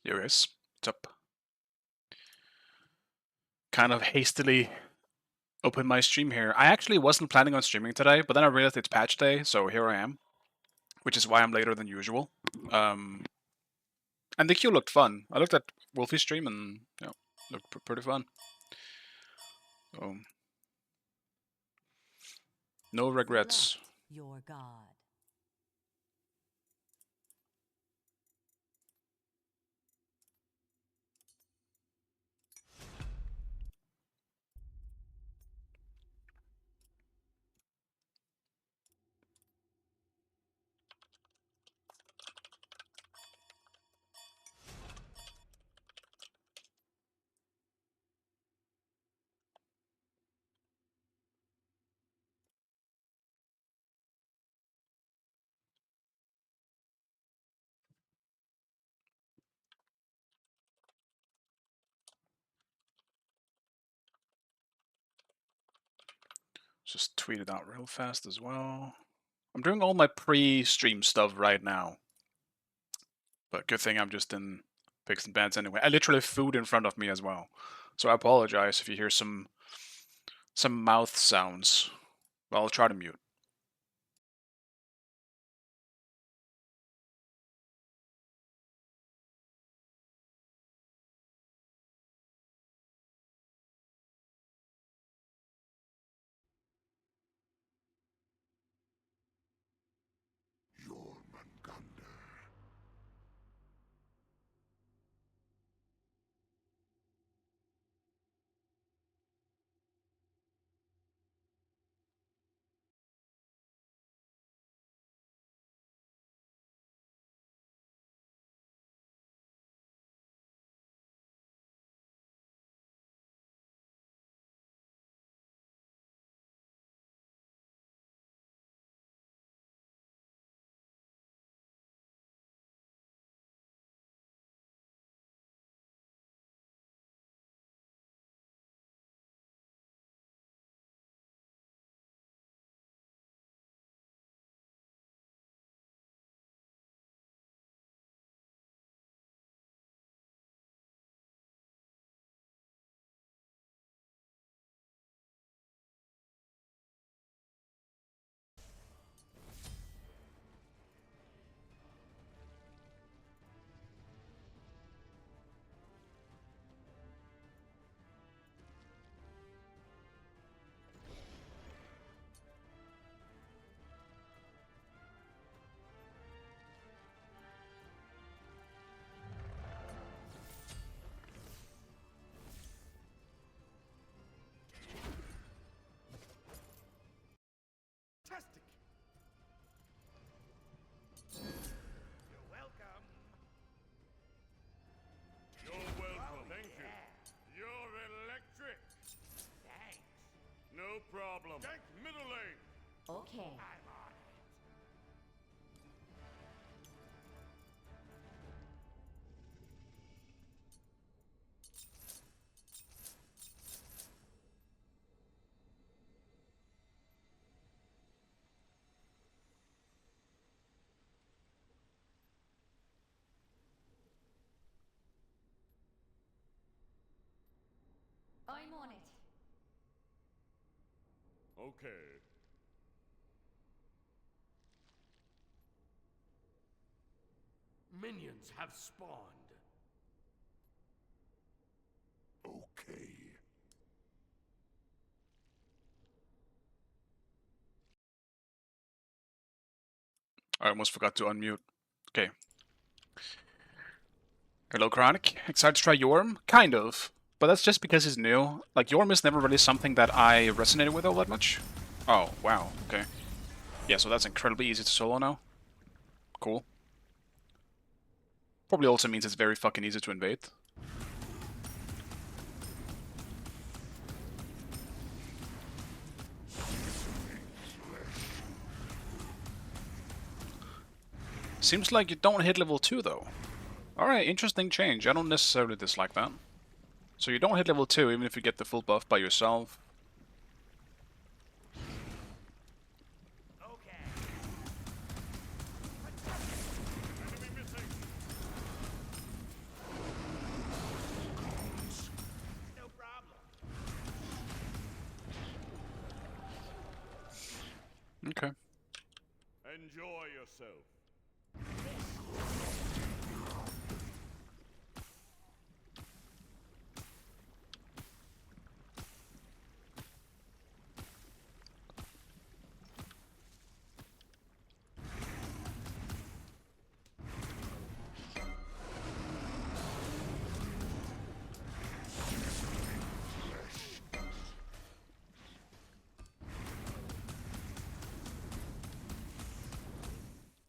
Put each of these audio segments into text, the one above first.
Yo guys, what's up? Kind of hastily opened my stream here. I actually wasn't planning on streaming today, but then I realized it's patch day, so here I am. Which is why I'm later than usual. And the queue looked fun. I looked at Wolfie's stream and looked pretty fun. So no regrets. Your god. Just tweet it out real fast as well. I'm doing all my pre-stream stuff right now. But good thing I'm just in picks and bans anyway. I literally have food in front of me as well. So I apologize if you hear some mouth sounds. Well, I'll try to mute. Fantastic! You're welcome. You're welcome. Oh, Thank yeah. you. You're electric. Thanks. No problem. Gank middle lane. Okay. I'm on it. I'm on it. Okay. Minions have spawned. Okay. I almost forgot to unmute. Okay. Hello, Chronic. Excited to try Jorm? Kind of. But that's just because he's new. Like, Jorm is never really something that I resonated with all that much. Oh, wow. Okay. Yeah, so that's incredibly easy to solo now. Cool. Probably also means it's very fucking easy to invade. Seems like you don't hit level 2, though. Alright, interesting change. I don't necessarily dislike that. So you don't hit level 2 even if you get the full buff by yourself. Okay. Enemy missing. Okay. Enjoy yourself.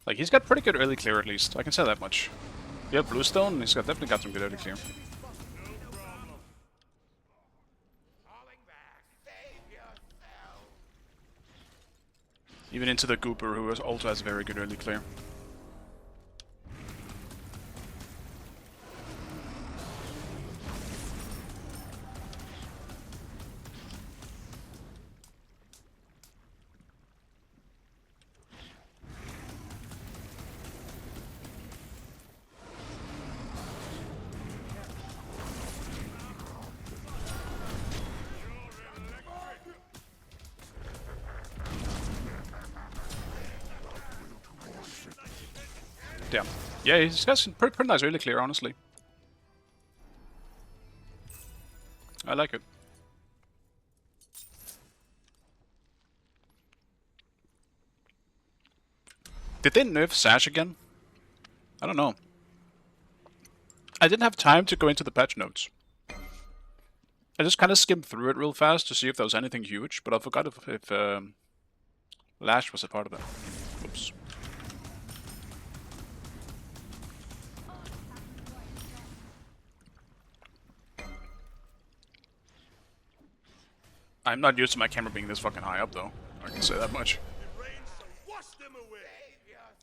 Like, he's got pretty good early clear at least. I can say that much. Yeah, Bluestone, he's definitely got some good early clear. Falling back. Save yourself. Even into the Gooper, who also has very good early clear. Damn. Yeah, he's got some pretty nice early clear, honestly. I like it. Did they nerf Sash again? I don't know. I didn't have time to go into the patch notes. I just kind of skimmed through it real fast to see if there was anything huge, but I forgot if Lash was a part of it. Oops. I'm not used to my camera being this fucking high up, though. I can say that much. It rains, so wash them away. Save yourself.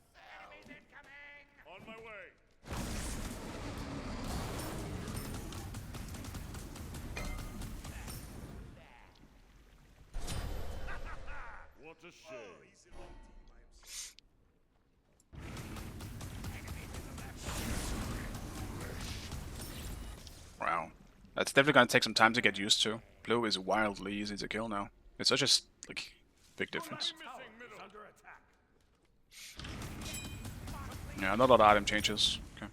Enemies incoming. On my way. What a shame. Wow. That's definitely gonna take some time to get used to. Blue is wildly easy to kill now. It's such a like big difference. Missing middle. Under attack. Yeah, not a lot of item changes. Okay.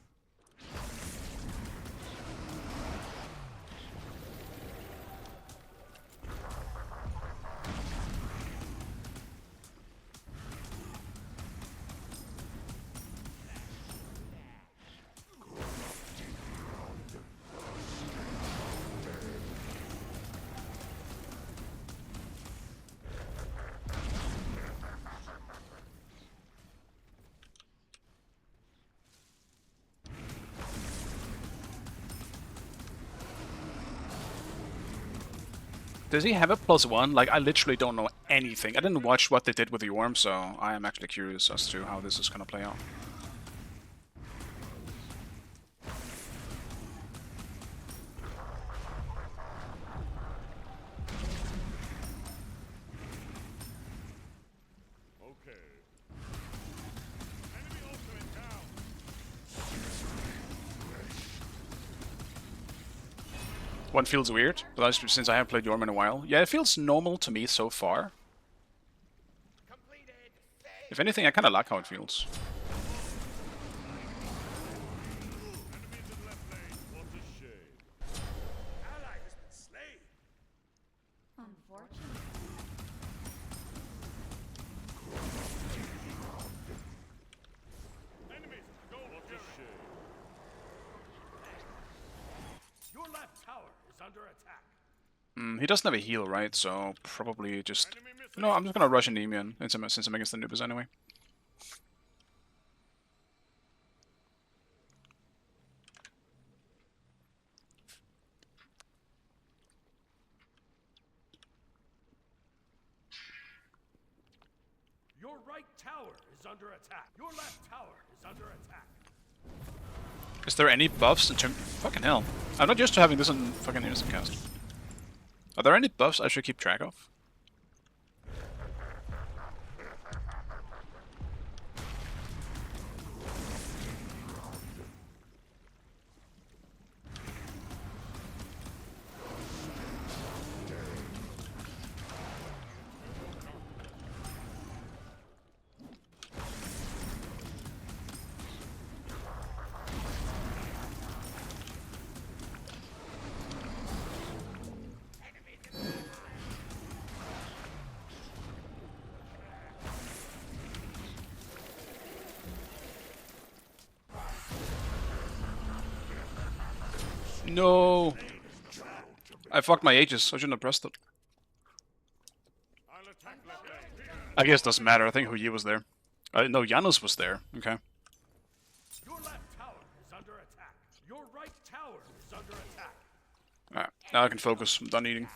Does he have a +1? Like, I literally don't know anything. I didn't watch what they did with the Jorm, so I am actually curious as to how this is gonna play out. Okay. Enemy ultimate down. One feels weird, but that's since I haven't played Jorm in a while. Yeah, it feels normal to me so far. Completed. Save. If anything, I kind of like how it feels. Enemies in left lane. What a shame. Ally has been slain. Unfortunate. Enemies. Go. What a shame. Your left tower is under attack. He doesn't have a heal, right? So probably just... Enemy missing. No, I'm just gonna rush Enemian since I'm against the Nubis anyway. Your right tower is under attack. Your left tower is under attack. Is there any buffs in terms... Fucking hell. I'm not used to having this on fucking instant cast. Are there any buffs I should keep track of? No! I fucked my Aegis. I shouldn't have pressed it. I'll attack left lane. I guess it doesn't matter. I think Huyi was there. No, Janus was there. Okay. Your left tower is under attack. Your right tower is under attack. Alright, now I can focus. I'm done eating.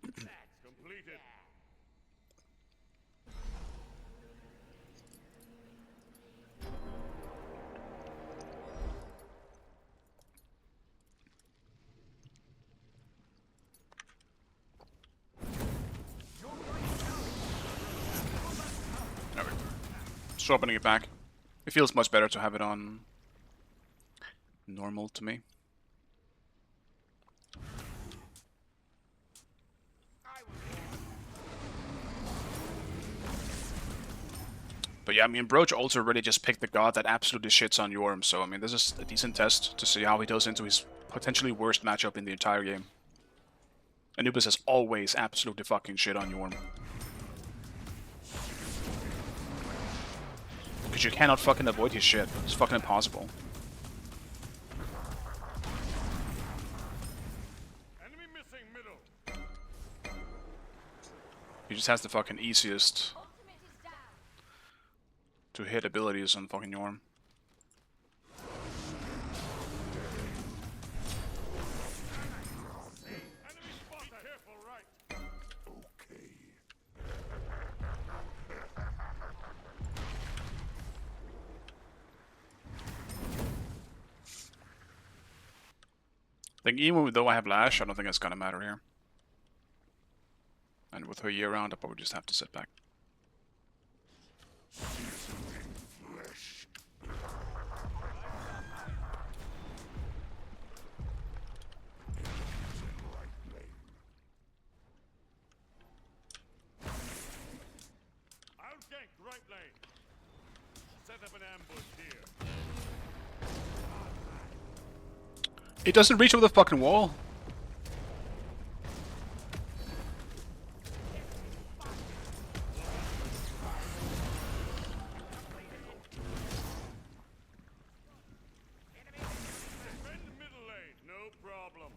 Completed. There we go. Just opening it back. It feels much better to have it on normal to me. But yeah, I mean, Broach also really just picked the god that absolutely shits on Jorm, so I mean, this is a decent test to see how he does into his potentially worst matchup in the entire game. Anubis has always absolutely fucking shit on Jorm. Because you cannot fucking avoid his shit. It's fucking impossible. Enemy missing middle. He just has the fucking easiest Ultimate is down. to hit abilities on fucking Jorm. Enemy spotted. Be careful, right. I think even though I have Lash, I don't think it's gonna matter here. And with her year round, I'll probably just have to sit back. I'll gank right lane. Set up an ambush here. It doesn't reach over the fucking wall. Defend middle lane. No problem.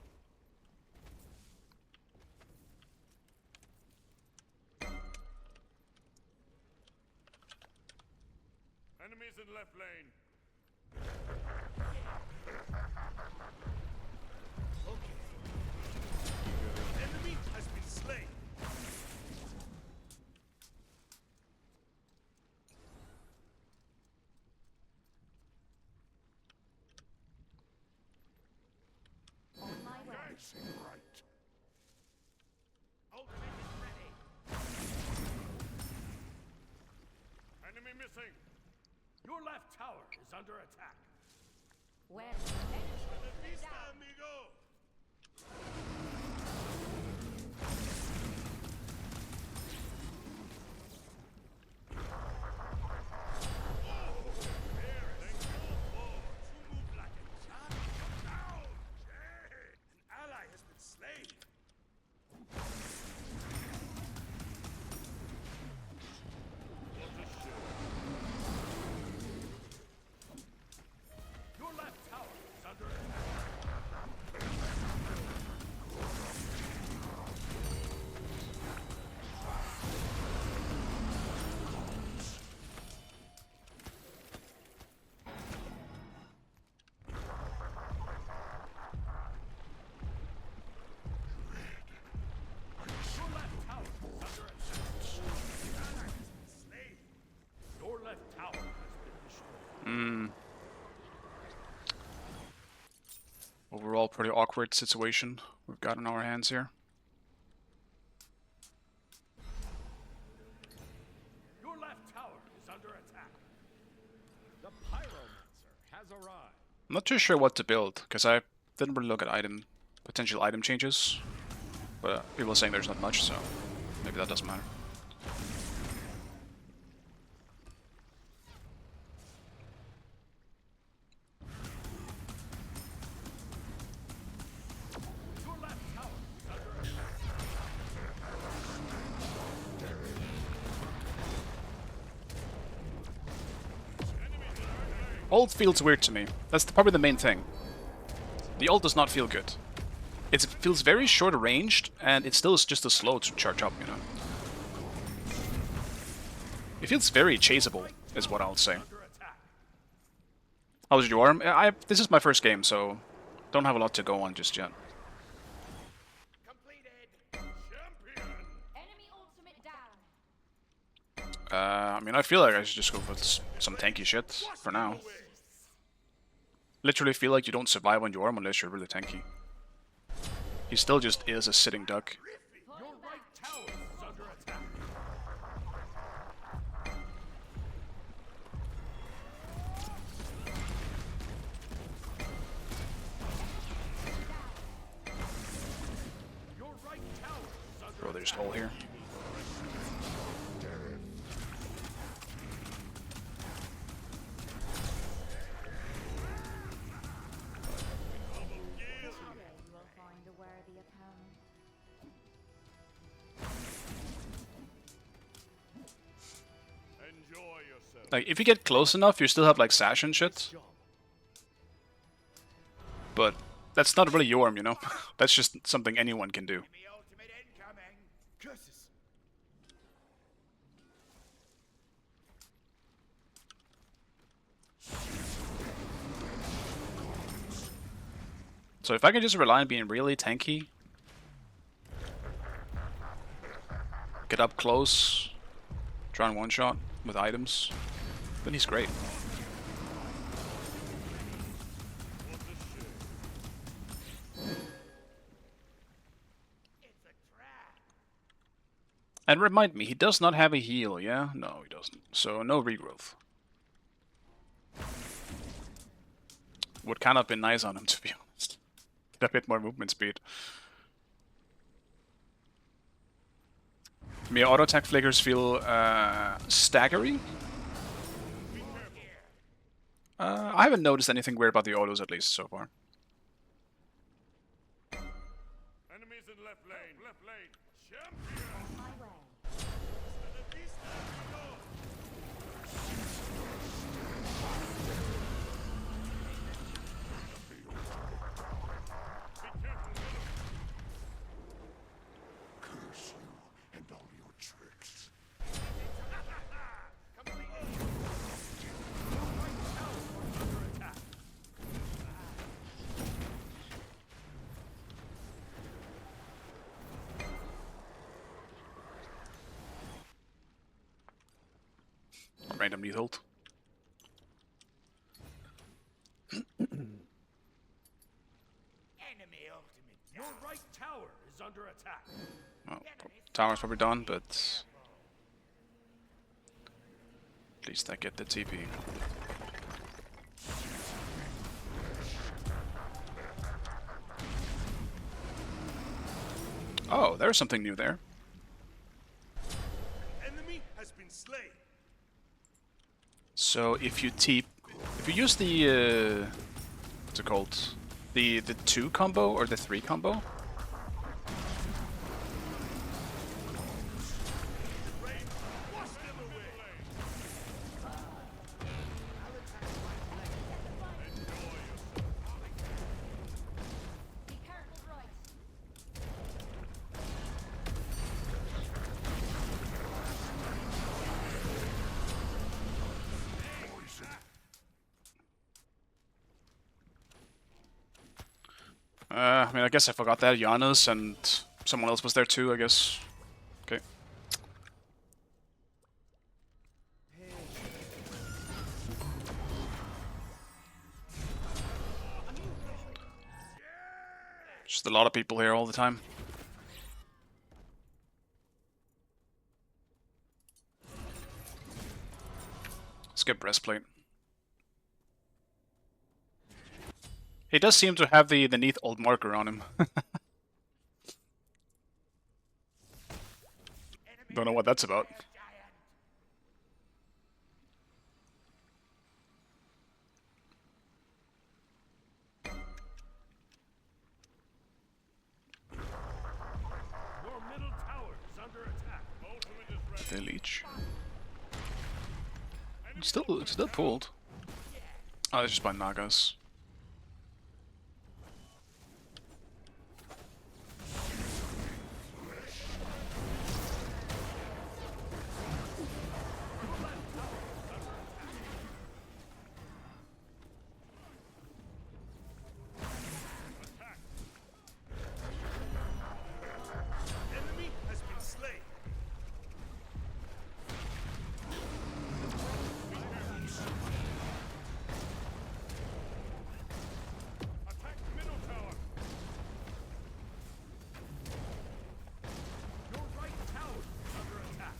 Enemies in left lane. Enemy has been slain. On my way. Ultimate is ready. Enemy missing. Your left tower is under attack. Where? Vista, amigo. An ally has been slain. Your left tower is under attack. Your left tower is under attack. Slain. Your left tower has been destroyed. Overall, pretty awkward situation we've got in our hands here. Your left tower is under attack. The Pyromancer has arrived. I'm not too sure what to build, because I didn't really look at potential item changes. But people are saying there's not much, so maybe that doesn't matter. Your left tower is under attack. ult feels weird to me. That's probably the main thing. The ult does not feel good. It feels very short-ranged, and it still is just as slow to charge up, you know. It feels very chaseable, is what I'll say. How's Jorm? This is my first game, so don't have a lot to go on just yet. Enemy ultimate down. I mean, I feel like I should just go for some tanky shit for now. Literally feel like you don't survive on Jorm unless you're really tanky. He still just is a sitting duck. Your right tower is under attack. Your right tower is under Bro, there's a hole here. You will find a worthy opponent. Enjoy yourself. Like, if you get close enough, you still have, like, Sash and shit. But that's not really Jorm, you know? That's just something anyone can do. the ultimate incoming. Curses. So if I can just rely on being really tanky, get up close, try and one-shot with items, then he's great. It's a trap. And remind me, he does not have a heal, yeah? No, he doesn't. So no regrowth. Would kind of been nice on him, to be honest. Get a bit more movement speed. To me, auto attack flickers feel staggery. I haven't noticed anything weird about the autos, at least so far. Enemies in left lane. Left lane. Champion. My way. Random need ult. Enemy ultimate. Your right tower is under attack. Well, tower's probably done, but at least I get the TP. Oh, there's something new there. Enemy has been slain. So if you use the what's it called? The 2 combo or the 3 combo? Wash them away. Be careful, right. I mean, I guess I forgot that. Giannis and someone else was there too, I guess. Okay. Just a lot of people here all the time. Let's get breastplate. He does seem to have the neath old marker on him. Don't know what that's about. Your middle tower is under attack. Ultimate is ready. The leech. It's still pulled. Oh, they're just by Nagas. Enemy has been slain. Attack middle tower. Your right tower is under attack.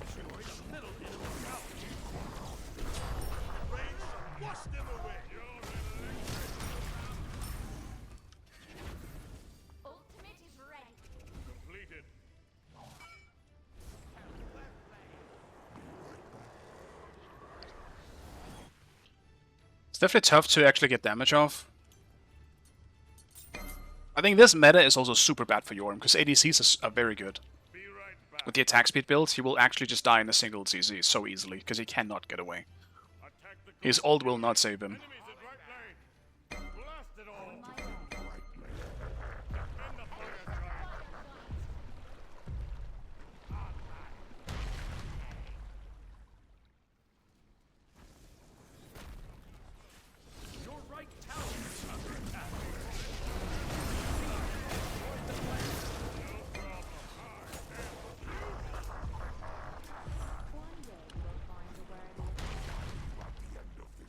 Destroy the middle enemy tower. Range. Wash them away. You're electric. Ultimate is ready. Completed. It's definitely tough to actually get damage off. I think this meta is also super bad for Jorm, because ADCs are very good. Be right back. With the attack speed build, he will actually just die in a single CC so easily, because he cannot get away. Attack the His ult will not save him. enemies at right lane. Blast it all. On my way. Defend the fire giant. Your right tower is under attack. One day you will find a worthy opponent.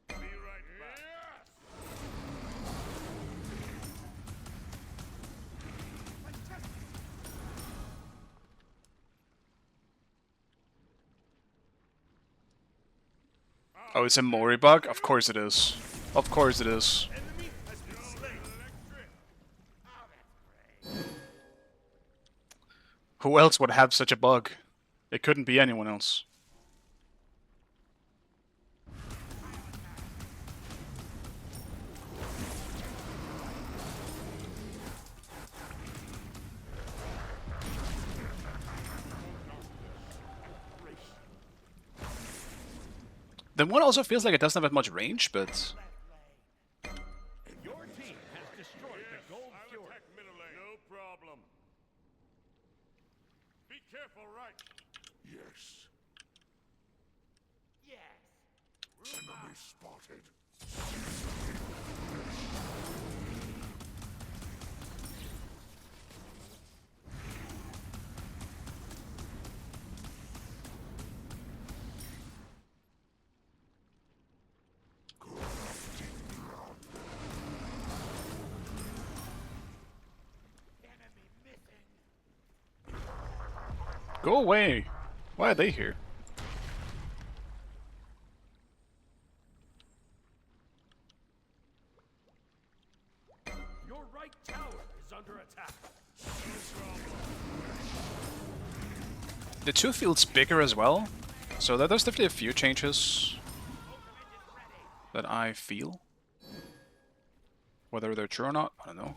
Be right back. Oh, it's a Mori bug? Of course it is. Of course it is. Enemy has been slain. Electric. Who else would have such a bug? It couldn't be anyone else. The one also feels like it doesn't have as much range, but Your team has destroyed the gold I'll fjord. attack middle lane. No problem. Be careful, right? Yes. Enemy spotted. go away. Why are they here? Your right tower is under attack. The 2 feels bigger as well, so there's definitely a few changes that I feel. Whether they're true or not, I don't know.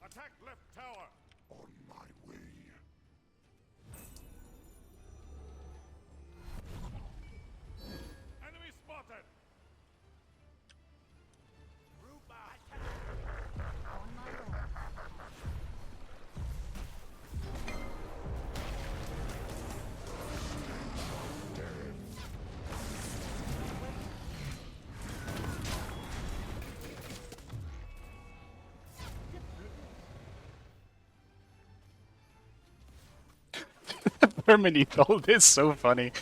Attack left tower. On my way. Enemy spotted. On my way. Beneath all this, so funny.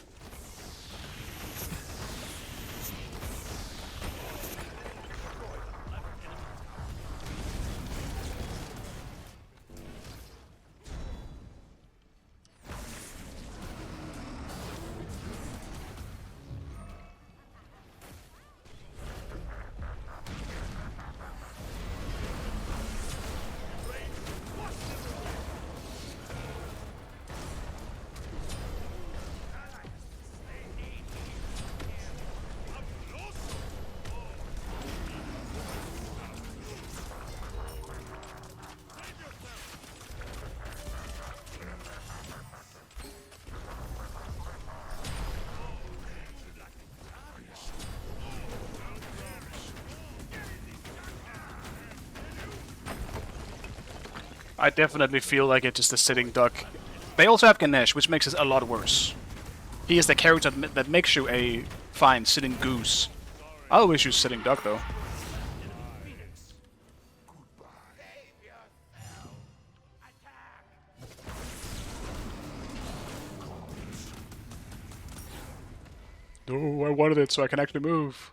I definitely feel like it's just a sitting duck. They also have Ganesh, which makes it a lot worse. He is the character that makes you a fine sitting goose. I always use sitting duck though. No, I wanted it so I can actually move.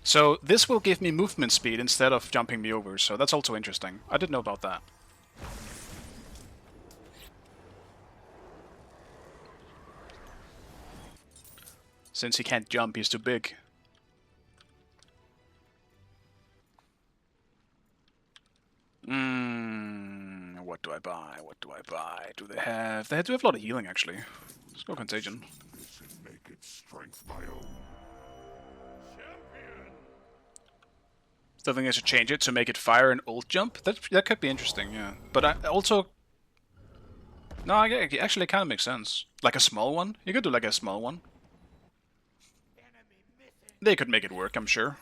So this will give me movement speed instead of jumping me over, so that's also interesting. I didn't know about that. Since he can't jump, he's too big. What do I buy? What do I buy? Do they have... They do have a lot of healing, actually. Let's go Contagion. Make its strength my own. Champion! Still think I should change it to make it fire and ult jump. That could be interesting, yeah. But I also... No, it actually kind of makes sense. Like a small one? You could do like a small one. They could make it work, I'm sure.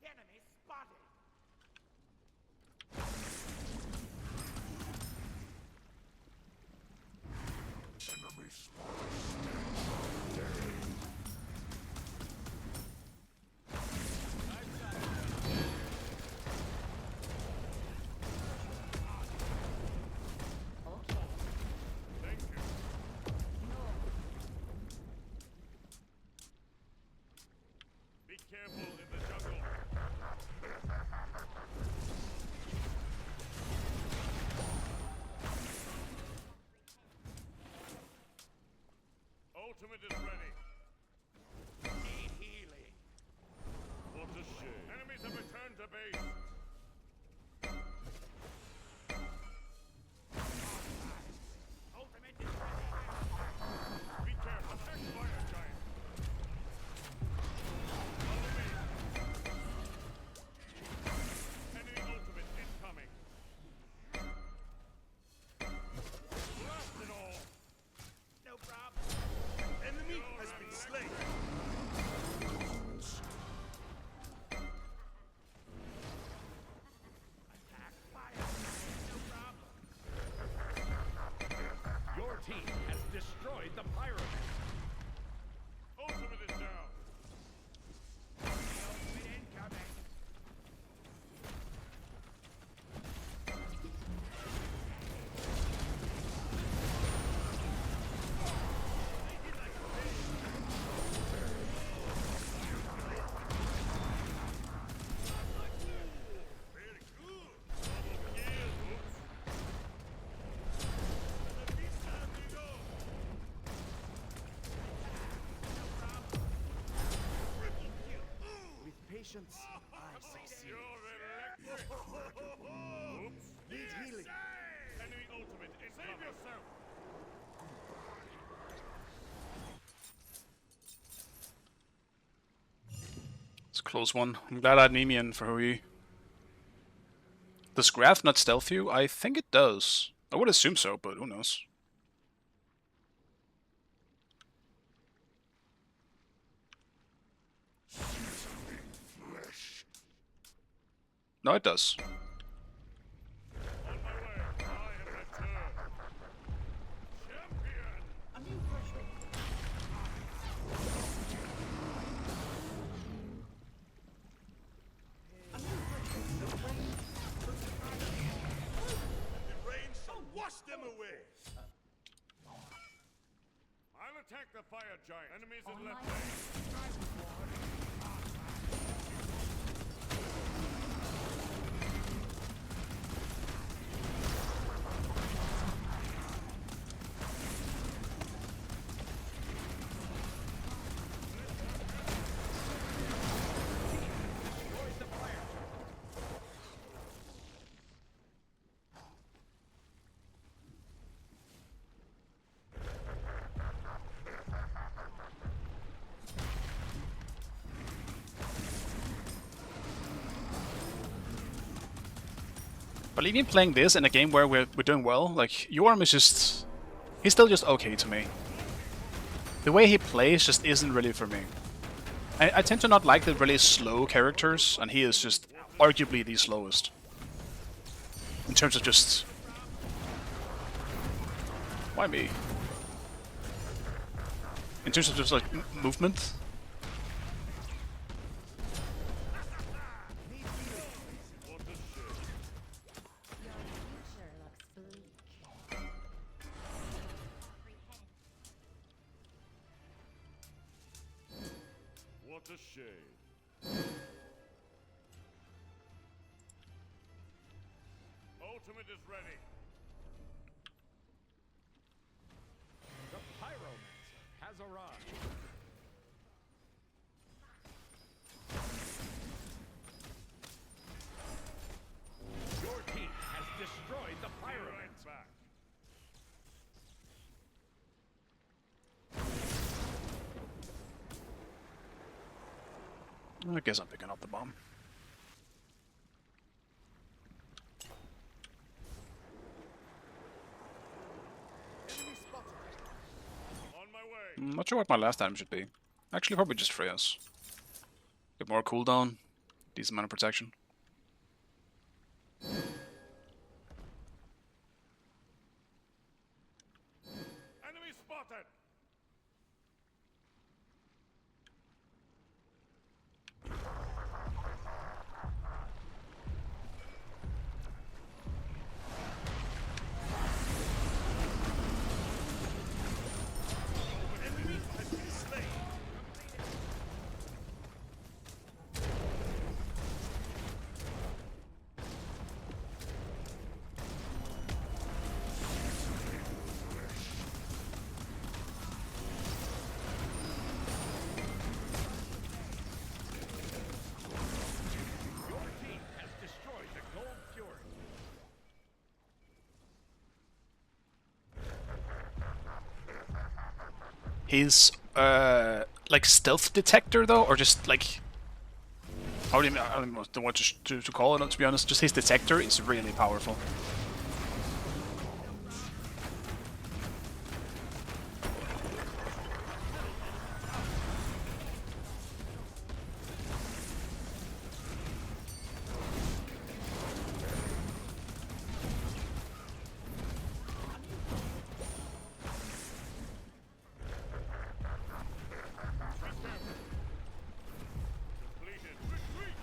Enemy spotted. Enemy spotted. Thank you. Be careful in the jungle. Ultimate is ready. Need healing. What a shame. Enemies have returned to base. Ultimate is ready. Be careful. Attack fire giant. Follow me. Enemy ultimate incoming. Blast it all. No problem. Enemy has been slain. Attack fire. No problem. Your team has destroyed the pyramid. Ultimate is down. Ultimate incoming. Very good. Double kill. With patience, I succeed. You're electric. Oops. Need healing. Enemy ultimate incoming. Save yourself. It's a close one. I'm glad I had Nemean for Hui. Does Graph not stealth you? I think it does. I would assume so, but who knows. No, it does. On my way. I have returned. Champion. The rain shall wash them away. I'll attack the fire giant. Enemies in left lane. But even playing this in a game where we're doing well, like, Jorm is just... He's still just okay to me. The way he plays just isn't really for me. I tend to not like the really slow characters, and he is just arguably the slowest. In terms of just... Why me? In terms of just like movement. Your future looks bleak. What a shame. Ultimate is ready. The Pyromancer has arrived. Your team has destroyed the Pyromancer. Back. I guess I'm picking up the bomb. Enemy spotted. On my way. I'm not sure what my last item should be. Actually, probably just Freya's. Get more cooldown, decent amount of protection. Enemy spotted. Enemy has been slain. Your team has destroyed the Gold Fury. His like stealth detector though, or just like I don't know what to call it. To be honest, just his detector is really powerful. Completed. Retreat.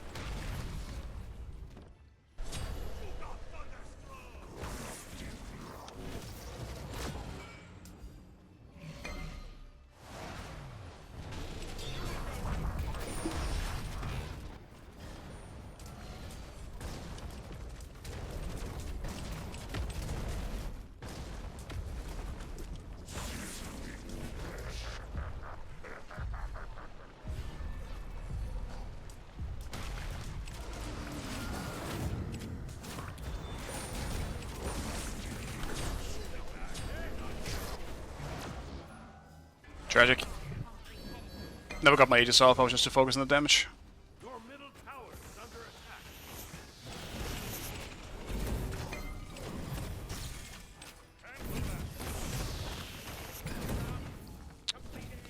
Tragic. Never got my Aegis off. I was just too focused on the damage. Your middle tower is under attack.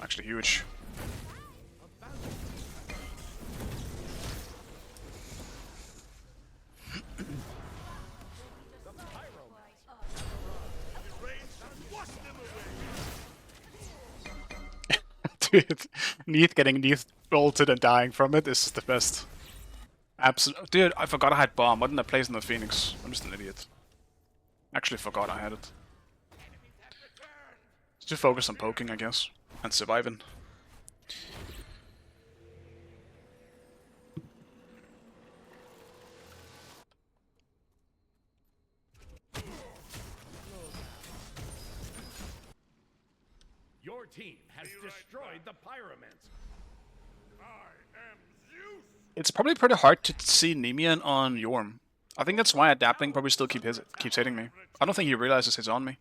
Actually, huge. Dude, Neath getting Neath bolted and dying from it is the best. Absolute. Dude, I forgot I had bomb. Why didn't I place in the Phoenix? I'm just an idiot. Actually forgot I had it. Just focus on poking, I guess, and surviving. Your team has destroyed the Pyromancer. I am Zeus. It's probably pretty hard to see Nemean on Jorm. I think that's why Adapting probably still keeps hitting me. I don't think he realizes he's on me.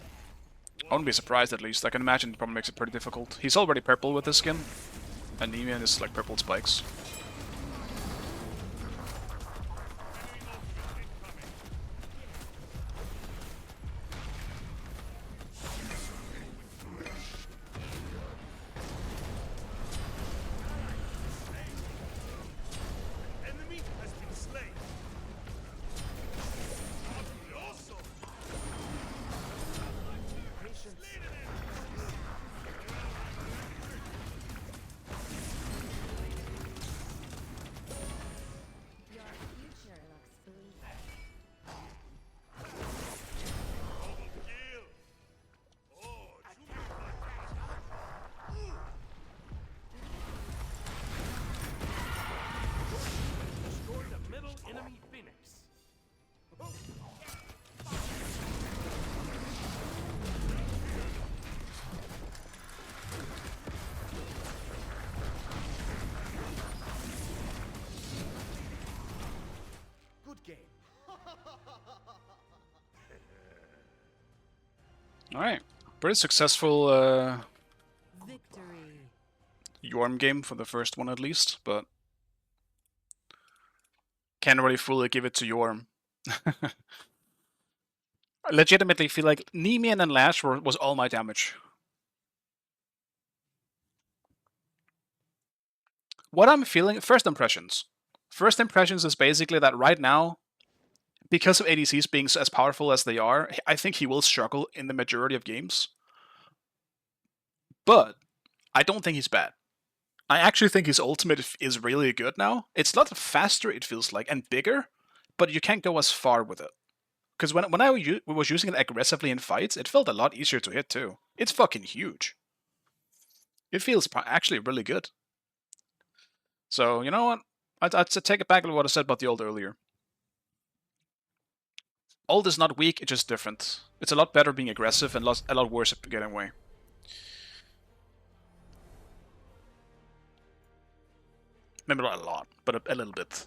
I wouldn't be surprised at least. I can imagine it probably makes it pretty difficult. He's already purple with his skin, and Nemean is like purple spikes. Alright. Pretty successful Victory. Jorm game for the first one at least, but can't really fully give it to Jorm. I legitimately feel like Nemean and Lash was all my damage. What I'm feeling, first impressions. First impressions is basically that right now, because of ADCs being as powerful as they are, I think he will struggle in the majority of games. But I don't think he's bad. I actually think his ultimate is really good now. It's a lot faster, it feels like, and bigger, but you can't go as far with it. Because when I was using it aggressively in fights, it felt a lot easier to hit too. It's fucking huge. It feels actually really good. So, you know what? I'd take it back to what I said about the ult earlier. Ult is not weak, it's just different. It's a lot better being aggressive and a lot worse at getting away. Maybe not a lot, but a little bit.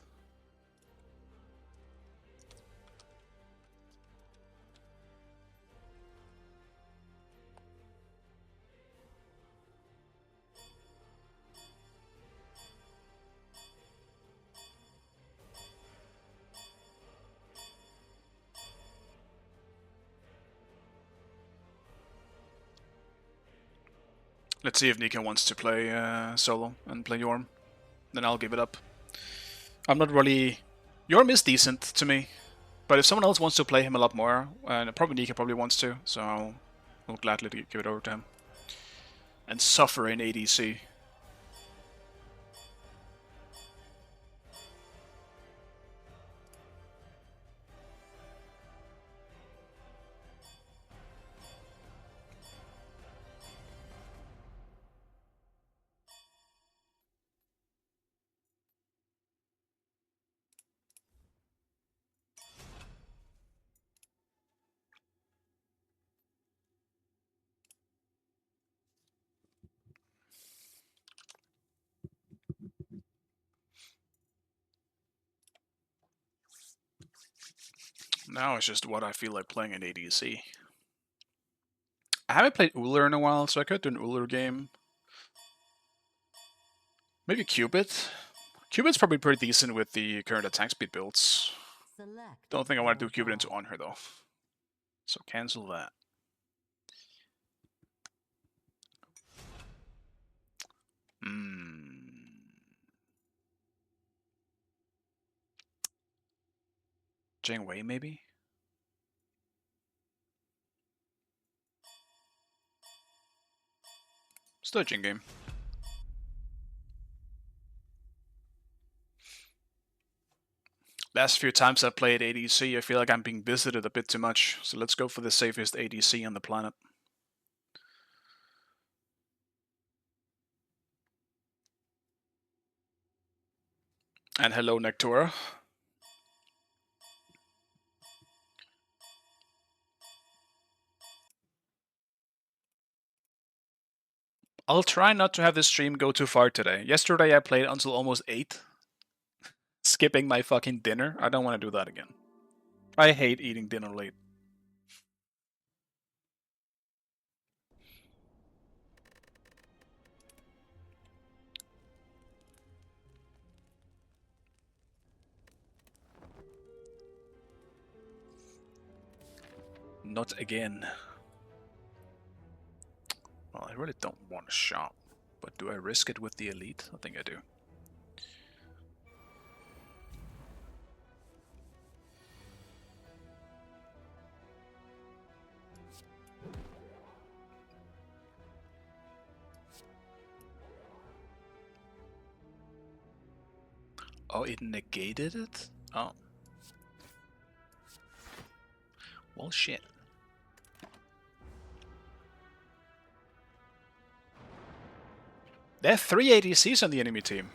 Let's see if Nika wants to play solo and play Jorm. Then I'll give it up. I'm not really... Jorm is decent to me. But if someone else wants to play him a lot more, and probably Nika probably wants to, so I'll gladly give it over to him. And suffer in ADC. Now it's just what I feel like playing in ADC. I haven't played Ullr in a while, so I could do an Ullr game. Maybe Cupid. Cupid's probably pretty decent with the current attack speed builds. Select. Don't think I want to do Cupid into on her though. So cancel that. Jing Wei maybe? Still a Jing game. Last few times I've played ADC, I feel like I'm being visited a bit too much, so let's go for the safest ADC on the planet. And hello, Nectora. I'll try not to have this stream go too far today. Yesterday I played until almost 8. Skipping my fucking dinner. I don't want to do that again. I hate eating dinner late. Not again. Well, I really don't want to shop, but do I risk it with the elite? I think I do. Oh, it negated it? Oh. Well, shit. There are 3 ADCs on the enemy team.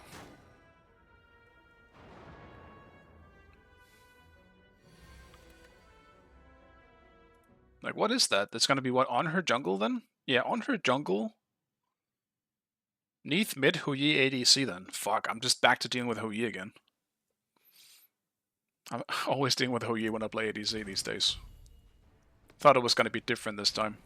Like, what is that? That's gonna be what, on her jungle then? Yeah, on her jungle. Neath mid Hu Yi ADC then. Fuck, I'm just back to dealing with Hu Yi again. I'm always dealing with Hu Yi when I play ADC these days. Thought it was gonna be different this time.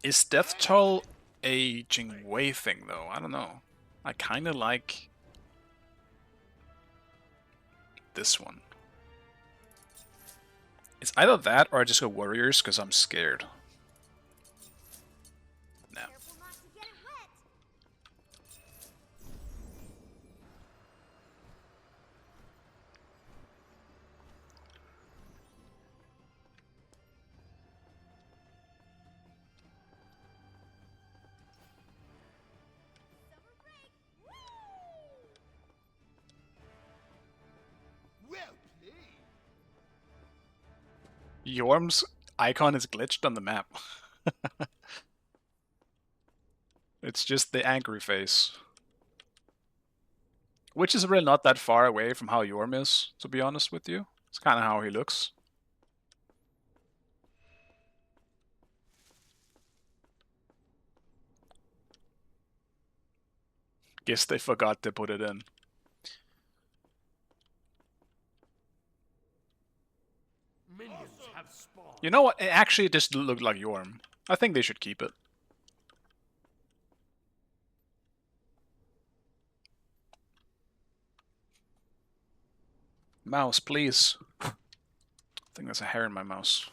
Is Death Toll a Jingwei thing, though? I don't know. I kind of like this one. It's either that or I just go Warriors because I'm scared. No. Careful not to get it wet. Summer break. Woo! Well played. Jorm's icon is glitched on the map. It's just the angry face. Which is really not that far away from how Jorm is, to be honest with you. It's kind of how he looks. Guess they forgot to put it in. Minions have spawned. You know what? It actually just looked like Jorm. I think they should keep it. Mouse, please. I think there's a hair in my mouse.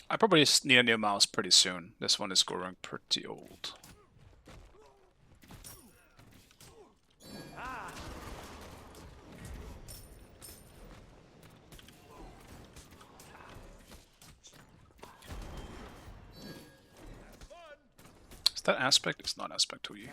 I probably just need a new mouse pretty soon. This one is growing pretty old. Is that aspect? It's not aspect to you.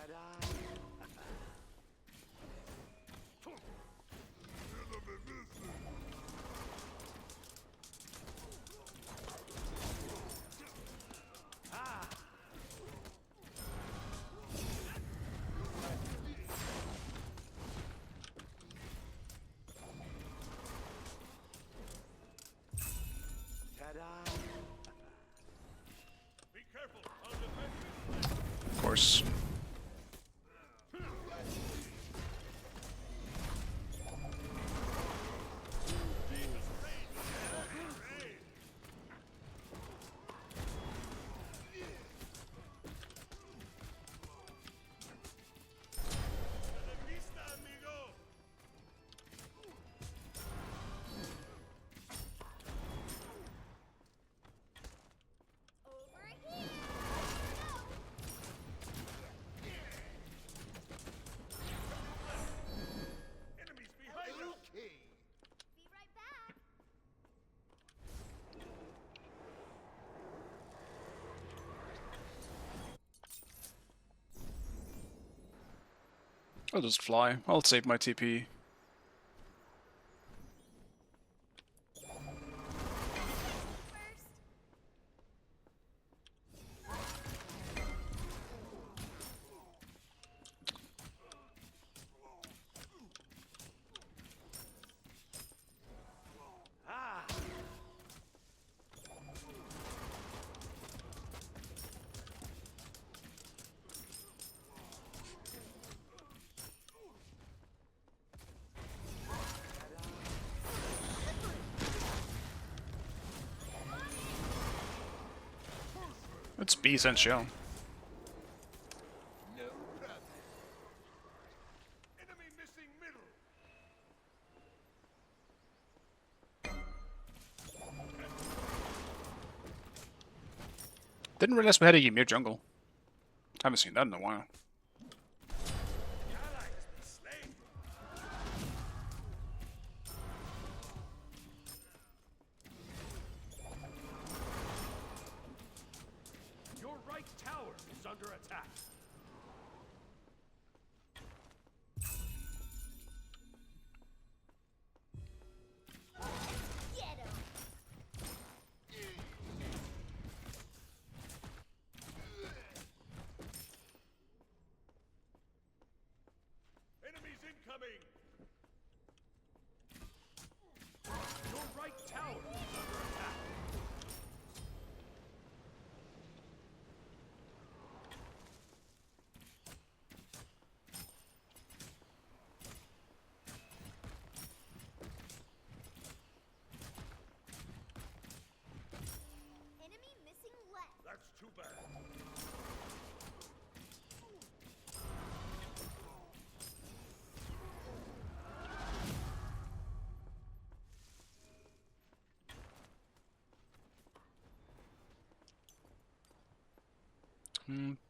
Be careful. I'll defend you. Of course. Vista, amigo. Over here. Enemies behind us. Be right back. I'll just fly. I'll save my TP. First. It's B essential. No problem. Enemy missing middle. Didn't realize we had a Ymir jungle. Haven't seen that in a while. The ally has been slain. Your right tower is under attack. Get him. Enemies incoming. Your right tower is under attack.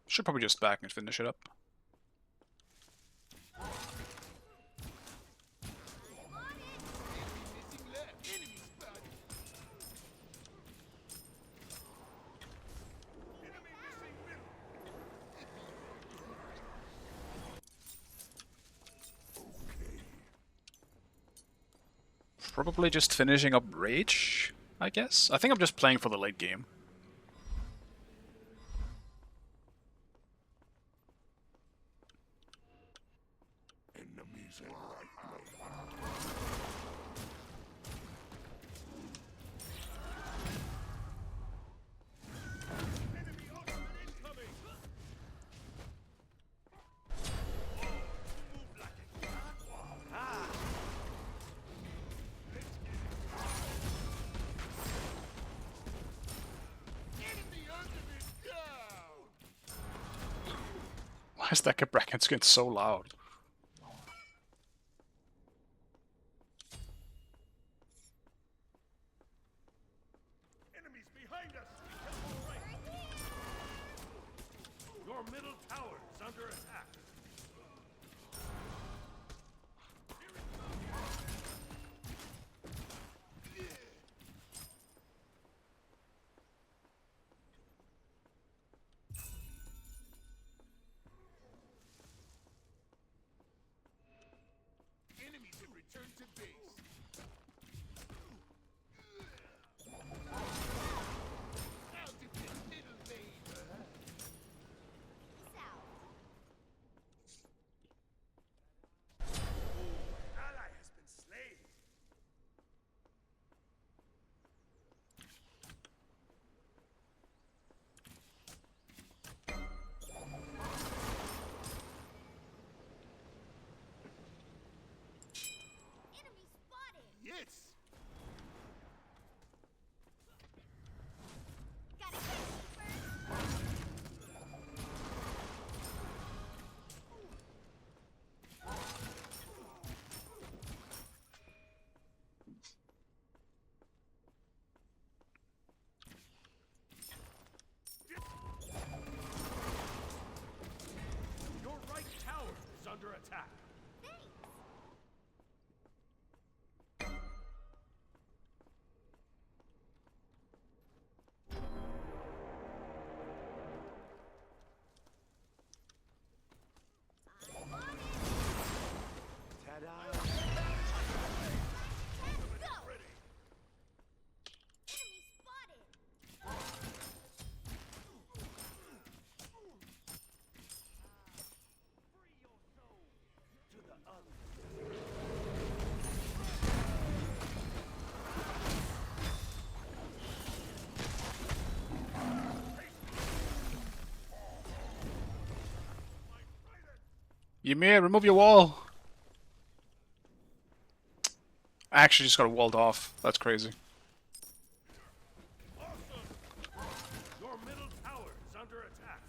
Should probably just back and finish it up. Probably just finishing up Rage, I guess. I think I'm just playing for the late game. Enemies in right lane. Enemy ultimate incoming! Move like a jaguar. Ah! Enemy ultimate down! Why is that bracket skin so loud? Enemies behind us! Be careful right! Your middle tower is under attack. Enemies have returned to base. Out of this middle lane. Peace out. Ally has been slain. Enemy spotted. Yes. Gotta catch you first. Your right tower is under attack. Thanks. I'm on it. Ta-da! Go. Enemy spotted. Free your soul to the other. Ymir, remove your wall! I actually just got walled off. That's crazy. Awesome! Your middle tower is under attack.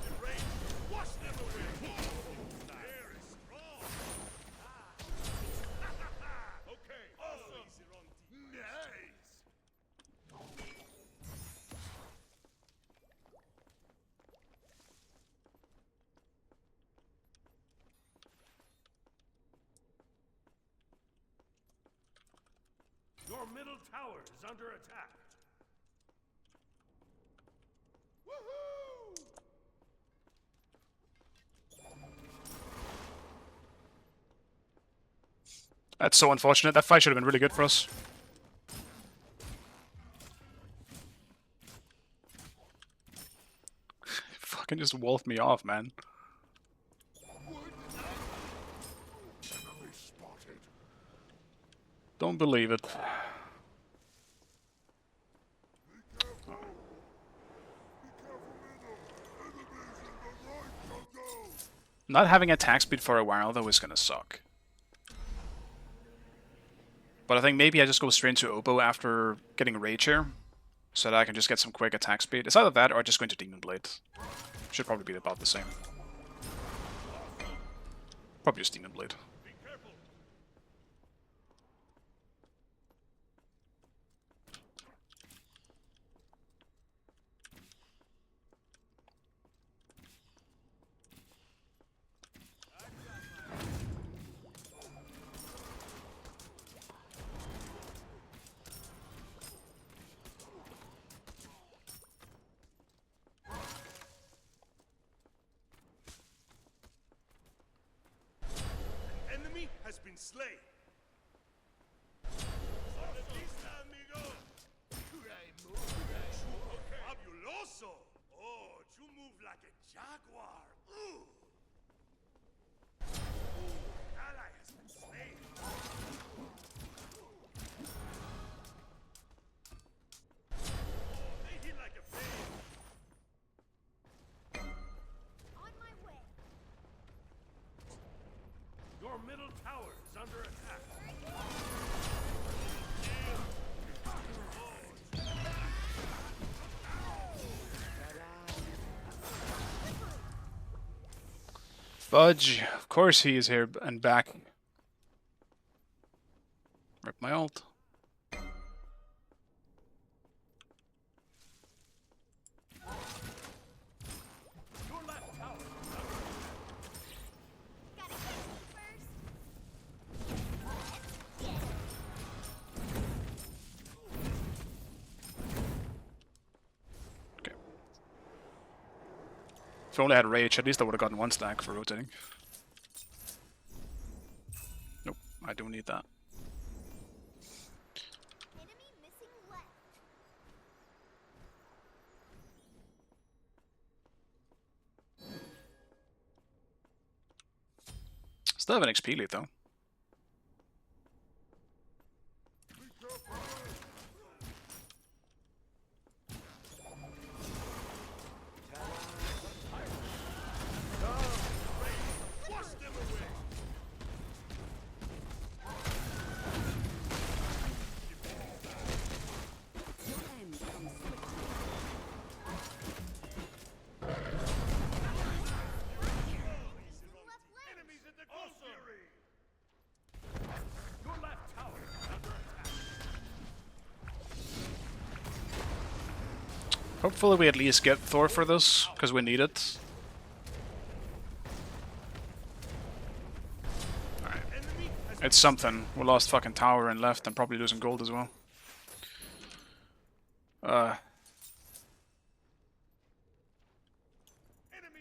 Enraged, wash them away! There is strong! Okay, awesome! Nice! Your middle tower is under attack. Woohoo! That's so unfortunate. That fight should have been really good for us. Fucking just wolfed me off, man. Enemy spotted. Don't believe it. Not having attack speed for a while though is gonna suck. But I think maybe I just go straight into Oboe after getting Rage here, so that I can just get some quick attack speed. It's either that or just go into Demon Blade. Should probably be about the same. Probably just Demon Blade. Be careful. An enemy has been slain. Sorpresa, amigo. Fabuloso. Oh, you move like a jaguar. Ooh. Ally has been slain. They hit like a babe. On my way. Your middle tower is under attack. Fudge. Of course he is here and back. Rip my ult. Your left tower is under Gotta catch him first. Okay. If I only had Rage, at least I would have gotten one stack for rotating. Nope, I don't need that. Enemy missing left. Still have an XP lead though. Wash them away. Enemies in the Ghost Fury. Your left tower is under attack. Hopefully we at least get Thor for this, because we need it. Alright. Enemy has It's something. We lost fucking tower and left and probably losing gold as well. enemies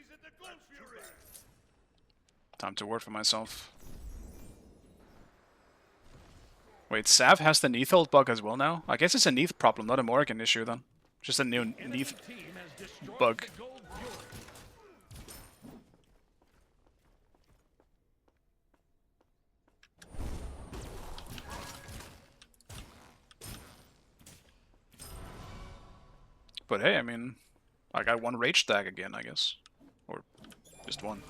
in the Ghost Fury. Time to word for myself. Wait, Sav has the Neath ult bug as well now? I guess it's a Neath problem, not a Morrigan issue then. Just a new Neath Team has destroyed bug. the Gold Fury. But hey, I mean, I got one Rage stack again, I guess. Or just one.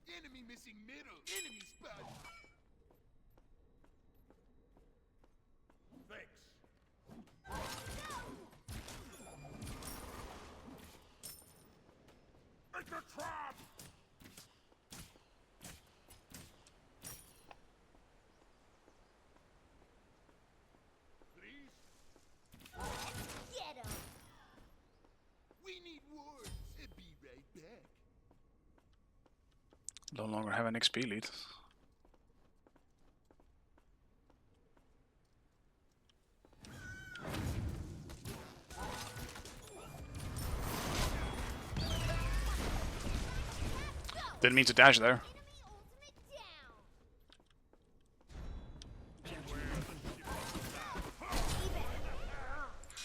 Enemy missing middle. Enemy spot. Thanks. Make a trap. Please. Get him. We need wards. Be right back. No longer have an XP lead. Didn't mean to dash there. Enemy ultimate down.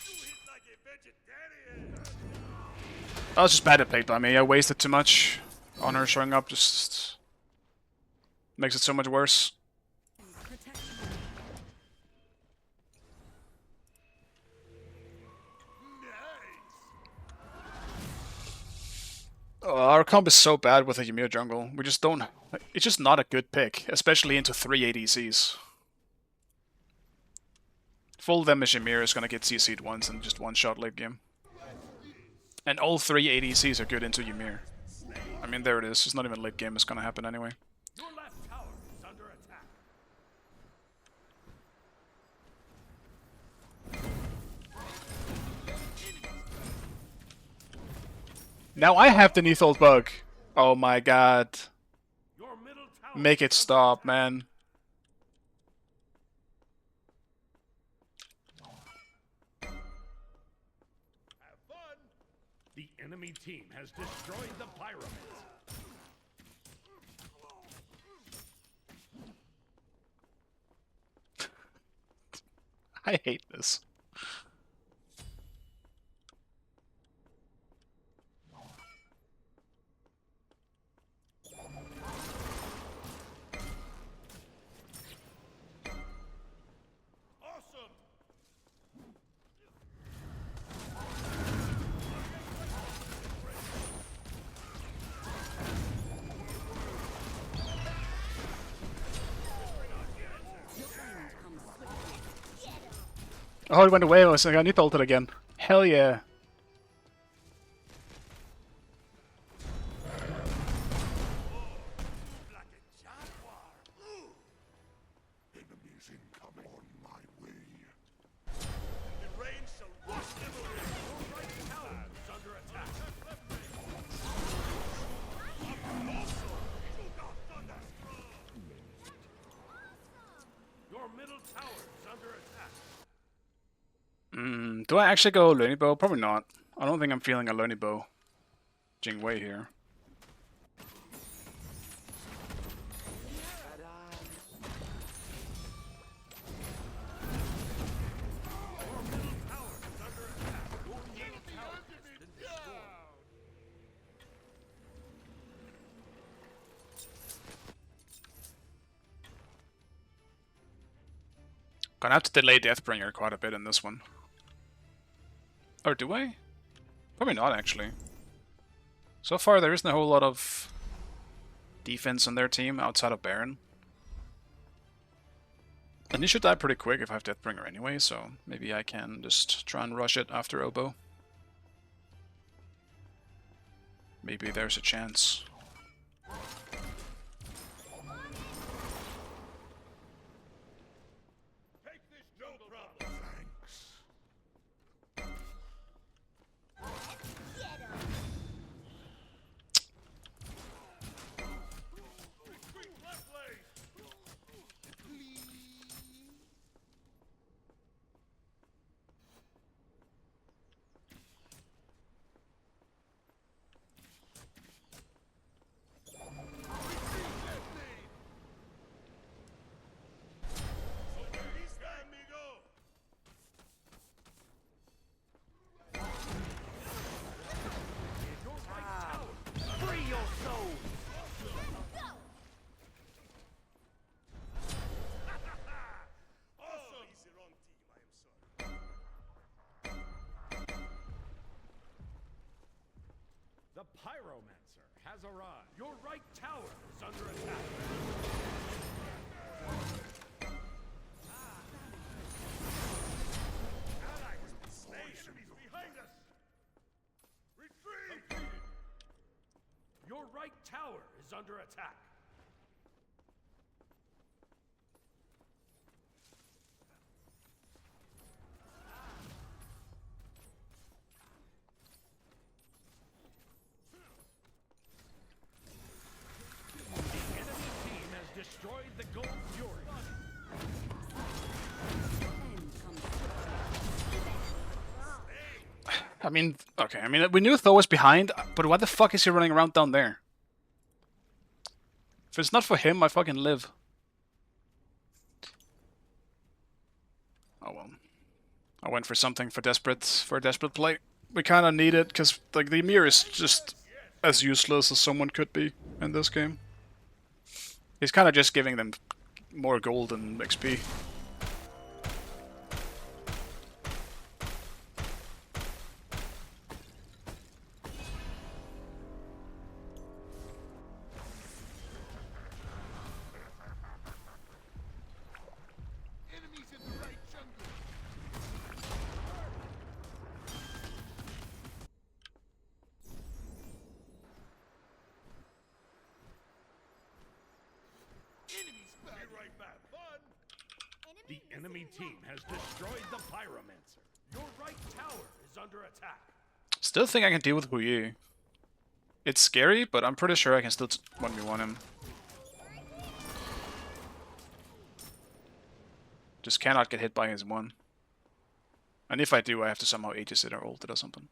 You hit like a vegetarian. That was just bad played by me. I wasted too much on her showing up. Just makes it so much worse. Nice. Our comp is so bad with the Ymir jungle. We just don't... It's just not a good pick, especially into 3 ADCs. Full damage Ymir is gonna get CC'd once and just one-shot late game. And all 3 ADCs are good into Ymir. I mean, there it is. It's not even late game. It's gonna happen anyway. Your left tower is under attack. Now I have the Neathhold bug. Oh my god. Your middle tower Make it is stop, under attack. man. Have fun. The enemy team has destroyed the pyramids. I hate this. Awesome. Oh, it went away. I was like, I need to ult it again. Hell yeah. Like a jaguar. Enemies incoming on my way. The rain shall wash them away. Your right tower is under attack. Your middle tower is under attack. Do I actually go Looney Bow? Probably not. I don't think I'm feeling a Looney Bow Jing Wei here. Gonna have to delay Deathbringer quite a bit in this one. Or do I? Probably not, actually. So far, there isn't a whole lot of defense on their team outside of Baron. And he should die pretty quick if I have Deathbringer anyway, so maybe I can just try and rush it after Oboe. Maybe there's a chance. Take this, no problem. Thanks. Retreat left lane. Free your soul! Awesome! He's the wrong team, I am sorry. The Pyromancer has arrived. Your right tower is under attack. Allies have been slain. Enemies behind us! Retreat! Your right tower is under attack. The enemy team has destroyed the Gold Fury. I mean, okay, I mean, we knew Thor was behind, but why the fuck is he running around down there? If it's not for him, I fucking live. Oh well. I went for something for a desperate play. We kind of need it, because like, the Ymir is just as useless as someone could be in this game. He's kind of just giving them more gold and XP. The enemy team has destroyed the Pyromancer. Your right tower is under attack. Still think I can deal with Wu Yi. It's scary, but I'm pretty sure I can still 1v1 him. Just cannot get hit by his one. And if I do, I have to somehow Aegis it or ult it or something.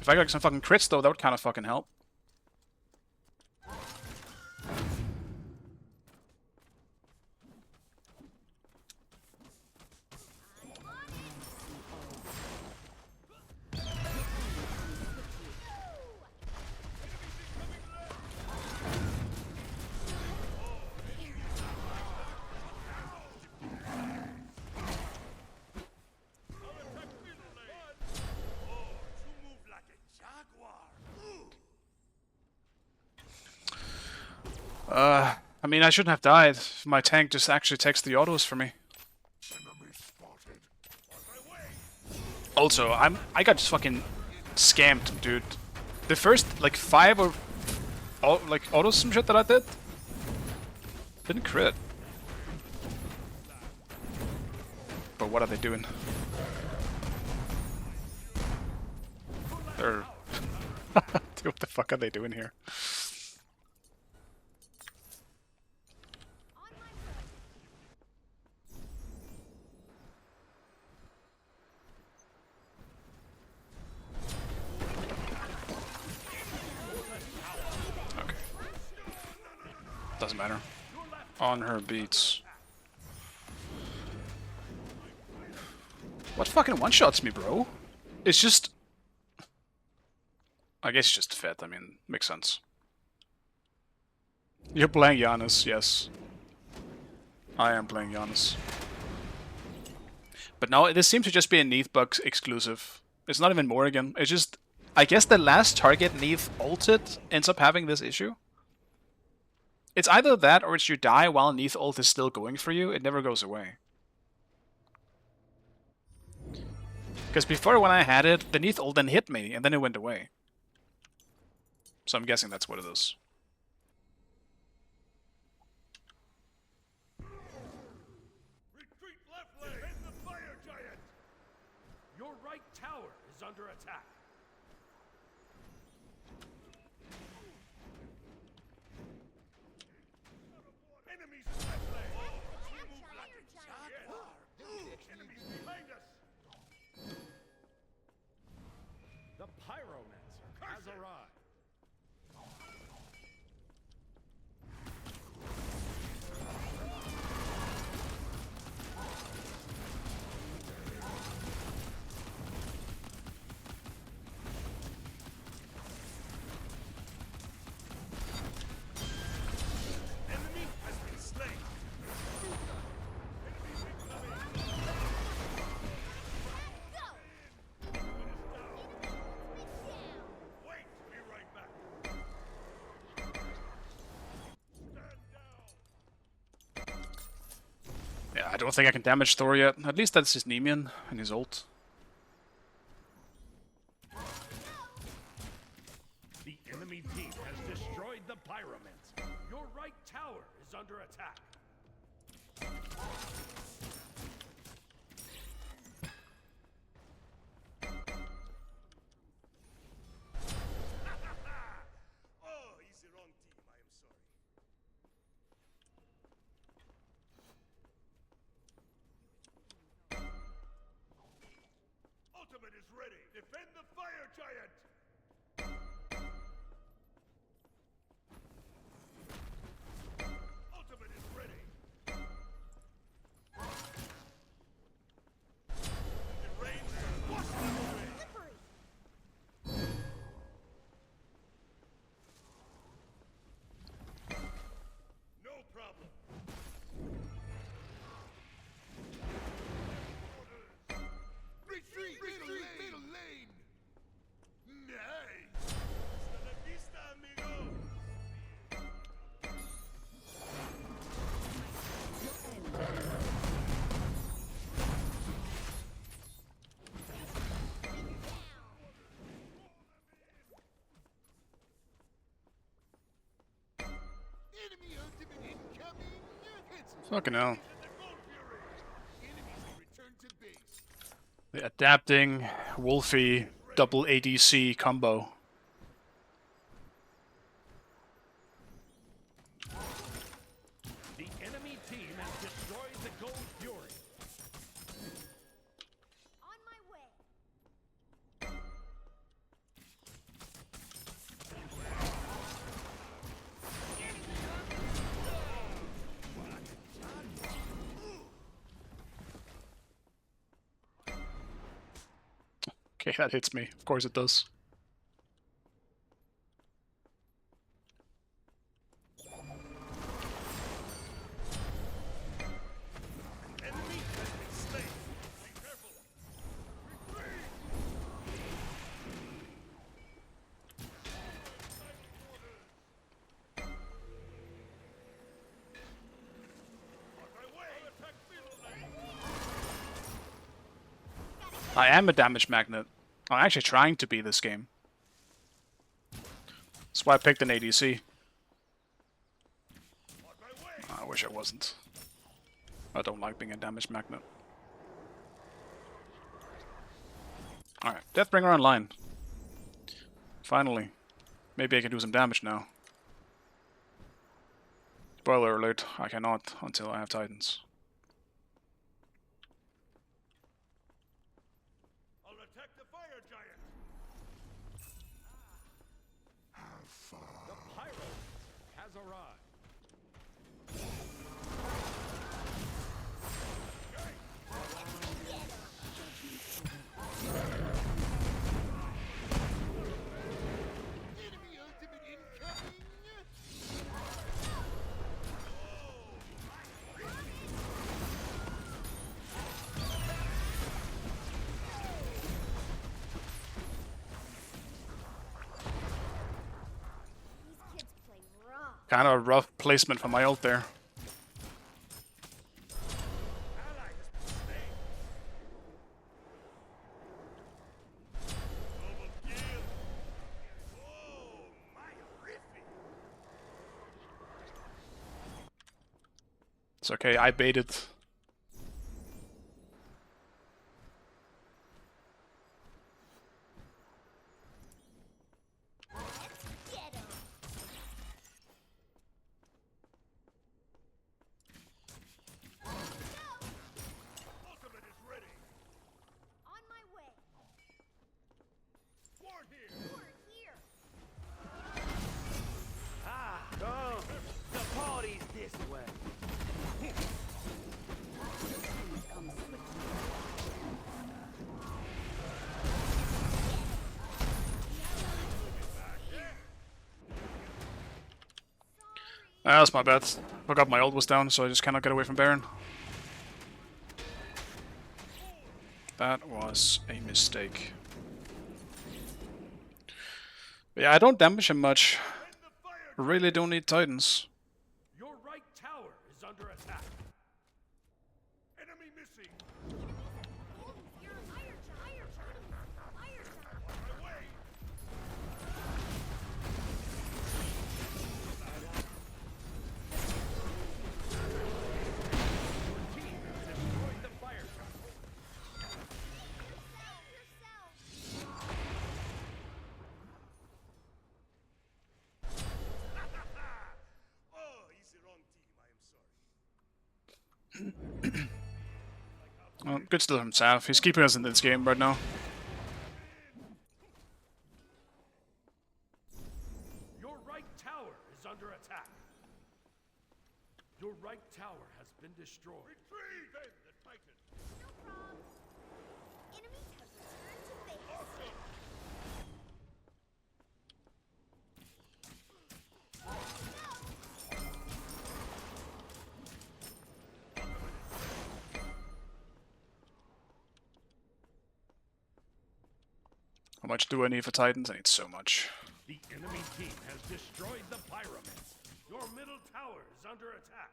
If I got some fucking crits though, that would kind of fucking help. I mean, I shouldn't have died if my tank just actually takes the autos for me. Also, I got just fucking scammed, dude. The first like 5 or like autos some shit that I did didn't crit. But what are they doing? They're dude, what the fuck are they doing here? Doesn't matter. On her beats. What fucking one-shots me, bro? It's just... I guess it's just fit, I mean, makes sense. You're playing Giannis, yes. I am playing Giannis. But now, this seems to just be a Neath bug exclusive. It's not even Morrigan, it's just... I guess the last target Neath ulted ends up having this issue. It's either that or it's you die while Neath ult is still going for you. It never goes away. Because before when I had it, the Neath ult then hit me and then it went away. So I'm guessing that's what it is. Retreat left lane. Defend the fire giant. Your right tower is under attack. Enemies in left lane. We move like a jaguar. Enemies behind us. The Pyromancer has arrived. Enemy has been slain. Enemies incoming. Wait, be right back. Stand down. Yeah, I don't think I can damage Thor yet. At least that's his Nemean and his ult. The enemy team has destroyed the Pyromancer. Your right tower is under attack. Oh, he's the wrong team. I am sorry. Ultimate is ready. Defend the fire giant. Ultimate is ready. Fucking hell. The Gold Fury. Enemies have returned to base. The adapting Wolfie double ADC combo. The enemy team has destroyed the Gold Fury. On my way. Okay, that hits me. Of course it does. Enemy has been slain. Be careful. Retreat. On my way. Attack field lane. I am a damage magnet. I'm actually trying to be this game. That's why I picked an ADC. On my way. I wish I wasn't. I don't like being a damage magnet. Alright, Deathbringer online. Finally. Maybe I can do some damage now. Spoiler alert, I cannot until I have Titans. I'll attack the fire giant. The Pyro has arrived. Enemy ultimate incoming. These kids play rough. Kind of a rough placement for my ult there. Ally has been slain. Double kill. Whoa, my riffy. It's okay, I baited. Get 'em. Ultimate is ready. On my way. Ward here. We're here. Oh, the party's this way. Ah, that's my bad. Forgot my ult was down, so I just cannot get away from Baron. That was a mistake. But yeah, I don't damage him much. And the fire Really don't need Titans. Your right tower is under attack. enemy missing. You're a fire giant. Fire giant. On my way. Team has destroyed the fire giant. Yourself. Oh, he's the wrong team. I am sorry. Well, good still himself. He's keeping us in this game right now. Your right tower is under attack. Your right tower has been destroyed. Retrieve then the Titan. No problem. Enemies have returned to base. How much do I need for Titans? I need so much. The enemy team has destroyed the pyramid. Your middle tower is under attack.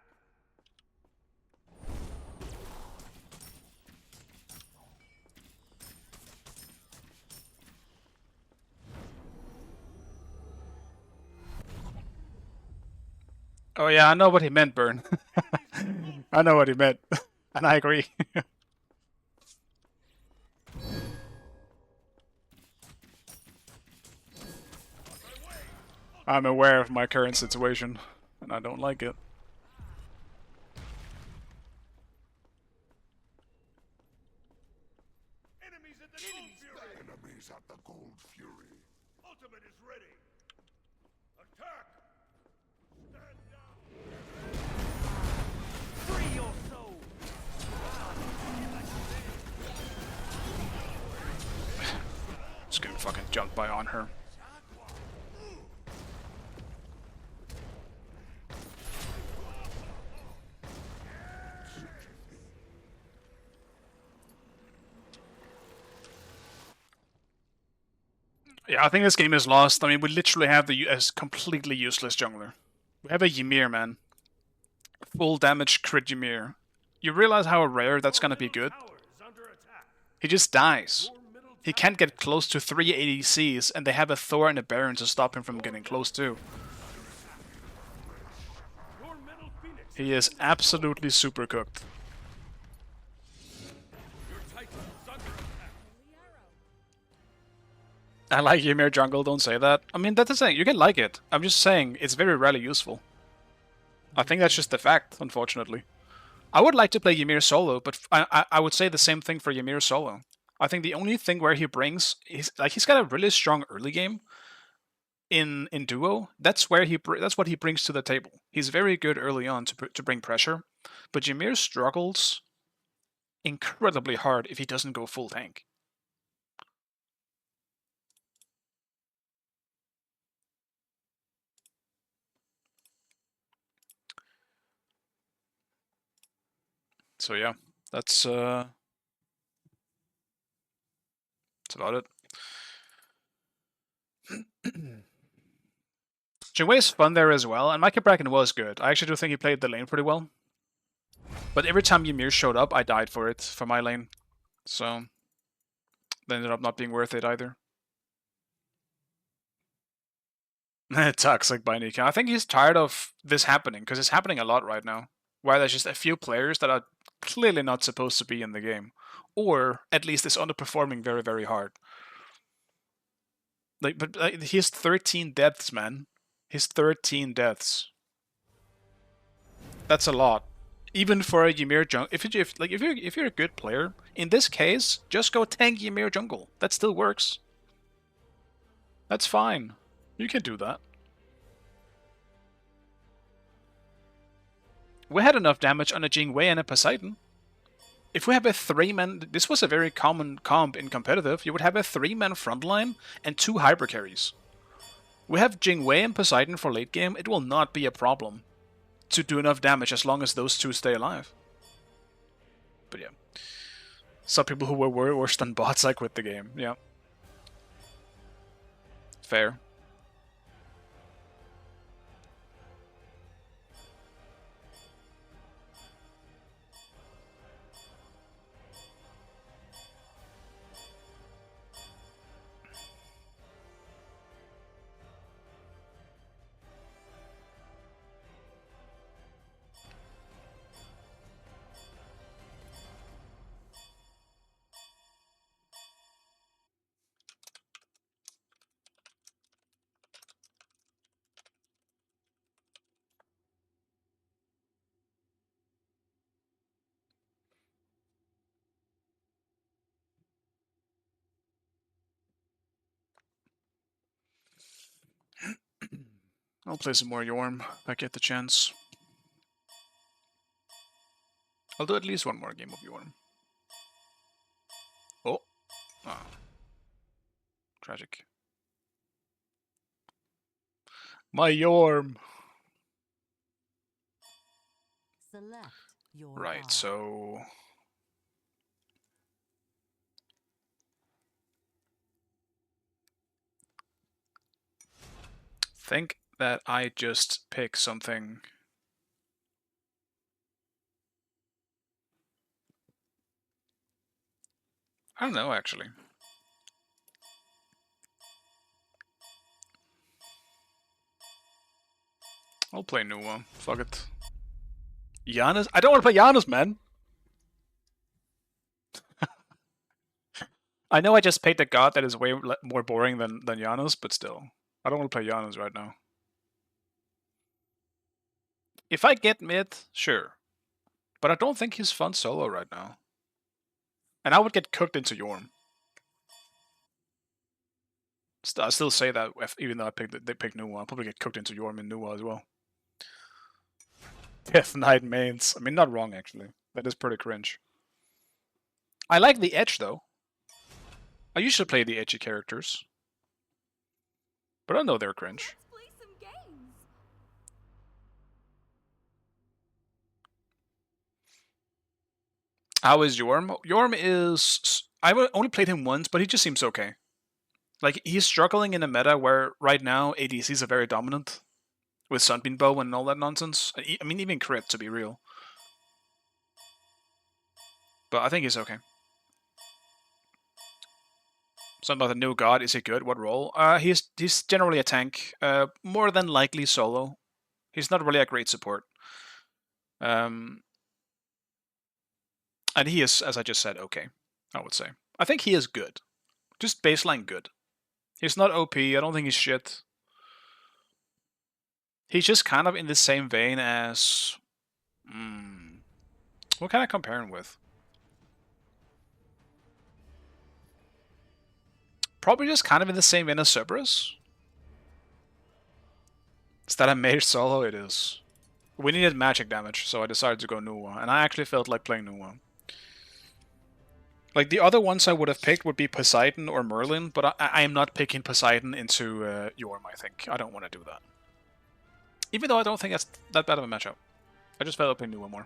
Oh yeah, I know what he meant, Burn. I know what he meant, and I agree. I'm aware of my current situation, and I don't like it. Enemies at the Gold Fury! Enemies at the Gold Fury. Ultimate is ready! Attack! Stand down! Free your soul. Just getting fucking jumped by on her. Yeah, I think this game is lost. I mean, we literally have the completely useless jungler. We have a Ymir, man. Full damage crit Ymir. You realize how rare that's gonna be good? Tower is under attack. He just dies. Your middle He tower can't get close to 3 ADCs, and they have a Thor and a Baron to stop him from getting close too. Your middle Phoenix. He is absolutely super cooked. Your Titan is under attack. I like Ymir jungle, don't say that. I mean, that's the thing, you can like it. I'm just saying, it's very rarely useful. I think that's just the fact, unfortunately. I would like to play Ymir solo, but I would say the same thing for Ymir solo. I think the only thing where he brings, he's got a really strong early game in duo. That's what he brings to the table. He's very good early on to bring pressure, but Ymir struggles incredibly hard if he doesn't go full tank. So yeah, that's about it. Jingwei is fun there as well, and Micah Bracken was good. I actually do think he played the lane pretty well. But every time Ymir showed up, I died for it, for my lane. So, that ended up not being worth it either. Toxic by Nika. I think he's tired of this happening, because it's happening a lot right now. Where there's just a few players that are clearly not supposed to be in the game. Or, at least, is underperforming very, very hard. But he has 13 deaths, man. He's 13 deaths. That's a lot. Even for a Ymir jungle, if you're a good player, in this case, just go tank Ymir jungle. That still works. That's fine. You can do that. We had enough damage on a Jingwei and a Poseidon. If we have a 3-man, this was a very common comp in competitive, you would have a 3-man frontline and 2 hyper carries. We have Jingwei and Poseidon for late game, it will not be a problem to do enough damage as long as those 2 stay alive. But yeah. Some people who were worse than bots I quit the game, yeah. Fair. I'll play some more Jorm if I get the chance. I'll do at least one more game of Jorm. Oh. Ah. Tragic. My Jorm! Select your Right, ally. so... think that I just pick something. I don't know, actually. I'll play Nuwa. Fuck it. Giannis? I don't want to play Giannis, man. I know I just picked a god that is way more boring than Giannis, but still. I don't want to play Giannis right now. If I get mid, sure. But I don't think he's fun solo right now. And I would get cooked into Jorm. I still say that, even though they picked Nuwa. I'll probably get cooked into Jorm and Nuwa as well. Death Knight mains. I mean, not wrong, actually. That is pretty cringe. I like the edge, though. I usually play the edgy characters. But I know they're cringe. Let's play some games. How is Jorm? Jorm is... I've only played him once, but he just seems okay. Like, he's struggling in a meta where right now ADCs are very dominant. With Sunbeam Bow and all that nonsense. I mean, even crit, to be real. But I think he's okay. Something about the new god. Is he good? What role? He's generally a tank. More than likely solo. He's not really a great support. And he is, as I just said, okay. I would say. I think he is good. Just baseline good. He's not OP. I don't think he's shit. He's just kind of in the same vein as... what can I compare him with? Probably just kind of in the same vein as Cerberus. Is that a mage solo? It is. We needed magic damage, so I decided to go Nuwa. And I actually felt like playing Nuwa. Like, the other ones I would have picked would be Poseidon or Merlin, but I am not picking Poseidon into Jorm, I think. I don't want to do that. Even though I don't think that's that bad of a matchup. I just felt like playing Nuwa more.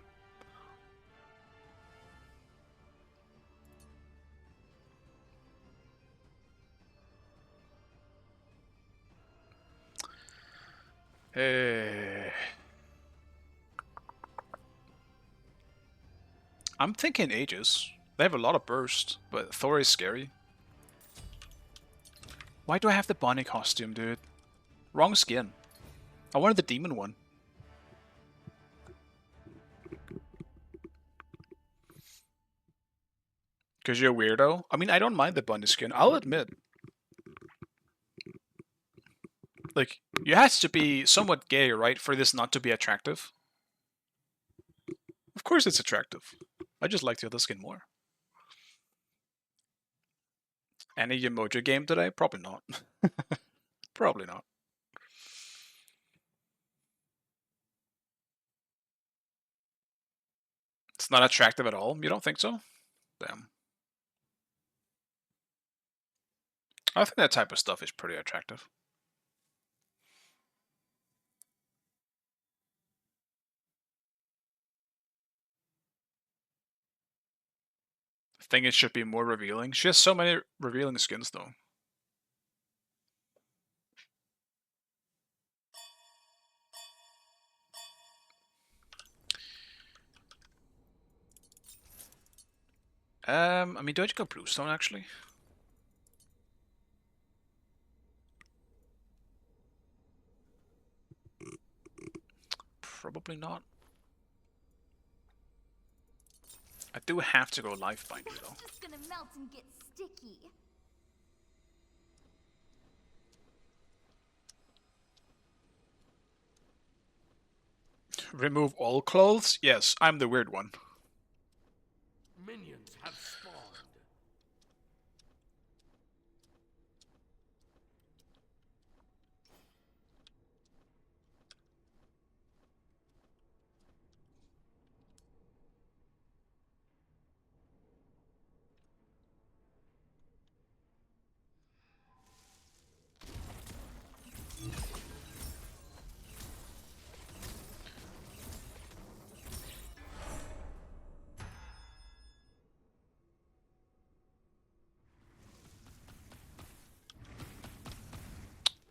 I'm thinking Aegis. They have a lot of burst, but Thor is scary. Why do I have the Bonnie costume, dude? Wrong skin. I wanted the demon one. Because you're a weirdo? I mean, I don't mind the Bunny skin, I'll admit. Like, you have to be somewhat gay, right, for this not to be attractive? Of course it's attractive. I just like the other skin more. Any emoji game today? Probably not. Probably not. It's not attractive at all? You don't think so? Damn. I think that type of stuff is pretty attractive. I think it should be more revealing. She has so many revealing skins, though. I mean, do I just go Bluestone, actually? Probably not. I do have to go Life Bind, though. It's just gonna melt and get sticky. Remove all clothes? Yes, I'm the weird one. Minions have spawned.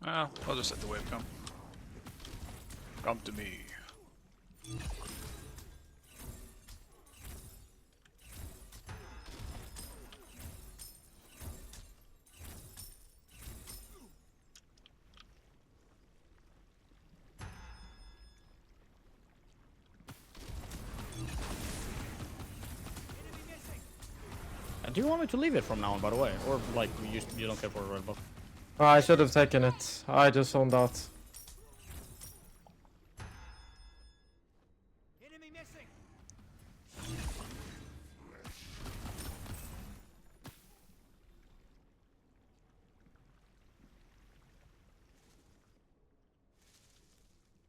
Well, I'll just let the wave come. Come to me. Do you want me to leave it from now on, by the way? Or, like, you don't care for a red buff? I should have taken it. I just zoned out. Enemy missing.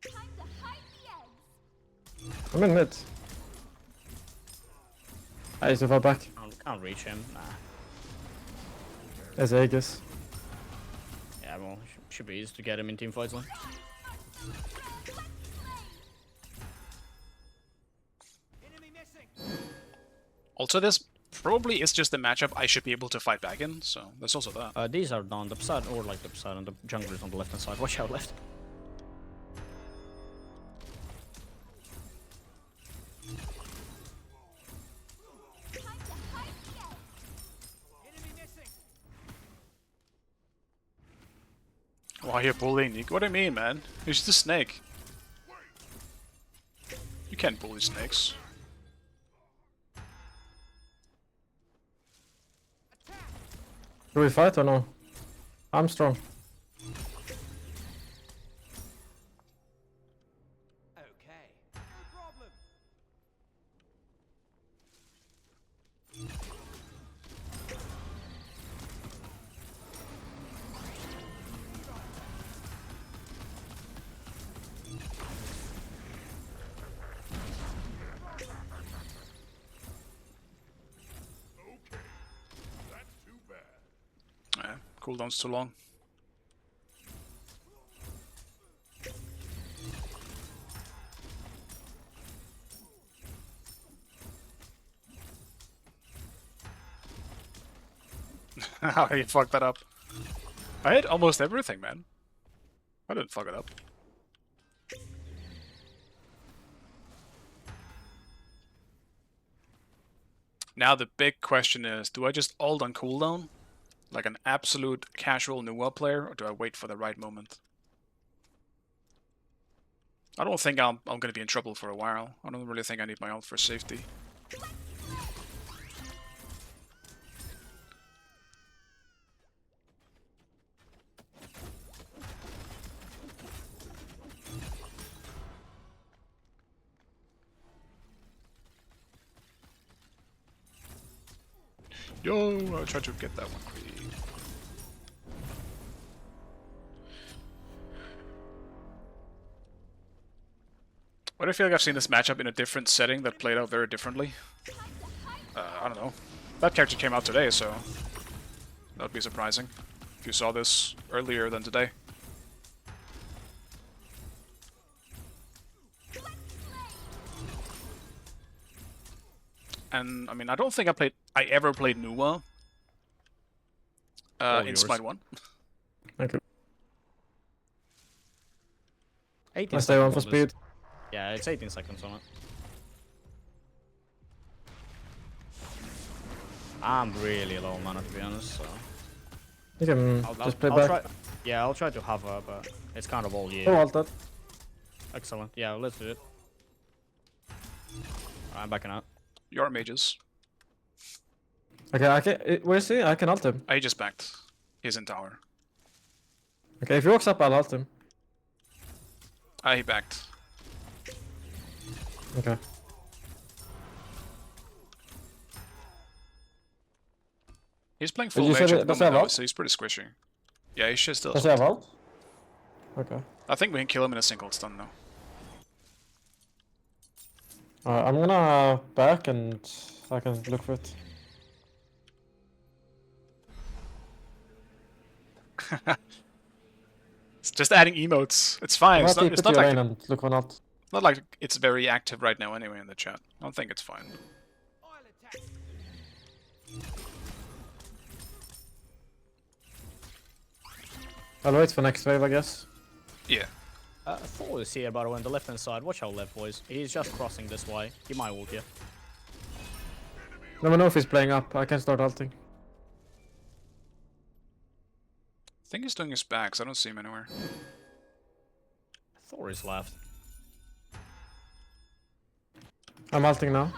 Time to hide the eggs. I'm in mid. I used to fall back. Can't reach him. Nah. There's Aegis. Yeah, well, should be easy to get him in team fights. Like. Enemy missing. Also, this probably is just a matchup I should be able to fight back in, so there's also that. These are down the side, or like the side, and the jungle is on the left hand side. Watch out left. Time to hide the eggs. Enemy missing. Why you're bullying Nick? What do you mean, man? He's just a snake. You can't bully snakes. Do we fight or no? I'm strong. Okay. No problem. Okay. That's too bad. Yeah, cooldown's too long. How you fucked that up? I hit almost everything, man. I didn't fuck it up. Now the big question is, do I just ult on cooldown? Like an absolute casual Nuwa player, or do I wait for the right moment? I don't think I'm gonna be in trouble for a while. I don't really think I need my ult for safety. Yo, I'll try to get that one quick. Why do I feel like I've seen this matchup in a different setting that played out very differently? I don't know. That character came out today, so that would be surprising if you saw this earlier than today. And I mean, I don't think I ever played Nuwa in Smite 1. Thank you. 18 I stay on for seconds on this. speed. Yeah, it's 18 seconds on it. I'm really low mana, to be honest, so... You can just play back. Yeah, I'll try to have her, but it's kind of all you. Oh, ulted. Excellent. Yeah, let's do it. I'm backing out. Your mages. Okay, I can. Where is he? I can ult him. I just backed. He's in tower. Okay, if he walks up, I'll ult him. He backed. Okay. He's playing full you mage say at that- the does he moment have though, ult? so he's pretty squishy. Yeah, he should still. Does he have ult? Okay. I think we can kill him in a single stun though. I'm gonna back and I can look for it. It's just adding emotes. It's fine. I'm It's gonna not, TP it's to not your like lane and look for an ult. not like it's very active right now anyway in the chat. I don't think it's fine. I'll attack. I'll wait for next wave, I guess. Yeah. Thor is here, by the way, on the left-hand side. Watch out left, boys. He's just crossing this way. He might ult you. Let me know if he's playing up. I can start ulting. I think he's doing his backs. I don't see him anywhere. Thor is left. I'm ulting now.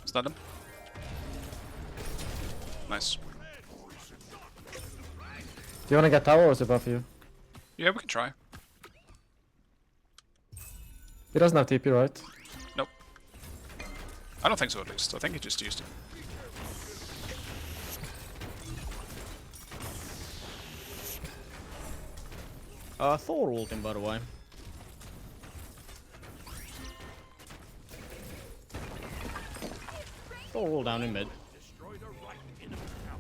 Stun him. Nice. Do you wanna get tower or is it bad for you? Yeah, we can try. He doesn't have TP, right? Nope. I don't think so, at least. I think he just used it. Thor ulting, by the way. Thor ult down in mid. Destroyed a right enemy tower.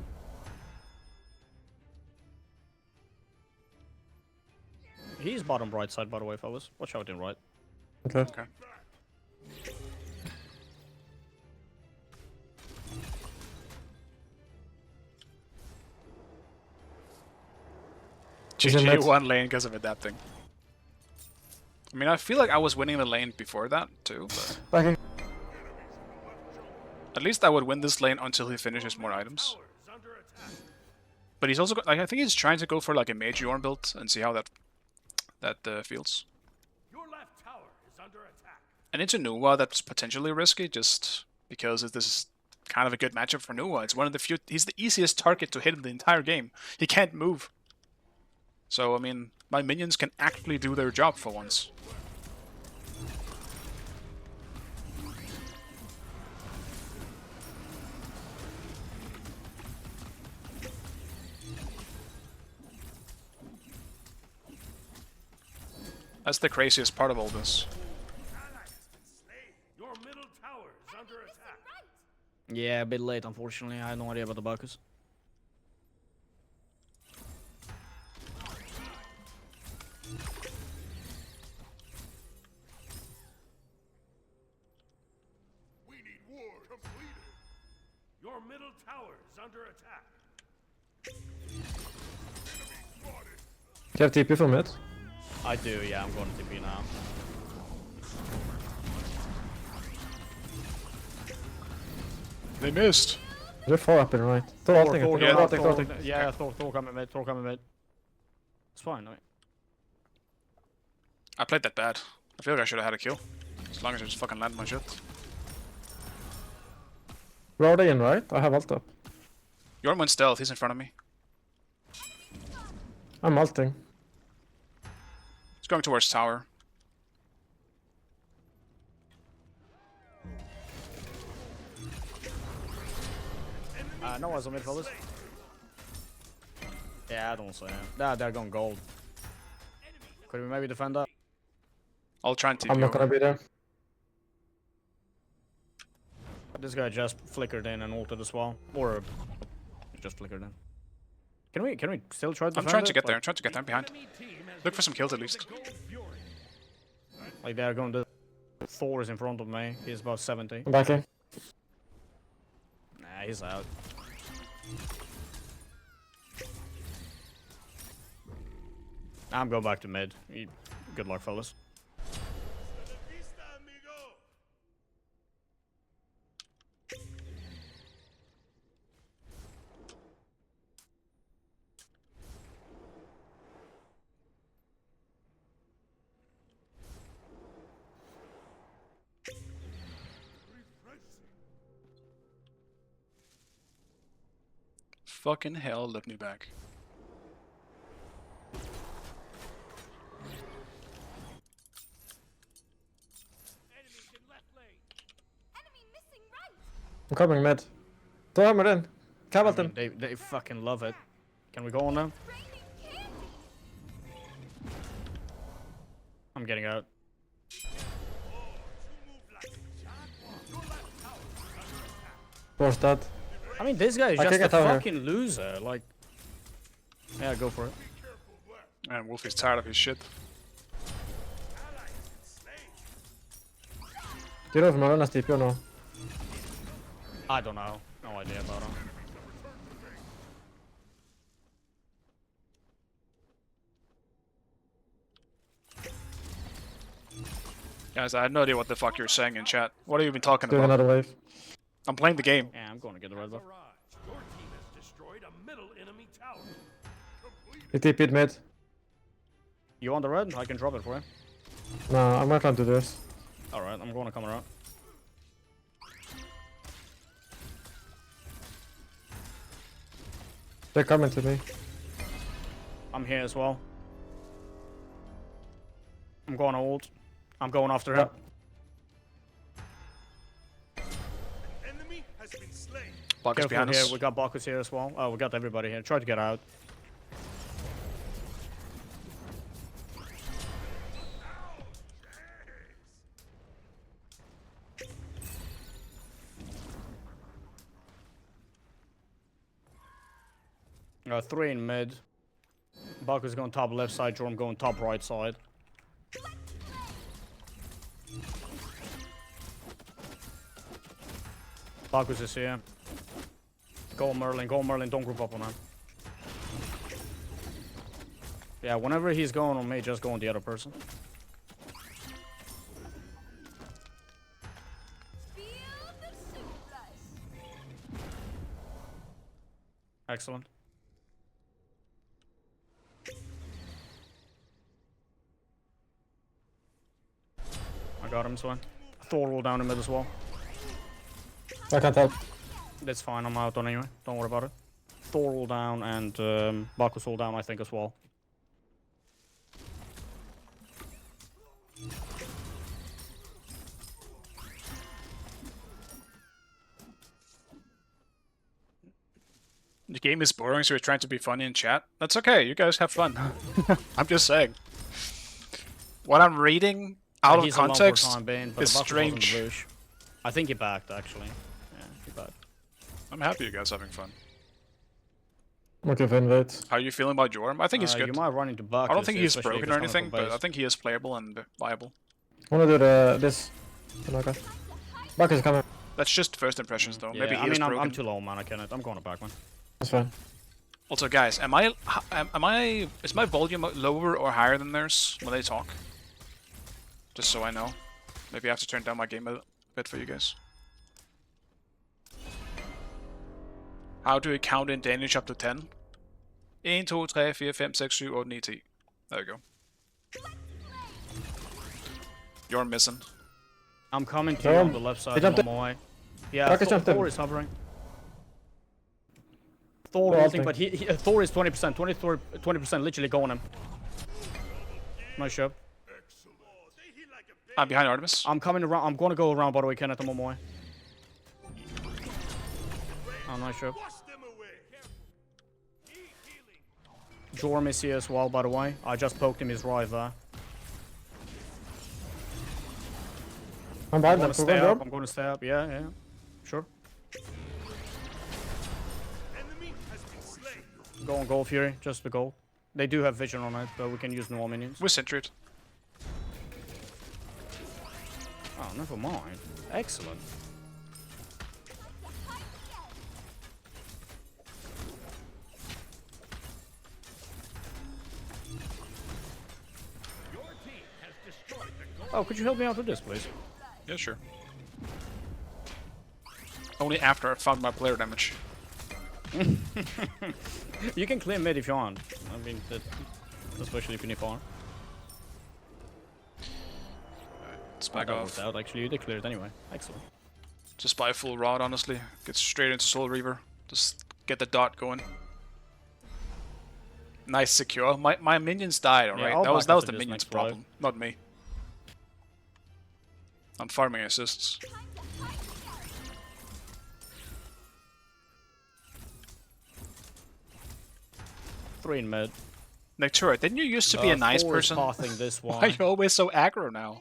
He's bottom right side, by the way, fellas. Watch out in right. Okay. Okay. He's in mid. GG one lane because of adapting. I mean, I feel like I was winning the lane before that too, but Backing. at least I would win this lane until he finishes more items. Tower is under attack. But he's also like I think he's trying to go for like a mage Jorm build and see how that feels. Your left tower is under attack. And into Nuwa, that's potentially risky just because this is kind of a good matchup for Nuwa. It's one of the few. He's the easiest target to hit in the entire game. He can't move. So I mean, my minions can actually do their job for once. That's the craziest part of all this. Your middle tower is under attack. Yeah, a bit late, unfortunately. I had no idea about the Bacchus. We need war completed. Your middle tower is under attack. Do you have TP for mid? I do, yeah, I'm going to TP now. They missed. They're 4 up in right. Thor ulting it. yeah, Thor Thor- ulting. Yeah, Thor coming mid, Thor coming mid. It's fine, right? I played that bad. I feel like I should have had a kill. As long as I just fucking land my shit. Where are they in right? I have ult up. Jorm went stealth, he's in front of me. I'm ulting. He's going towards tower. No one's on mid, fellas. Yeah, I don't say that. Nah, they're going gold. Could we maybe defend that? I'll try and TP I'm not over. gonna be there. This guy just flickered in and ulted as well. Or just flickered in. Can we still try to defend I'm trying to it? get there, I'm trying to get there behind. Enemy team has Look for some kills at least. gold fury. Like they're going to... Thor is in front of me. He's about 70. I'm backing. Nah, he's out. I'm going back to mid. Good luck, fellas. Vista, amigo. Fucking hell, let me back. Enemies in left lane. Enemy missing right. I'm coming mid. Thor hammered in. Cab I ult mean, him. they fucking love it. Can we go on now? Raining candy. I'm getting out. Thor's dead. I mean, this guy is I just can a get out here. fucking loser. Like, yeah, go for it. And Wolf is tired of his shit. Do you know if Marlon has TP or no? I don't know. No idea about him. Guys, I had no idea what the fuck you're saying in chat. What are you even talking Doing about? another wave. I'm playing the game. Yeah, I'm going to get the red buff. Barrage. Your team has destroyed a middle enemy tower. He TP'd mid. You want the red? I can drop it for you. No, I'm not trying to do this. Alright, I'm going to come around. They're coming to me. I'm here as well. I'm going to ult. I'm going after him. Enemy has been slain. Bacchus Careful behind here. us. We got Bacchus here as well. Oh, we got everybody here. Try to get out. Three in mid. Bacchus going top left side. Jorm going top right side. Bacchus is here. Go Merlin, don't group up on him. Yeah, whenever he's going on me, just go on the other person. Feel the supplies. Excellent. I got him, Swan. Thor roll down the mid as well. I can't help. That's fine, I'm out on anyway. Don't worry about it. Thor roll down and Bacchus roll down, I think, as well. The game is boring, so we're trying to be funny in chat. That's okay, you guys have fun. I'm just saying. What I'm reading out of He's alone for context time being, but is the Bacchus wasn't strange. bush. I think he backed, actually. Yeah, he backed. I'm happy you guys are having fun. I'm okay for invade. How are you feeling about Jorm? I think he's You good. might run into Bacchus. I don't think he's especially if broken or coming from anything, but base. I think he is playable and viable. I wanna do this. Okay. Back is coming. That's just first impressions though. Yeah, Maybe I he is mean, broken. I'm too low, man. I cannot. I'm going to back, man. That's fine. Also, guys, is my volume lower or higher than theirs when they talk? Just so I know. Maybe I have to turn down my game a bit for you guys. How do we count in Danish up to 10? 1, 2, 3, 4, 5, 6, 7, 8, 9, 10. There you go. You're missing. I'm coming to you on the left side. jumped On my way. Yeah, Bacchus jumped in. Thor is hovering. Thor Yeah, ulting, but Thor is 20%. 20% literally going him. Nice job. I'm behind Artemis. I'm coming around. I'm going to go around, by the way, Kenneth. I'm on my way. Oh, nice job. Wash them away. Jorm is here as well, by the way. I just poked him. He's right there. I'm behind I'm them. going to stay up. I'm going to stay up. Yeah, yeah. Sure. Enemy has been slain. Go on Gold Fury. Just the gold. They do have vision on it, but we can use normal minions. We're centered. Oh, never mind. Excellent. Your team has destroyed the gold. Oh, could you help me out with this, please? Yeah, sure. Only after I found my player damage. You can clear mid if you want. I mean, especially if you need farm. Let's back That off. worked out, actually. You did clear it anyway. Excellent. Just buy a full rod, honestly. Get straight into Soul Reaver. Just get the dot going. Nice secure. My minions died, alright? I'll that was back up the to this minions' next wave. problem, not me. I'm farming assists. Three in mid. Nectura, didn't you used to be a nice Thor is person? pathing this Why are one. you always so aggro now?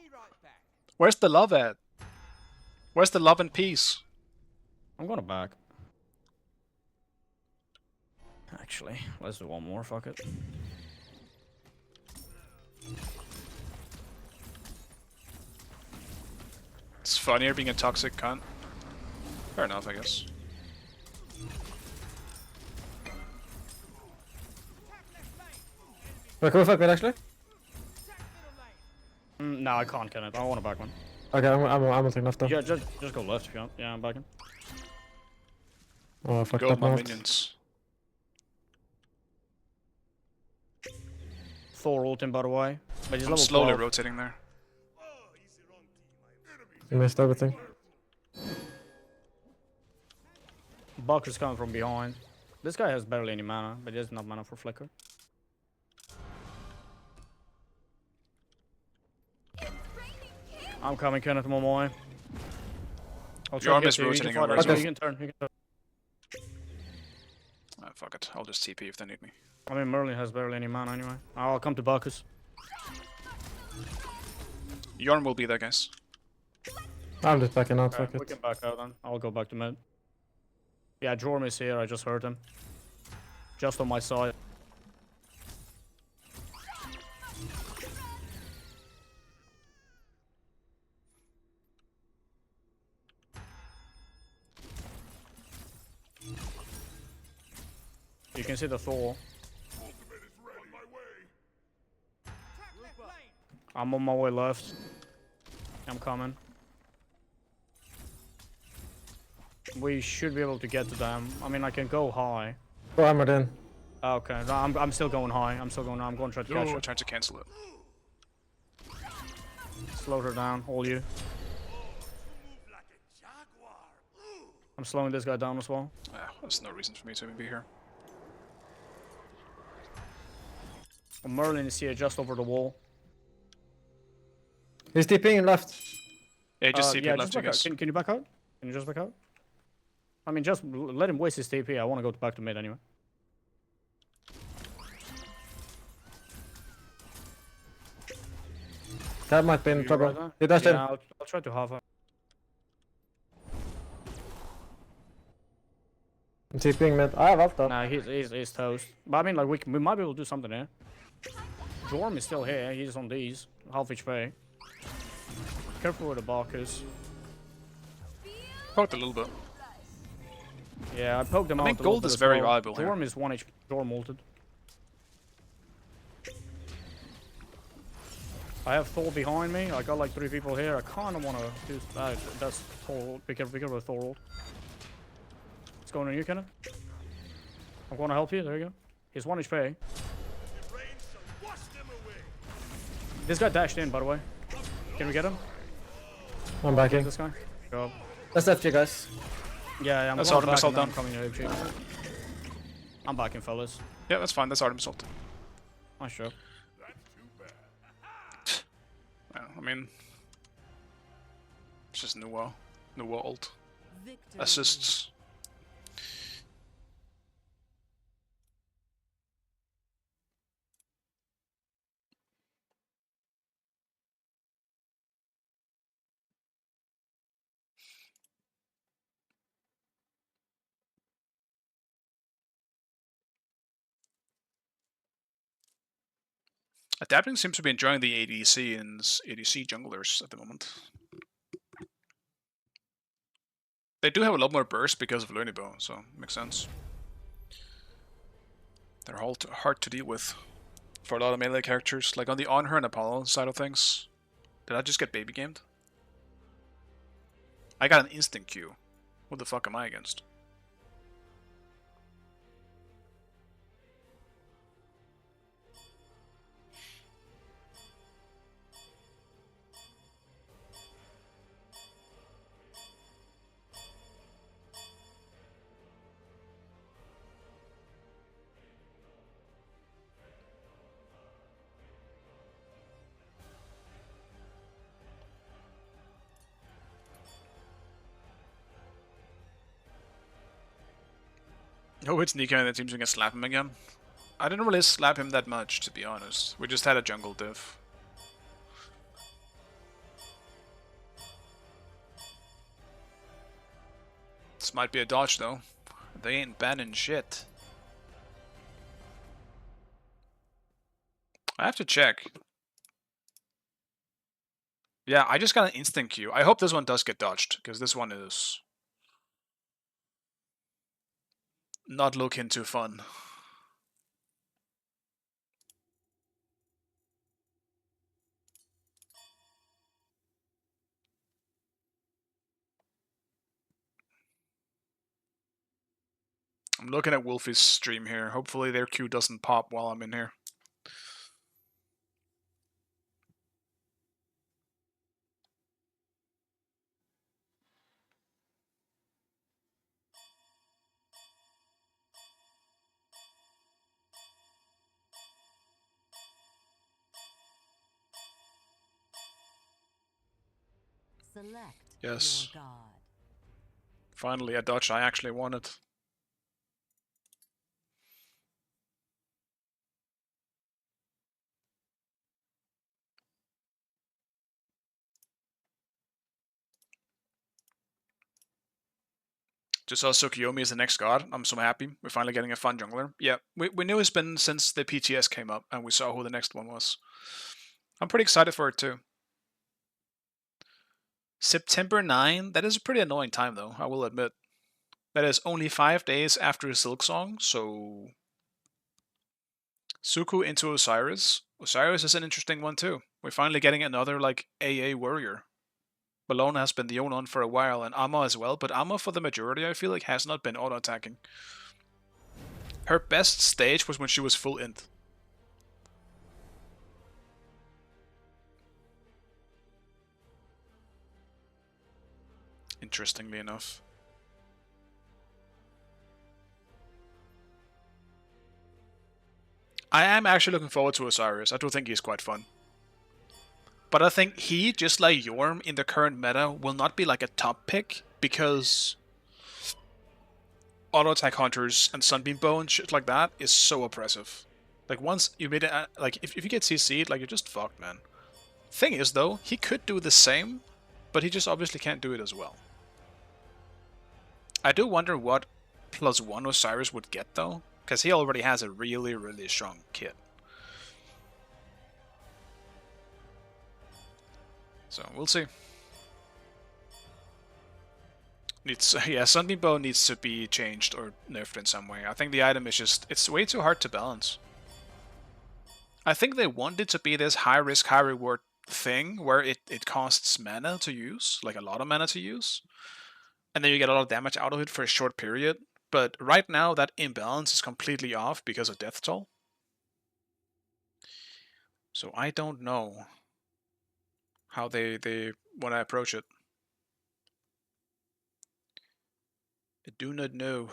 Where's the love at? Where's the love and peace? I'm gonna back. Actually, let's do one more. Fuck it. It's funnier being a toxic cunt. Fair enough, I guess. Wait, can we fight mid actually? No, I can't kill it. I want to back one. Okay, I'm taking left though. Yeah, just go left if you want. Yeah, I'm backing. Oh, I fucked Go up with my now. minions. Thor ulting, by the way. But he's I'm level slowly 12. rotating there. You missed everything. Buck is coming from behind. This guy has barely any mana, but he has enough mana for Flicker. I'm coming, Kenneth, I'm on my way. I'll try Jorm to get is to you. You can rotating fight already. us. You can turn. You can turn. Fuck it. I'll just TP if they need me. I mean, Merlin has barely any mana anyway. I'll come to Bacchus. Jorm will be there, guys. I'm just backing out, Okay, fuck we it. can back out then. I'll go back to mid. Yeah, Jorm is here. I just heard him. Just on my side. You can see the Thor. Ultimate is ready. On my way. I'm on my way left. I'm coming. We should be able to get to them. I mean, I can go high. Go armored in. Okay, no, I'm still going high. I'm going to try to catch No, her. trying to cancel it. Slow her down, all you. Move like a jaguar. I'm slowing this guy down as well. There's no reason for me to even be here. Merlin is here just over the wall. He's TPing left. Yeah, just TP yeah, left, just you back out. guys. Can you back out? Can you just back out? I mean, just let him waste his TP. I want to go back to mid anyway. That might be in You trouble. right there? He dashed in. Yeah, I'll try to half it. I'm TPing mid. I have ult up. Nah, he's toast. But I mean, like, we might be able to do something here. Jorm is still here. He's on these. Half HP. Careful with the Bacchus. Poked a little bit. Yeah, I poked him out. I think a little gold bit is as very well. reliable here. Jorm is 1 HP. Jorm ulted. I have Thor behind me. I got like 3 people here. I kind of want to do that. That's Thor. Be careful with Thor ult. What's going on here, Kenneth? I'm going to help you. There you go. He's 1 HP. The rain shall wash them away. This guy dashed in, by the way. Can we get him? I'm backing. This guy? Go. That's FG, guys. Yeah, I'm That's going Artemis back and ult then down. I'm coming to HG. I'm backing, fellas. Yeah, that's fine. That's Artemis ult. Nice job. I mean, it's just new ult. Victory. Assists. Adapting seems to be enjoying the ADC and ADC junglers at the moment. They do have a lot more burst because of Lunibo, so makes sense. They're all hard to deal with for a lot of melee characters. Like on the Honor and Apollo side of things. Did I just get baby gamed? I got an instant Q. What the fuck am I against? Oh, it's Nika and it seems we can slap him again. I didn't really slap him that much, to be honest. We just had a jungle diff. This might be a dodge, though. They ain't banning shit. I have to check. Yeah, I just got an instant Q. I hope this one does get dodged, because this one is not looking too fun. I'm looking at Wolfie's stream here. Hopefully their Q doesn't pop while I'm in here. Select Yes. your god. Finally, a dodge I actually wanted. Just saw Tsukiyomi as the next god. I'm so happy. We're finally getting a fun jungler. Yeah, we knew it's been since the PTS came up and we saw who the next one was. I'm pretty excited for it too. September 9, that is a pretty annoying time though, I will admit. That is only 5 days after Silk Song, so... Suku into Osiris. Osiris is an interesting one too. We're finally getting another, like, AA warrior. Bellona has been the only one for a while, and Amma as well, but Amma for the majority, I feel like, has not been auto-attacking. Her best stage was when she was full int. Interestingly enough. I am actually looking forward to Osiris. I do think he's quite fun. But I think he, just like Jorm in the current meta, will not be like a top pick because auto attack hunters and Sunbeam Bow and shit like that is so oppressive. Like once you made it, like if you get CC'd, like you're just fucked, man. Thing is though, he could do the same, but he just obviously can't do it as well. I do wonder what +1 Osiris would get though, because he already has a really, really strong kit. So we'll see. Yeah, Sunbeam Bow needs to be changed or nerfed in some way. I think the item is just, it's way too hard to balance. I think they want it to be this high risk, high reward thing where it costs mana to use, like a lot of mana to use. And then you get a lot of damage out of it for a short period. But right now that imbalance is completely off because of death toll. So I don't know how they want to approach it. I do not know.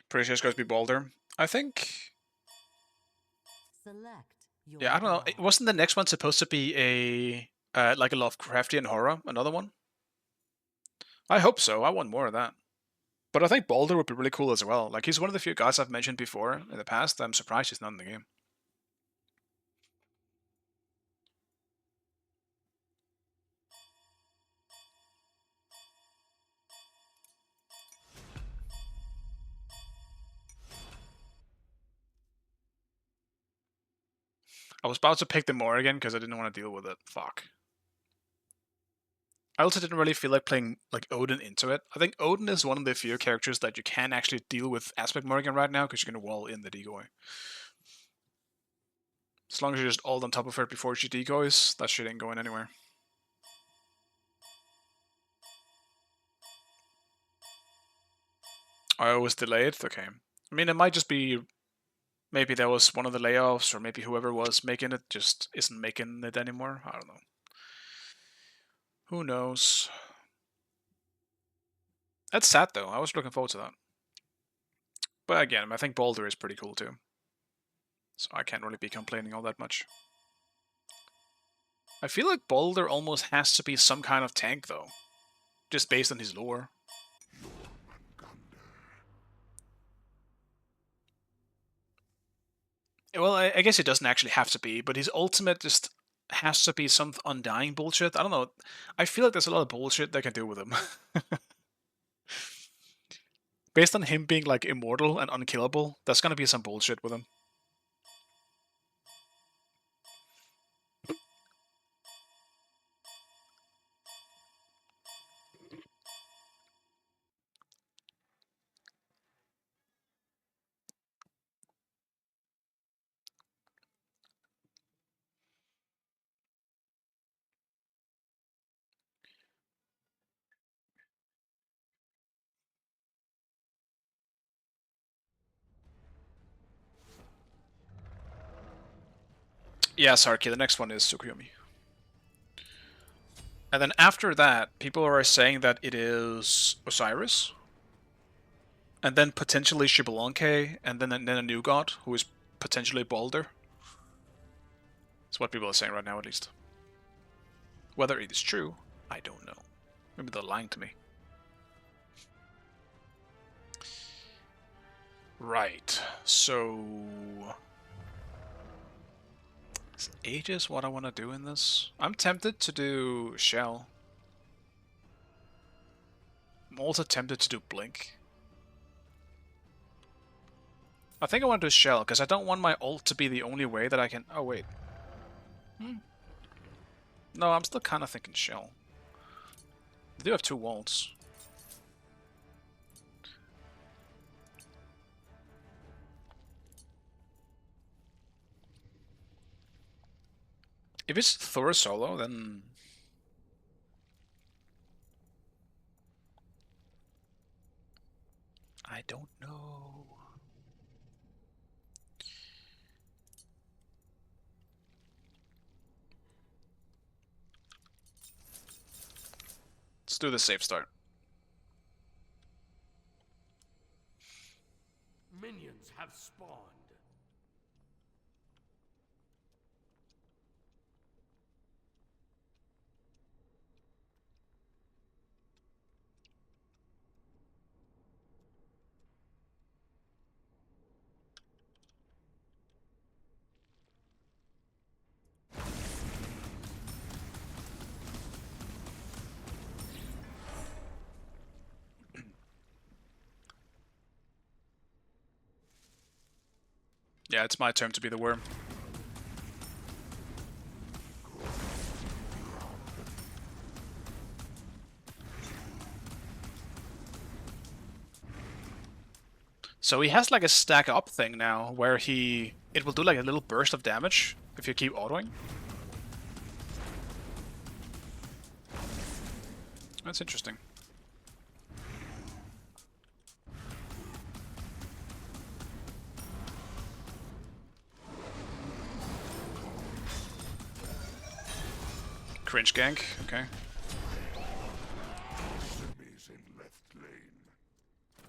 Pretty sure it's going to be Boulder. I think... Select your Yeah, I don't know. god. Wasn't the next one supposed to be a... like a Lovecraftian horror? Another one? I hope so. I want more of that. But I think Boulder would be really cool as well. Like, he's one of the few guys I've mentioned before in the past. I'm surprised he's not in the game. I was about to pick the more again because I didn't want to deal with it. Fuck. I also didn't really feel like playing like Odin into it. I think Odin is one of the few characters that you can actually deal with Aspect Morgan right now because you can wall in the decoy. As long as you're just all on top of her before she decoys, that shit ain't going anywhere. I was delayed? Okay. I mean, it might just be... Maybe that was one of the layoffs, or maybe whoever was making it just isn't making it anymore. I don't know. Who knows? That's sad, though. I was looking forward to that. But again, I think Boulder is pretty cool, too. So I can't really be complaining all that much. I feel like Boulder almost has to be some kind of tank, though. Just based on his lore. Well, I guess it doesn't actually have to be, but his ultimate just has to be some undying bullshit. I don't know. I feel like there's a lot of bullshit they can do with him. Based on him being like immortal and unkillable, there's gonna be some bullshit with him. Yeah, Sarki, the next one is Tsukuyomi. And then after that, people are saying that it is Osiris. And then potentially Xbalanque, and then a new god, who is potentially Balder. That's what people are saying right now, at least. Whether it is true, I don't know. Maybe they're lying to me. Right, so... Is Aegis what I want to do in this? I'm tempted to do Shell. I'm also tempted to do Blink. I think I want to do Shell, because I don't want my ult to be the only way that I can... Oh, wait. No, I'm still kind of thinking Shell. They do have 2 ults. If it's Thor solo, then... I don't know. Let's do the safe start. Minions have spawned. Yeah, it's my turn to be the worm. So he has like a stack up thing now, where it will do like a little burst of damage if you keep autoing. That's interesting. Cringe gank, okay. Enemies in left lane.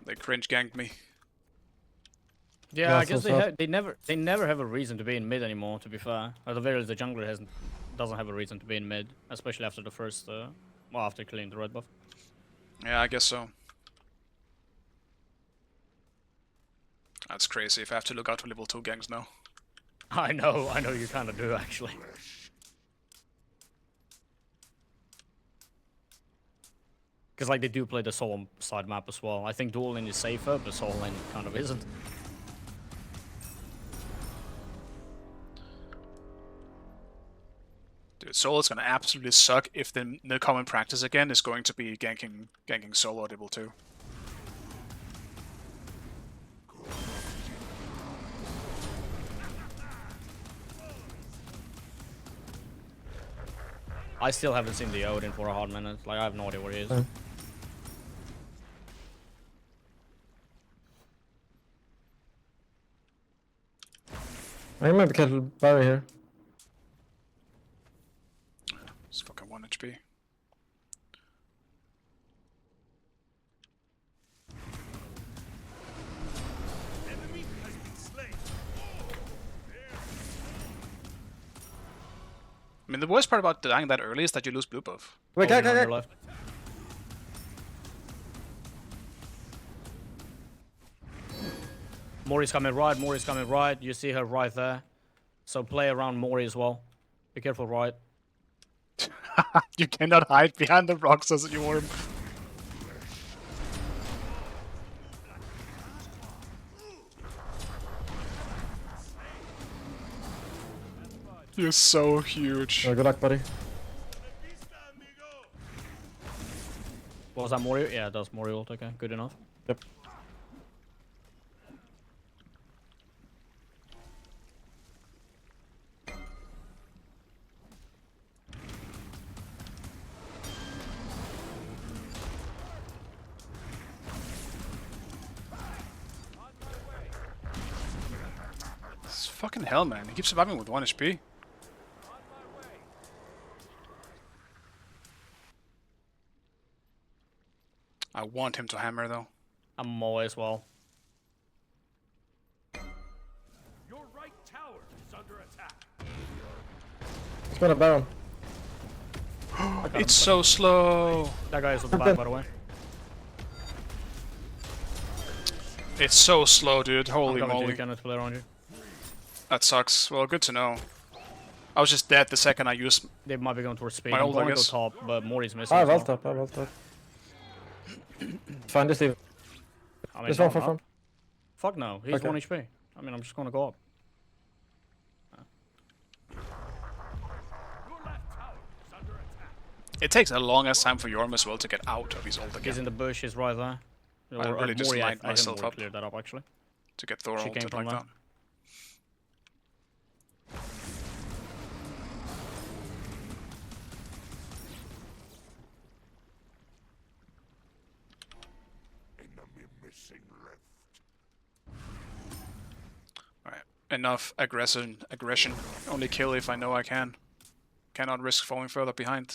They cringe ganked me. Yeah, Yeah, I guess so they never have a reason to be in mid anymore. To be fair, at the very least, the jungler doesn't have a reason to be in mid, especially after the first, well, after killing the red buff. Yeah, I guess so. That's crazy if I have to look out for level 2 ganks now. I know you kind of do actually. Because like they do play the solo side map as well. I think dual lane is safer, but solo lane kind of isn't. Dude, solo's gonna absolutely suck if the common practice again is going to be ganking solo at level 2. I still haven't seen the Odin for a hard minute. Like I have no idea where he is. I might be careful Barry here. It's fucking 1 HP. Enemy has been slain. I mean, the worst part about dying that early is that you lose blue buff. Wait, Odin on your guy. left. Mori's coming right, Mori's coming right. You see her right there. So play around Mori as well. Be careful right. You cannot hide behind the rocks as you worm. You're so huge. Good luck, buddy. What was that, Mori? Yeah, that's Mori ult. Okay, good enough. Yep. It's fucking hell, man. He keeps surviving with 1 HP. I want him to hammer though. I'm more as well. Your right tower is under attack. He's got a Baron. It's so slow. That guy is on the back, by the way. It's so slow, dude. I'm Holy coming to moly. you, Kenneth, play around you. That sucks. Well, good to know. I was just dead the second I used. They might be going towards speed. My I'm ult, I going to go guess. top, but Mori's missing. I as have well. ult up, I have ult up. Fine, just leave. I mean, There's no, one for no. front. Fuck no, he's Okay. 1 HP. I mean, I'm just gonna go up. Your left tower is under attack. It takes a longest time for Jorm as well to get out of his ult He's again. in the bush, he's right there. I really just Mori, lined I think myself Mori up. cleared that up, actually. To get Thor She came ulted from like there. that. Enemy missing left. Alright. Enough aggression. Only kill if I know I can. Cannot risk falling further behind.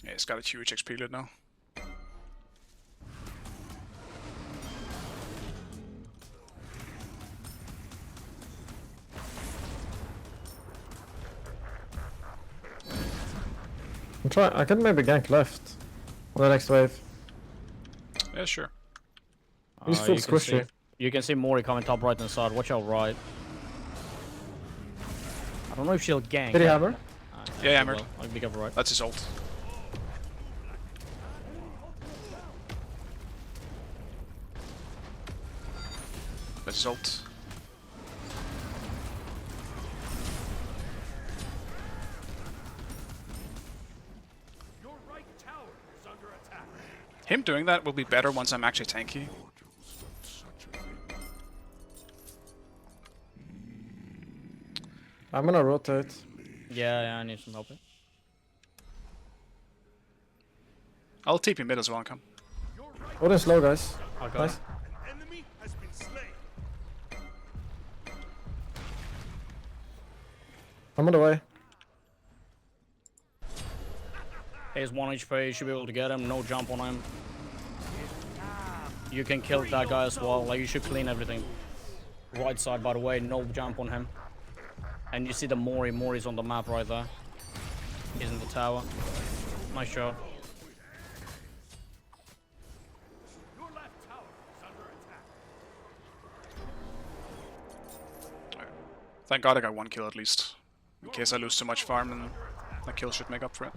Yeah, he's got a huge XP lead now. I'm trying. I can maybe gank left. On the next wave. Yeah, sure. He's full you can see- squishy. You can see Mori coming top right and side. Watch out right. I don't know if she'll gank. Did he hammer? Yeah, she hammered. will. I'll be careful right. That's his ult. That's his ult. Your right tower is under attack. Him doing that will be better once I'm actually tanky. I'm gonna rotate. Yeah, I need some help. I'll TP mid as well and come. Odin's low, guys. I'll go. Nice. An enemy has been slain. I'm on the way. He's 1 HP, you should be able to get him, no jump on him. You can kill that guy as well, like you should clean everything. Right side, by the way, no jump on him. And you see the Mori's on the map right there. He's in the tower. Nice shot. Your left tower is under attack. Thank god I got 1 kill at least. In case I lose too much farm, and the kill should make up for it.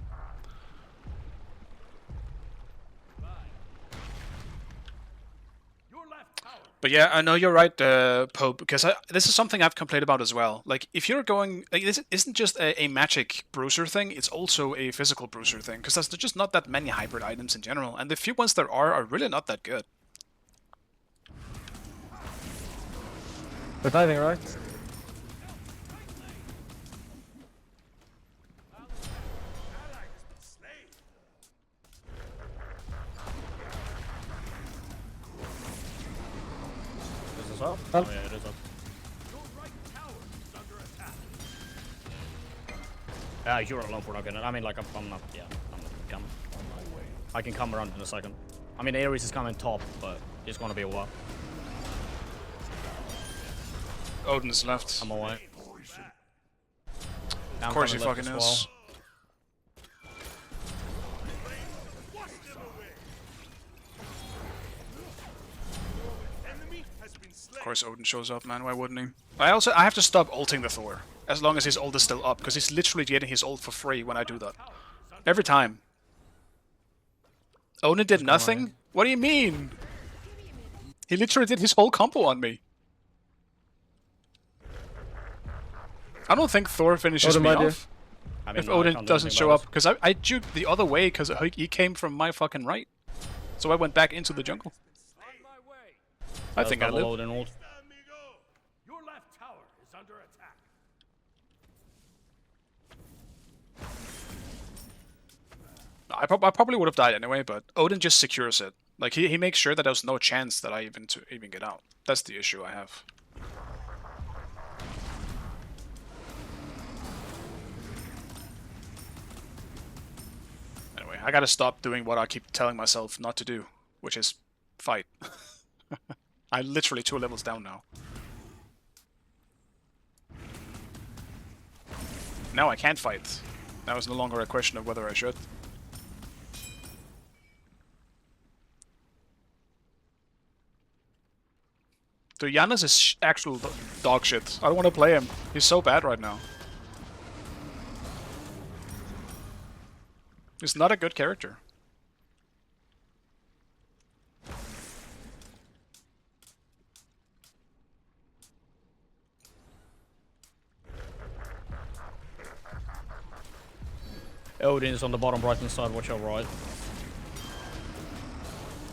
Your left tower. But yeah, I know you're right, Pope, because this is something I've complained about as well. Like, if you're going... Like, this isn't just a magic bruiser thing, it's also a physical bruiser thing, because there's just not that many hybrid items in general, and the few ones there are really not that good. They're diving right. Is this up? Help. Oh yeah, it is up. Your right tower is under attack. You're alone for not getting it. I mean, like, I'm not, yeah, I'm not coming. I can come around in a second. I mean, Ares is coming top, but it's gonna be a while. Odin's left. I'm away. Of course he fucking is. Enemy has been slain. Of course Odin shows up, man. Why wouldn't he? I have to stop ulting the Thor. As long as his ult is still up, because he's literally getting his ult for free when I do that. Every time. Odin did nothing? What do you mean? He literally did his whole combo on me. I don't think Thor finishes Odin me might do. off. I mean, If no, I Odin can't do doesn't anything show about up, because I juked the other way because he came from my fucking right. So I went back into the jungle. On my way. I it. think I Double live. Odin ult. Amigo! Your left tower is under attack. I probably would have died anyway, but Odin just secures it. Like he makes sure that there's no chance that I even get out. That's the issue I have. Anyway, I gotta stop doing what I keep telling myself not to do, which is fight. I'm literally 2 levels down now. Now I can't fight. Now it's no longer a question of whether I should. Dude, Giannis is actual dog shit. I don't want to play him. He's so bad right now. He's not a good character. Odin's on the bottom right hand side, watch out right.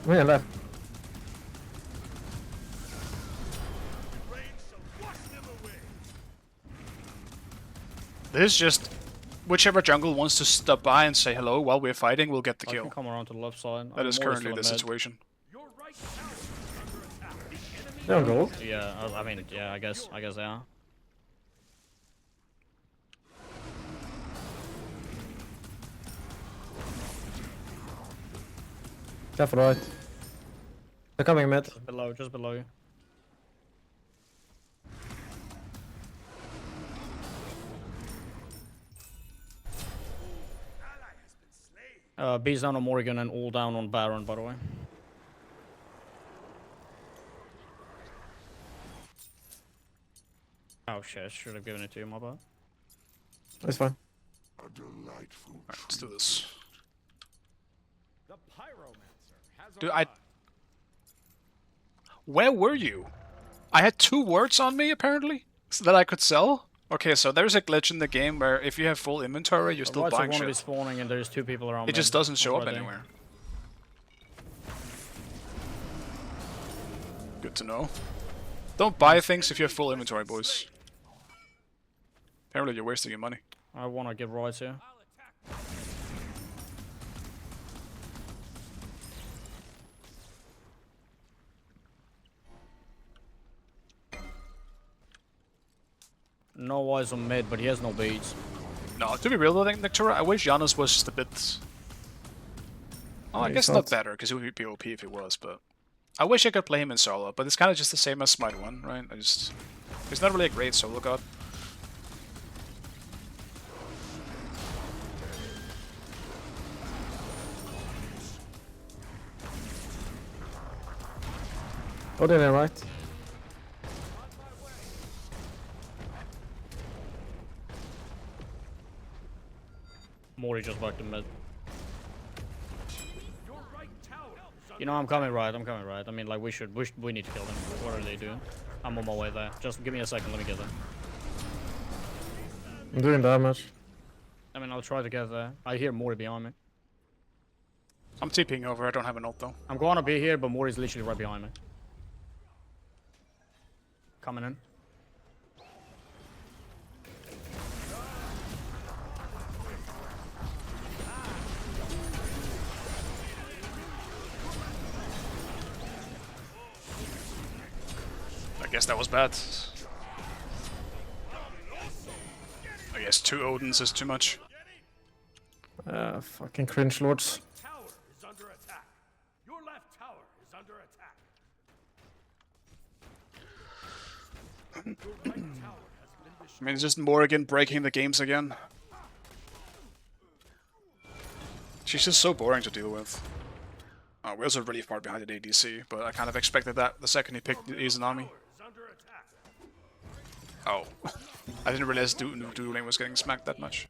Yeah, left. This is just... Whichever jungle wants to stop by and say hello while we're fighting will get the I kill. can come around to the left side. That is currently the mid. situation. Your right tower is under attack. The enemy They're on gold. Yeah, I mean, yeah, I guess they are. Careful right. They're coming mid. Just below you. B's down on Morrigan and all down on Baron, by the way. Oh shit, should have given it to you, my bad. It's fine. Alright, let's do this. The pyromancer has Dude, arrived. Where were you? I had 2 words on me, apparently, so that I could sell? Okay, so there's a glitch in the game where if you have full inventory, you're still Right, so buying one of shit. is spawning and there's 2 people around. It just doesn't show up right there. anywhere. Good to know. Don't buy things if you have full inventory, boys. Apparently you're wasting your money. I wanna get right here. No eyes on mid, but he has no beads. No, to be real though, Nectura, I wish Giannis was just a bit... Oh, I Yeah, guess he's not not. better, because it would be OP if he was, but... I wish I could play him in solo, but it's kind of just the same as Smite 1, right? He's not really a great solo god. Odin in right. Mori just back to mid. Your right tower is under You know, I'm coming right. I mean, like, we need to kill them. What are they doing? I'm on my way there. Just give me a second, let me get there. I'm doing damage. I mean, I'll try to get there. I hear Mori behind me. I'm TPing over, I don't have an ult though. I'm gonna be here, but Mori's literally right behind me. Coming in. I guess that was bad. I guess 2 Odins is too much. Fucking cringe lords. tower is under attack. Your left tower is under attack. Your right tower has been I destroyed. mean, it's just Morrigan breaking the games again. She's just so boring to deal with. We're also really far behind at ADC, but I kind of expected that the second he picked Izanami. Is under attack. Oh. I didn't realize Dueling was getting smacked that much.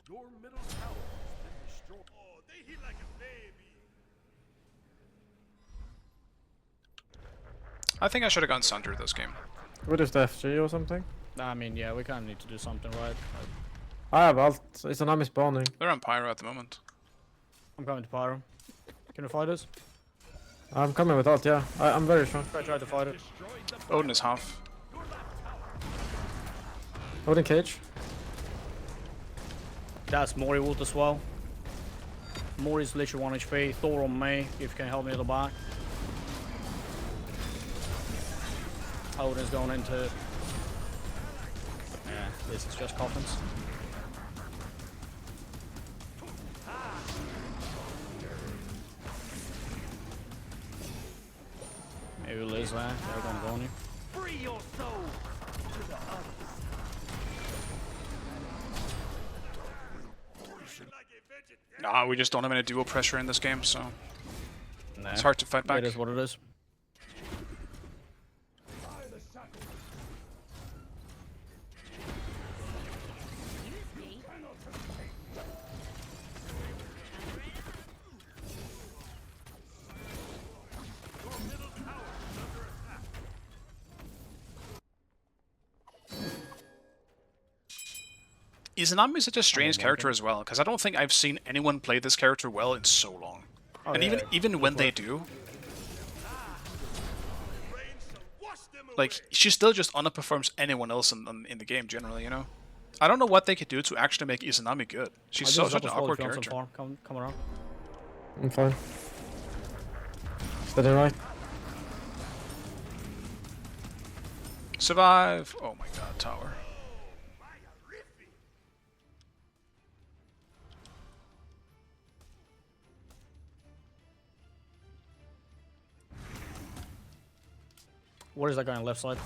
Your middle tower has been destroyed. Oh, they hit like a baby. I think I should have gone Sunder this game. What is the FG or something? I mean, yeah, we kind of need to do something, right? I have ult. Izanami spawning. They're on Pyro at the moment. I'm coming to Pyro. Can you fight us? I'm coming with ult, yeah. I'm very strong. Try to fight it. Odin is half. Holding cage. That's Mori ult as well. Mori's literally 1 HP. Thor on me, if you can help me at the back. Odin's going into... Yeah, this is just coffins. Maybe Liz there. They're gonna go on you. Free your soul to the others. Nah, we just don't have any dual pressure in this game, so Nah, it's hard to fight back. It is what it is. Izanami is such a strange character as well, because I don't think I've seen anyone play this character well in so long. Oh, And yeah, even when they do, like, she still just underperforms anyone else in the game generally, you know? I don't know what they could do to actually make Izanami good. She's such an awkward character. Come around. I'm fine. Steady right. Survive! Oh my god, tower. Where is that guy on the left side?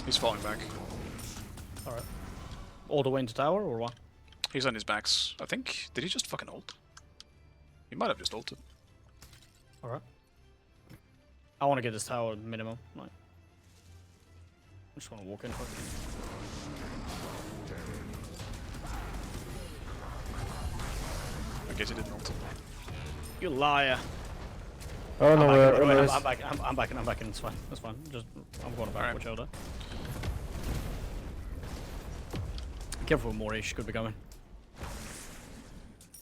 He's falling back. Alright. All the way into tower or what? He's on his backs. I think. Did he just fucking ult? He might have just ulted. Alright. I want to get this tower minimum. Like, I just want to walk in for it. I guess he didn't ult. You liar. Oh no, I'm back. I'm back in. It's fine. That's fine. Just I'm going back. Alright. Watch out there. Careful with Mori. She could be coming.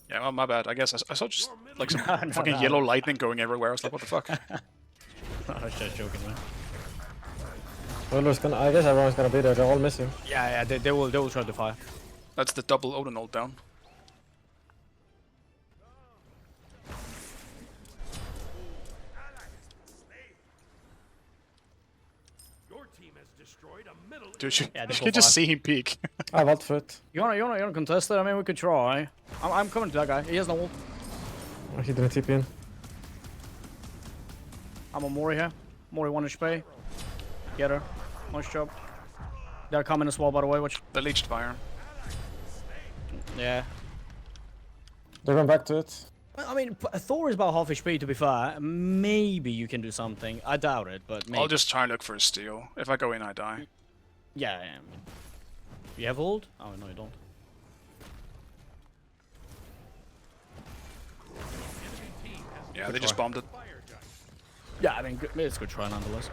Yeah, well, my bad. I guess I saw just like some No, fucking yellow lightning going everywhere. I was like, what the fuck? I was just joking, man. I guess everyone's gonna be there. They're all missing. Yeah, they will try to fire. That's the double Odin ult down. Your team has destroyed a middle. Dude, you Yeah, they can go just fire. see him peek. I have ult foot. You wanna contest it? I mean, we could try. I'm coming to that guy. He has no ult. Oh, he didn't TP in. I'm on Mori here. Mori 1 HP. Get her. Nice job. They're coming as well, by the way. Watch. The leeched fire. Yeah. They're going back to it. I mean, Thor is about half HP, to be fair. Maybe you can do something. I doubt it, but maybe. I'll just try and look for a steal. If I go in, I die. Yeah. You have ult? Oh, no, you don't. Yeah, they just bombed it. Yeah, I mean, it's a good try nonetheless.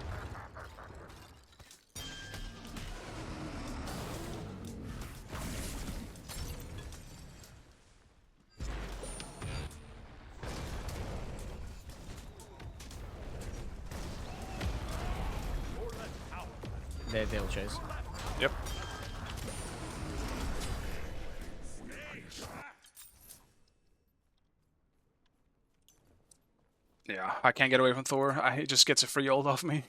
They'll chase. Yep. Yeah, I can't get away from Thor. He just gets a free ult off me.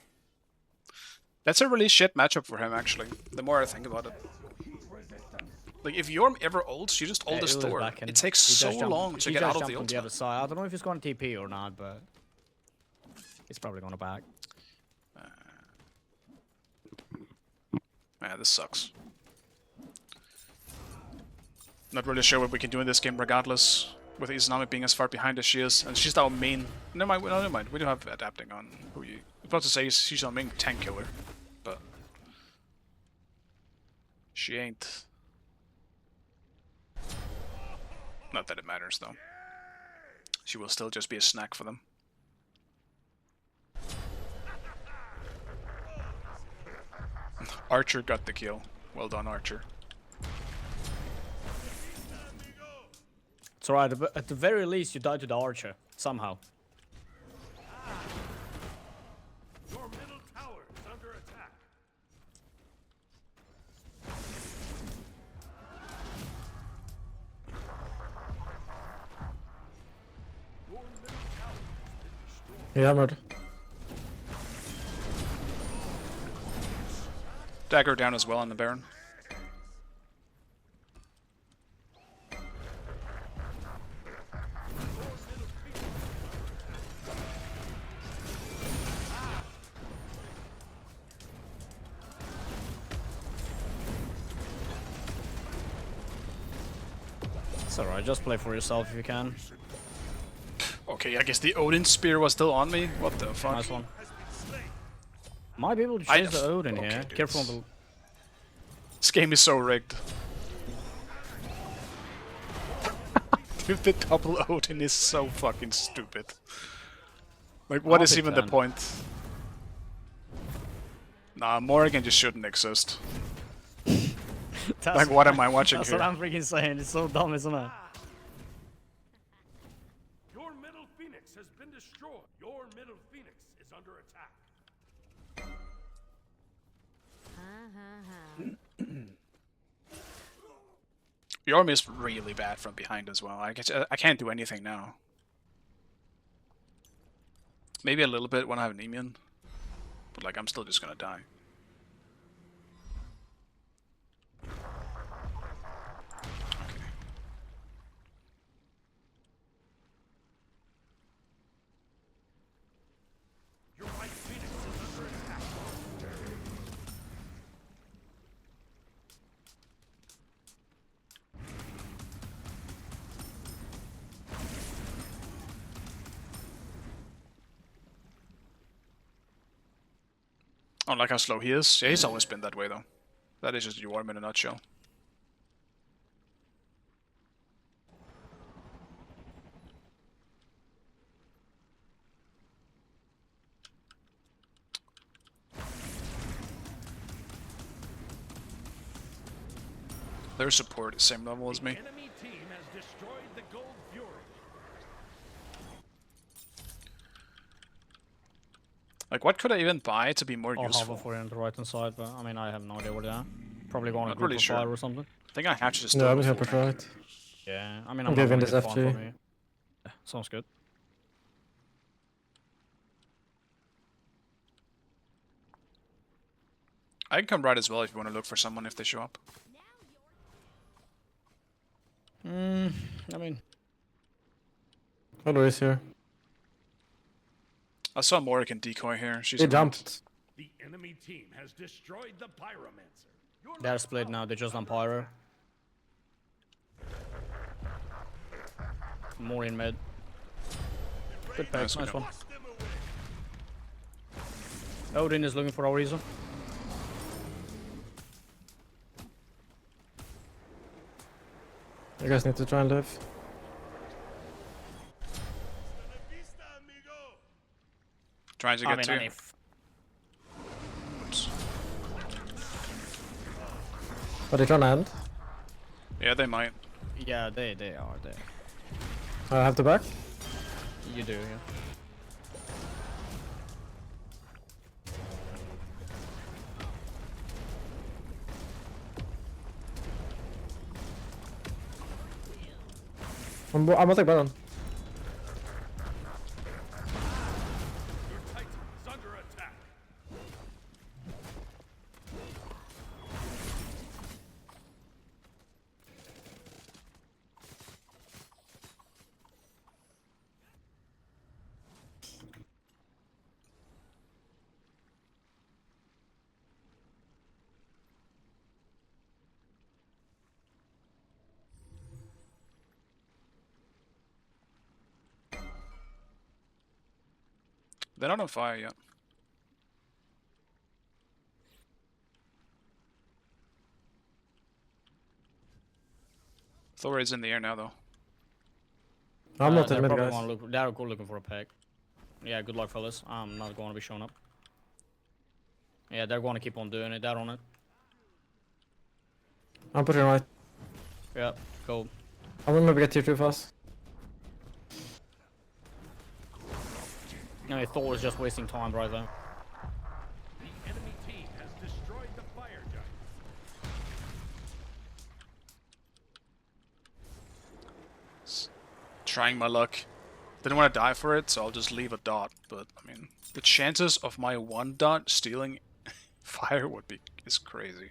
That's a really shit matchup for him, actually. The more I think about it. Like, if Jorm ever ults, you just ult as Thor. It takes so long to get out of the on ult. the other side. I don't know if he's going to TP or not, but he's probably going to back. Yeah, this sucks. Not really sure what we can do in this game regardless, with Izanami being as far behind as she is, and she's our main... Never mind, we do have adapting on who you... I'm about to say she's our main tank killer, but... She ain't. Not that it matters, though. She will still just be a snack for them. Archer got the kill. Well done, Archer. It's alright, at the very least you died to the archer. Somehow. Your middle tower is under attack. Your middle tower has been destroyed. He hammered. Dagger down as well on the Baron. It's alright, just play for yourself if you can. Okay, I guess the Odin Spear was still on me. What the fuck? Nice one. Might be able to chase the Odin here. dude. Careful on the... This game is so rigged. Dude, the double Odin is so fucking stupid. Like, what I'll is pick even the that. point? Nah, Morrigan just shouldn't exist. Like, what am I watching That's here? what I'm freaking saying. It's so dumb, isn't it? Your middle phoenix has been destroyed. Your middle phoenix is under attack. Jorm is really bad from behind as well. I can't do anything now. Maybe a little bit when I have an Emion. But like, I'm still just gonna die. Okay. Your right phoenix is under attack. I don't like how slow he is. Yeah, he's always been that way though. That is just Jorm in a nutshell. Their support is same level as me. Enemy team has destroyed the gold fury. Like, what could I even buy to be more I'll useful? hover for you on the right hand side, but I mean, I have no idea where they are. Probably going to Not group really of sure. fire or something. I think I have to just No, I'm do here it. for right. Yeah, I mean, I'm I'm not giving gonna this get farm FG. from here. Yeah, sounds good. I can come right as well if you want to look for someone if they show up. I mean, Hello is here. I saw Morrigan decoy here. She's He around. jumped. The enemy team has destroyed the pyromancer. Your they're split now. They're just on pyro. More in mid. Good pick, Nice nice one. one. Odin is looking for a reason. You guys need to try and live. Trying to I get mean, to you. Oops. Are they trying to end? Yeah, they might. Yeah, they are there. I have the back. You do, yeah. I'm gonna take Baron. Your titan is under attack. They're not on fire yet. Thor is in the air now, though. I'm not they're in mid, probably guys. gonna look. They're looking for a pack. Yeah, good luck, fellas. I'm not going to be showing up. Yeah, they're gonna keep on doing it. They're on it. I'm putting right. Yeah, go. I'm gonna maybe get tier 2 fast. No, Thor is just wasting time right there. The enemy team has destroyed the fire giant. Trying my luck. Didn't want to die for it, so I'll just leave a dot. But I mean, the chances of my 1 dot stealing fire is crazy.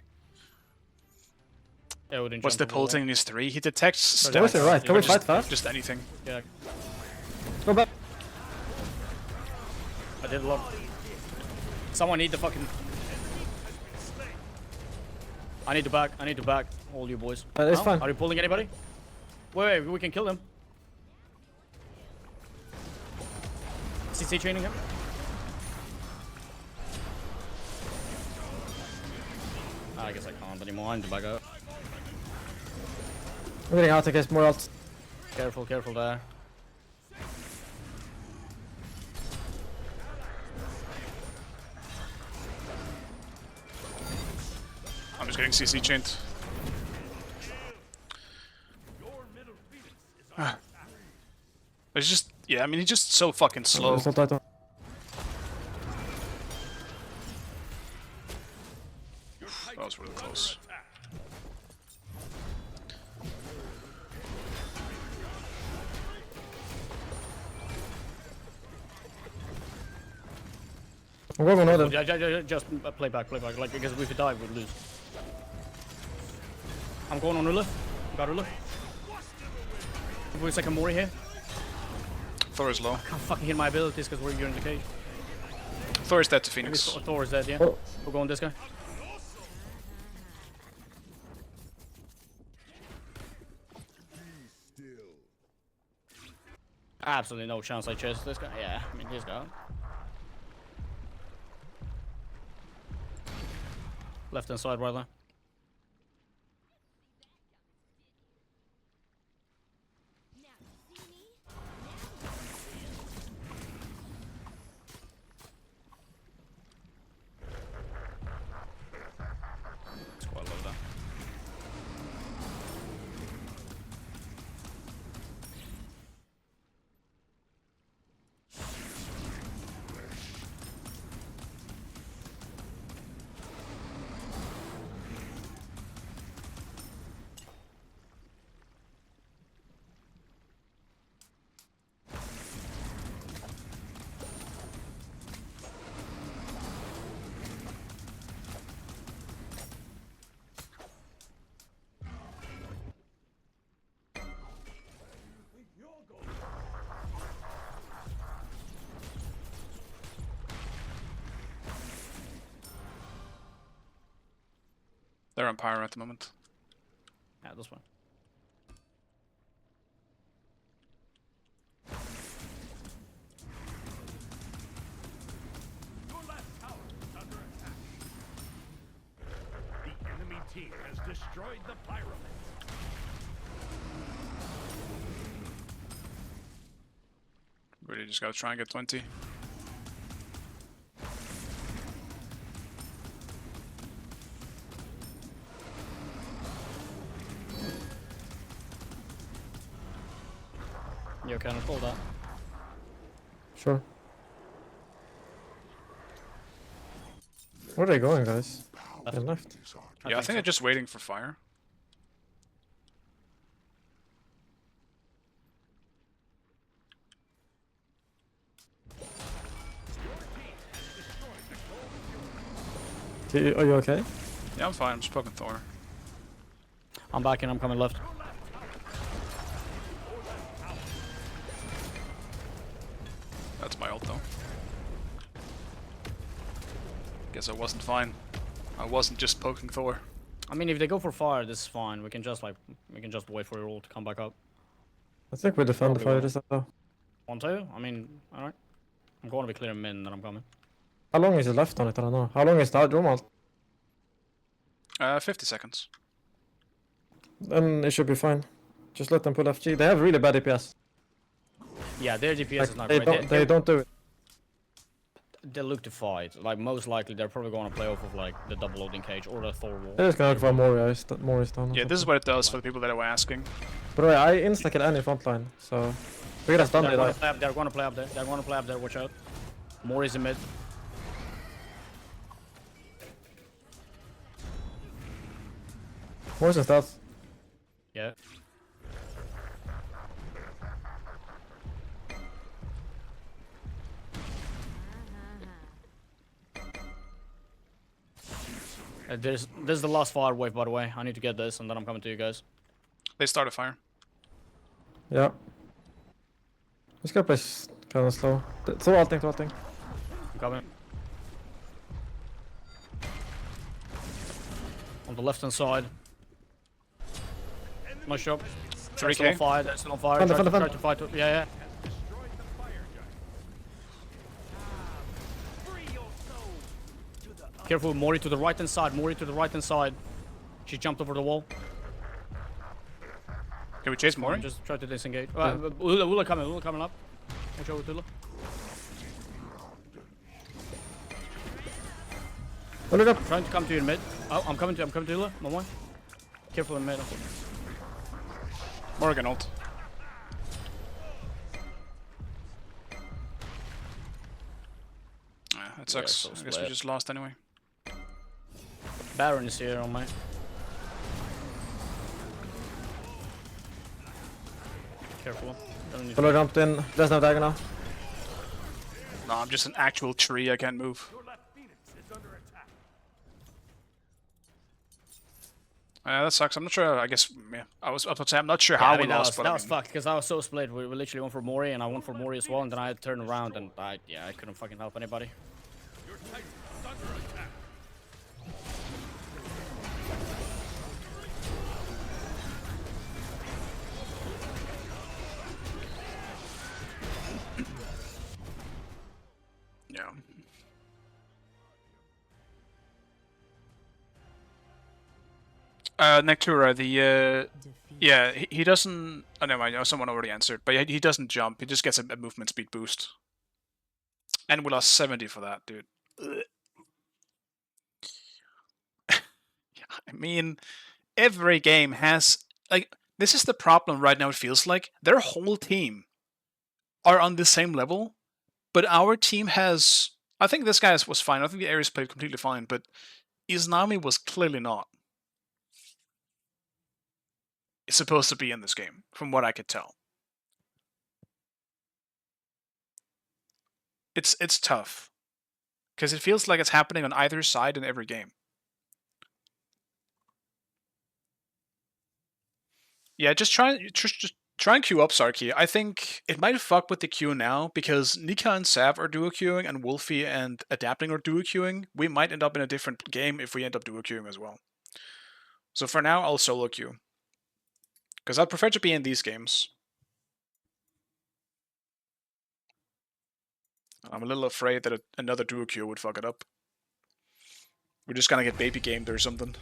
Yeah, we didn't What's the jump over pulting in his 3? He detects So stats. that was it right. Can we just, fight fast? Just anything. Yeah, Go back. I did a lot. Someone need the fucking. I need to back. I need to back all you boys. It's fine. Are you pulling anybody? Wait, we can kill them. CC training him. I guess I can't anymore. I need to back up. I'm getting out in case more ult. Careful, careful there. I'm just getting CC chained. It's just, yeah, I mean, he's just so fucking slow. It's not that one. That was really close. I'm going with them. Just play back, like, because if we die, we'll lose. I'm going on ruler. Got ruler. Wait a second, Mori here. Thor is low. Can't fucking hit my abilities because you're in the cage. Thor is dead to Maybe Phoenix. Thor is dead, yeah. Oh. We're going this guy. Absolutely no chance I chase this guy. Yeah, I mean, this guy. Left hand side, right there. It's quite low there. They're on pyro at the moment. Yeah, this one. Your last tower is under attack. The enemy team has destroyed the pyramid. Really just gotta try and get 20. You can pull that. Sure. Where are they going, guys? They left. Yeah, I think they're just waiting for fire. Are you okay? Yeah, I'm fine. I'm just poking Thor. I'm back and I'm coming left. That's my ult though. Guess I wasn't fine. I wasn't just poking Thor. I mean, if they go for fire, this is fine. We can just wait for your ult to come back up. I think we defend the fire Probably this though. Want to? I mean, alright. I'm going to be clear in mid and then I'm coming. How long is it left on it? I don't know. How long is that Jorm ult? 50 seconds. Then it should be fine. Just let them pull FG. They have really bad DPS. Yeah, their DPS Like, is not they great. don't do it. they look to fight. Like most likely, they're probably going to play off of like the double loading cage or the Thor wall. They're just gonna look for Mori stun. Yeah, this is what it does for the people that were asking. By the way, I insta-kill any front line, so... We get a stun, They're they going die. to play up. They're going to play up there. They're going to play up there. Watch out. Mori's in mid. Mori's in stats. Yeah. This is the last fire wave, by the way. I need to get this, and then I'm coming to you guys. They start a fire. Yeah. This guy plays kinda slow. Throw ulting, throw ulting. I'm coming. On the left hand side. Nice job. 3k. Still on fire. They're still on fire. Fun, Try fun, to- fun. try to fight. Yeah, yeah. Destroyed the fire giant. Free your soul to the Careful, Mori to the right hand side. Mori to the right hand side. She jumped over the wall. Can we chase more? Just try to disengage. Ula coming. Ula coming up. Watch out with Ula. Oh, look up! Trying to come to you in mid. Oh, I'm coming to Ula. My boy. Careful in mid. Morgan ult. Yeah, that sucks. so I guess we split. just lost anyway. Baron is here on my. Careful. Don't need to- Follow jumped in. There's no dagger now. No, I'm just an actual tree. I can't move. Your left Phoenix is under attack. That sucks. I'm not sure. I guess yeah, I was about to say I'm not sure Yeah, how I mean, we lost, that but was fucked because I was so split. We literally went for Mori and I went for Mori as well, and then I turned around and I couldn't fucking help anybody. Your Titan is under attack. yeah. Nectura, Defeat. yeah, he doesn't. Oh no, I know someone already answered, but he doesn't jump. He just gets a movement speed boost, and we lost 70 for that, dude. Ugh. Yeah, I mean, every game has like this is the problem right now. It feels like their whole team are on the same level, but our team has. I think this guy was fine. I think the Ares played completely fine, but Izanami was clearly not. It's supposed to be in this game, from what I could tell. It's tough because it feels like it's happening on either side in every game. Yeah, just try and queue up Sarky. I think it might fuck with the queue now because Nika and Sav are duo queuing and Wolfie and Adapting are duo queuing. We might end up in a different game if we end up duo queuing as well. So for now, I'll solo queue. Because I'd prefer to be in these games. I'm a little afraid that another duo queue would fuck it up. We're just gonna get baby gamed or something.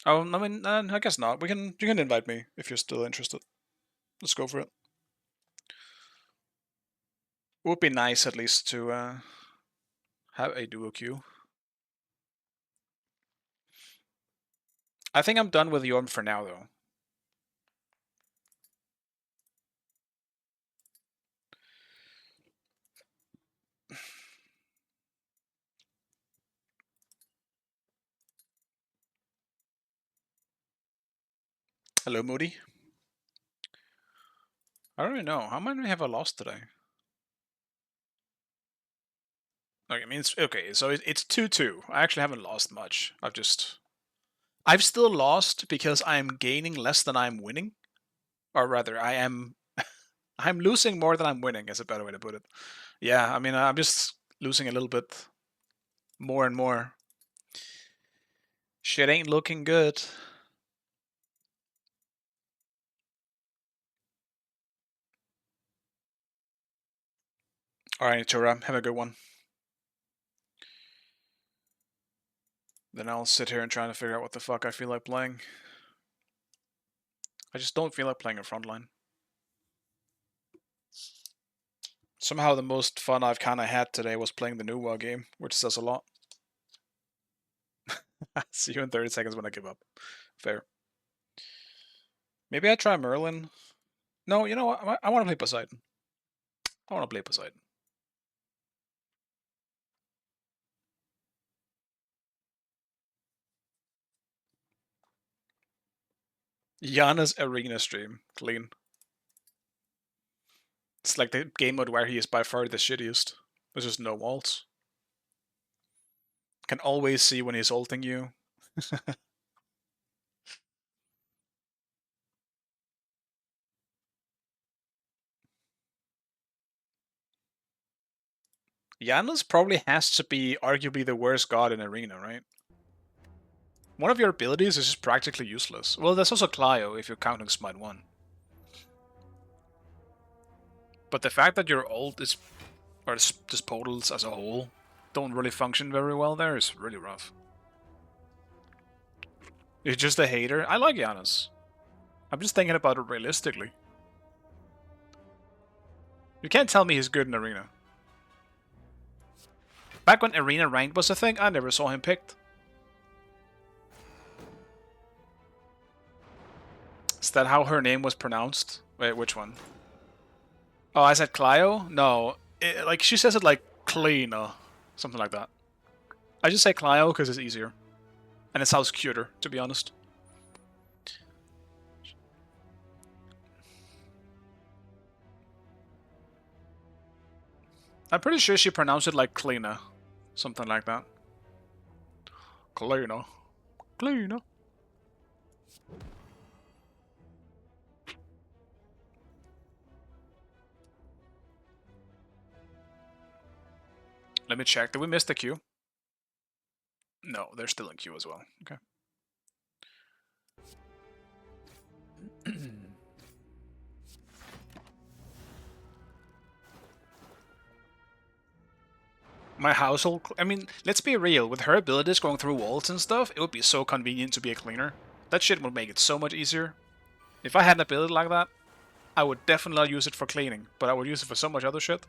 Oh, I mean, I guess not. You can invite me if you're still interested. Let's go for it. It would be nice at least to have a duo queue. I think I'm done with Jorm for now, though. Hello, Moody. I don't even know. How many have I lost today? Okay, I mean, okay, so it's 2-2. I actually haven't lost much. I've still lost because I'm gaining less than I'm winning. Or rather, I'm losing more than I'm winning, is a better way to put it. Yeah, I mean, I'm just losing a little bit more and more. Shit ain't looking good. Alright, Tura, have a good one. Then I'll sit here and try to figure out what the fuck I feel like playing. I just don't feel like playing a frontline. Somehow the most fun I've kind of had today was playing the new WoW game, which says a lot. See you in 30 seconds when I give up. Fair. Maybe I try Merlin. No, you know what? I want to play Poseidon. I want to play Poseidon. Yana's arena stream. Clean. It's like the game mode where he is by far the shittiest. There's just no walls. Can always see when he's ulting you. Yana's probably has to be arguably the worst god in arena, right? One of your abilities is just practically useless. Well, there's also Clio if you're counting Smite 1. But the fact that your ult is, or just portals as a whole, don't really function very well there is really rough. You're just a hater? I like Giannis. I'm just thinking about it realistically. You can't tell me he's good in Arena. Back when Arena ranked was a thing, I never saw him picked. Is that how her name was pronounced? Wait, which one? Oh, I said Clio? No. Like, she says it like Kleina. Something like that. I just say Clio because it's easier. And it sounds cuter, to be honest. I'm pretty sure she pronounced it like Kleina. Something like that. Kleina. Kleina. Let me check. Did we miss the queue? No, they're still in queue as well. Okay. My household... I mean, let's be real. With her abilities going through walls and stuff, it would be so convenient to be a cleaner. That shit would make it so much easier. If I had an ability like that, I would definitely not use it for cleaning, but I would use it for so much other shit.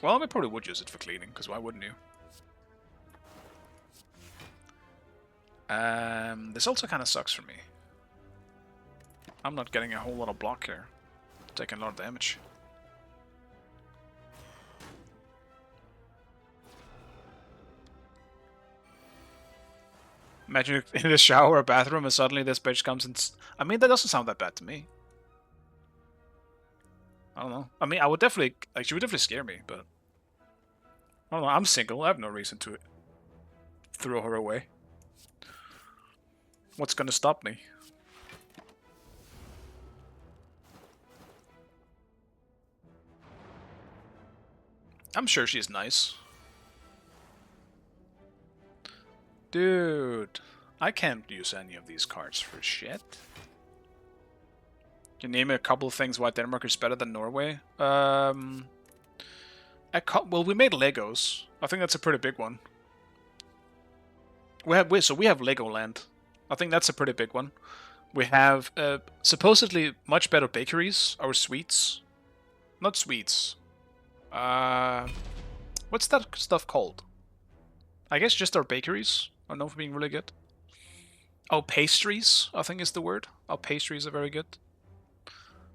Well, I probably would use it for cleaning, because why wouldn't you? This also kind of sucks for me. I'm not getting a whole lot of block here. Taking a lot of damage. Imagine in the shower or bathroom and suddenly this bitch comes and... I mean, that doesn't sound that bad to me. I don't know. I mean, I would definitely... Like, she would definitely scare me, but... I don't know. I'm single. I have no reason to throw her away. What's gonna stop me? I'm sure she's nice. Dude, I can't use any of these cards for shit. Can you name a couple of things why Denmark is better than Norway? Well, we made Legos. I think that's a pretty big one. We have Legoland. I think that's a pretty big one. We have supposedly much better bakeries or sweets. Not sweets. What's that stuff called? I guess just our bakeries are known for being really good. Oh, pastries, I think is the word. Our pastries are very good.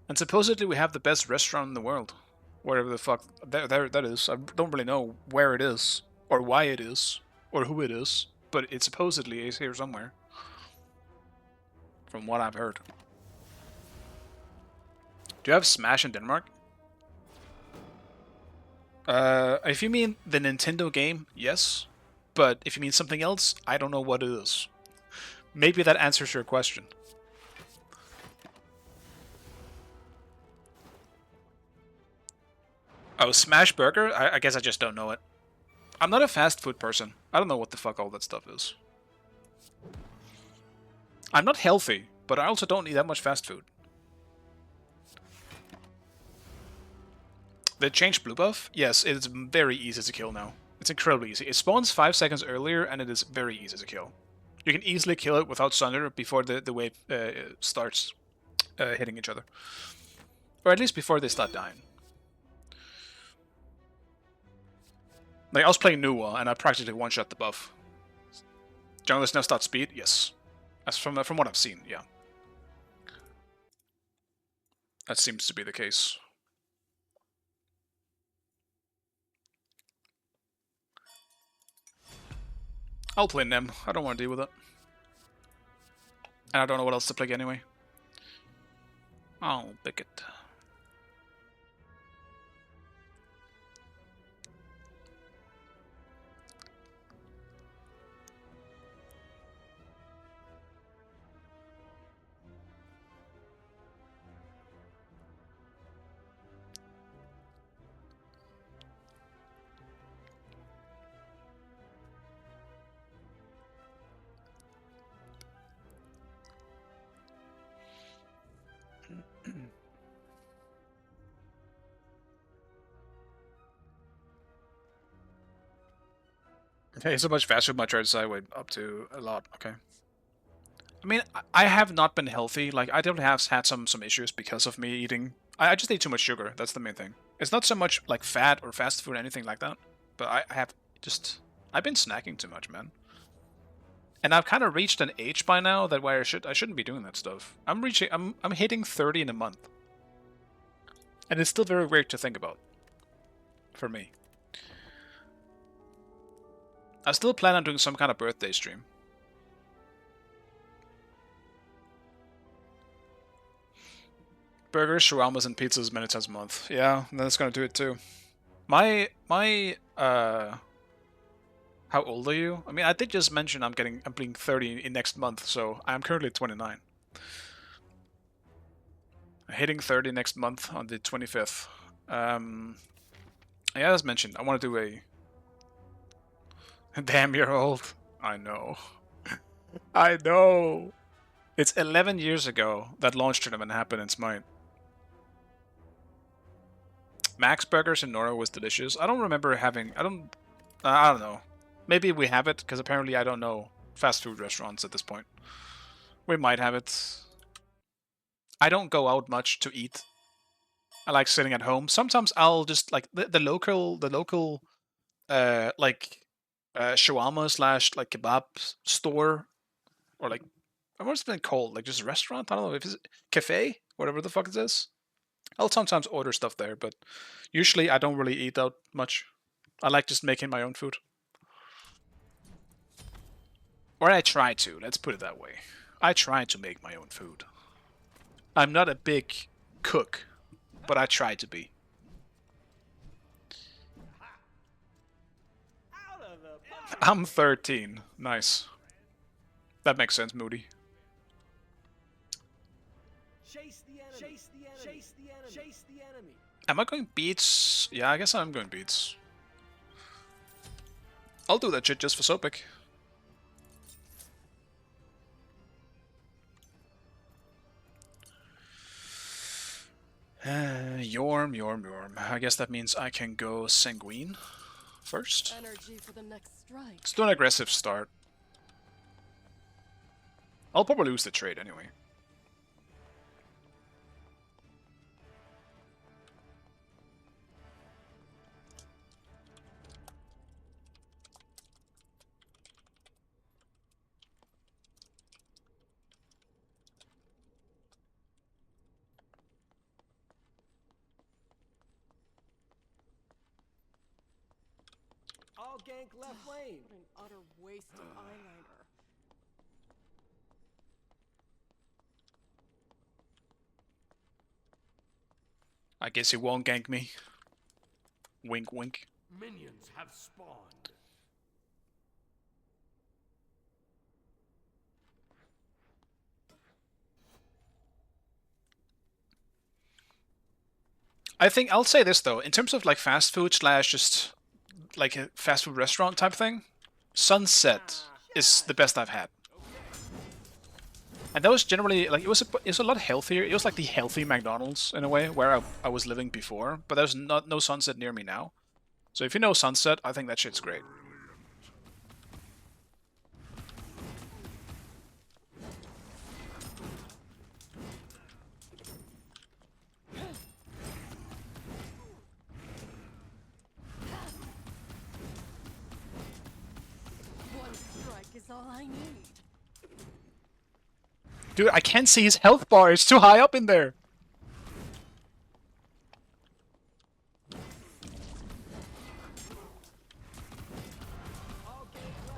And supposedly we have the best restaurant in the world. Wherever the fuck that is. I don't really know where it is, or why it is, or who it is. But it supposedly is here somewhere. From what I've heard. Do you have Smash in Denmark? If you mean the Nintendo game, yes. But if you mean something else, I don't know what it is. Maybe that answers your question. Oh, Smash Burger? I guess I just don't know it. I'm not a fast food person. I don't know what the fuck all that stuff is. I'm not healthy, but I also don't eat that much fast food. They changed blue buff? Yes, it is very easy to kill now. It's incredibly easy. It spawns 5 seconds earlier, and it is very easy to kill. You can easily kill it without Sunder before the wave starts hitting each other. Or at least before they start dying. Like, I was playing Nuwa, and I practically one-shot the buff. Junglers now start speed? Yes. As from what I've seen, yeah. That seems to be the case. I'll play Nem. I don't want to deal with it. And I don't know what else to play anyway. I'll pick it. Okay, so much faster with my charge side went up to a lot. Okay. I mean, I have not been healthy. Like, I definitely have had some issues because of me eating. I just ate too much sugar. That's the main thing. It's not so much like fat or fast food or anything like that. But I have just... I've been snacking too much, man. And I've kind of reached an age by now that where I shouldn't be doing that stuff. I'm hitting 30 in a month. And it's still very weird to think about. For me. I still plan on doing some kind of birthday stream. Burgers, shawarmas, and pizzas many times a month. Yeah, that's gonna do it too. How old are you? I mean, I did just mention I'm being 30 in next month, so I'm currently 29. Hitting 30 next month on the 25th. Yeah, as mentioned, I want to do a... Damn, you're old. I know. I know. It's 11 years ago that launch tournament happened in Smite. Max Burgers in Nora was delicious. I don't remember having... I don't know. Maybe we have it, because apparently I don't know fast food restaurants at this point. We might have it. I don't go out much to eat. I like sitting at home. Sometimes I'll just, like, the local shawarma slash, like, kebab store, or, like, what's it been called? Like, just a restaurant? I don't know. If it's cafe? Whatever the fuck it is. I'll sometimes order stuff there, but usually I don't really eat out much. I like just making my own food. Or I try to, let's put it that way. I try to make my own food. I'm not a big cook, but I try to be. I'm 13. Nice. That makes sense, Moody. Chase the enemy. Chase the enemy. Chase the enemy. Chase the enemy. Am I going beats? Yeah, I guess I'm going beats. I'll do that shit just for Sopic. Jorm. I guess that means I can go Sanguine first. Energy for the next strike. Let's do an aggressive start. I'll probably lose the trade anyway. I'll gank left lane. What an utter waste of eyeliner. I guess he won't gank me. Wink, wink. Minions have spawned. I think I'll say this though, in terms of like fast food slash just like a fast food restaurant type thing, Sunset is the best I've had. And that was generally like it was a lot healthier. It was like the healthy McDonald's in a way where I was living before, but there's no Sunset near me now. So if you know Sunset, I think that shit's great. is all I need. Dude, I can't see his health bar. It's too high up in there.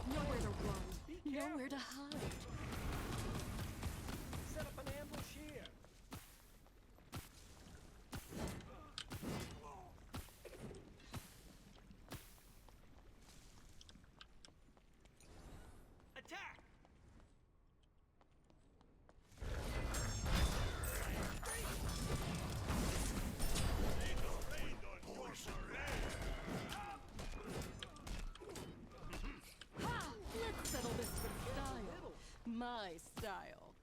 Nowhere to run. Nowhere to hide. Set up an ambush here. Attack! Let's settle this with style. My style.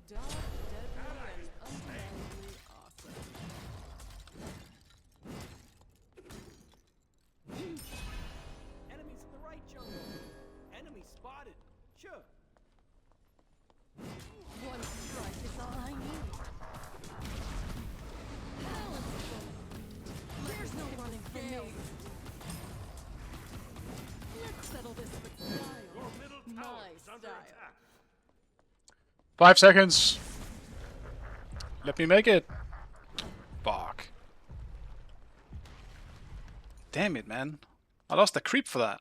Dark, deadly, and undeniably awesome. Enemies in the right jungle. Enemy spotted. Sure. One strike is all I need. Palatable. There's no running from me. Let's settle this with style. Your middle tower My is under style. attack. 5 seconds. Let me make it. Fuck. Damn it, man. I lost the creep for that.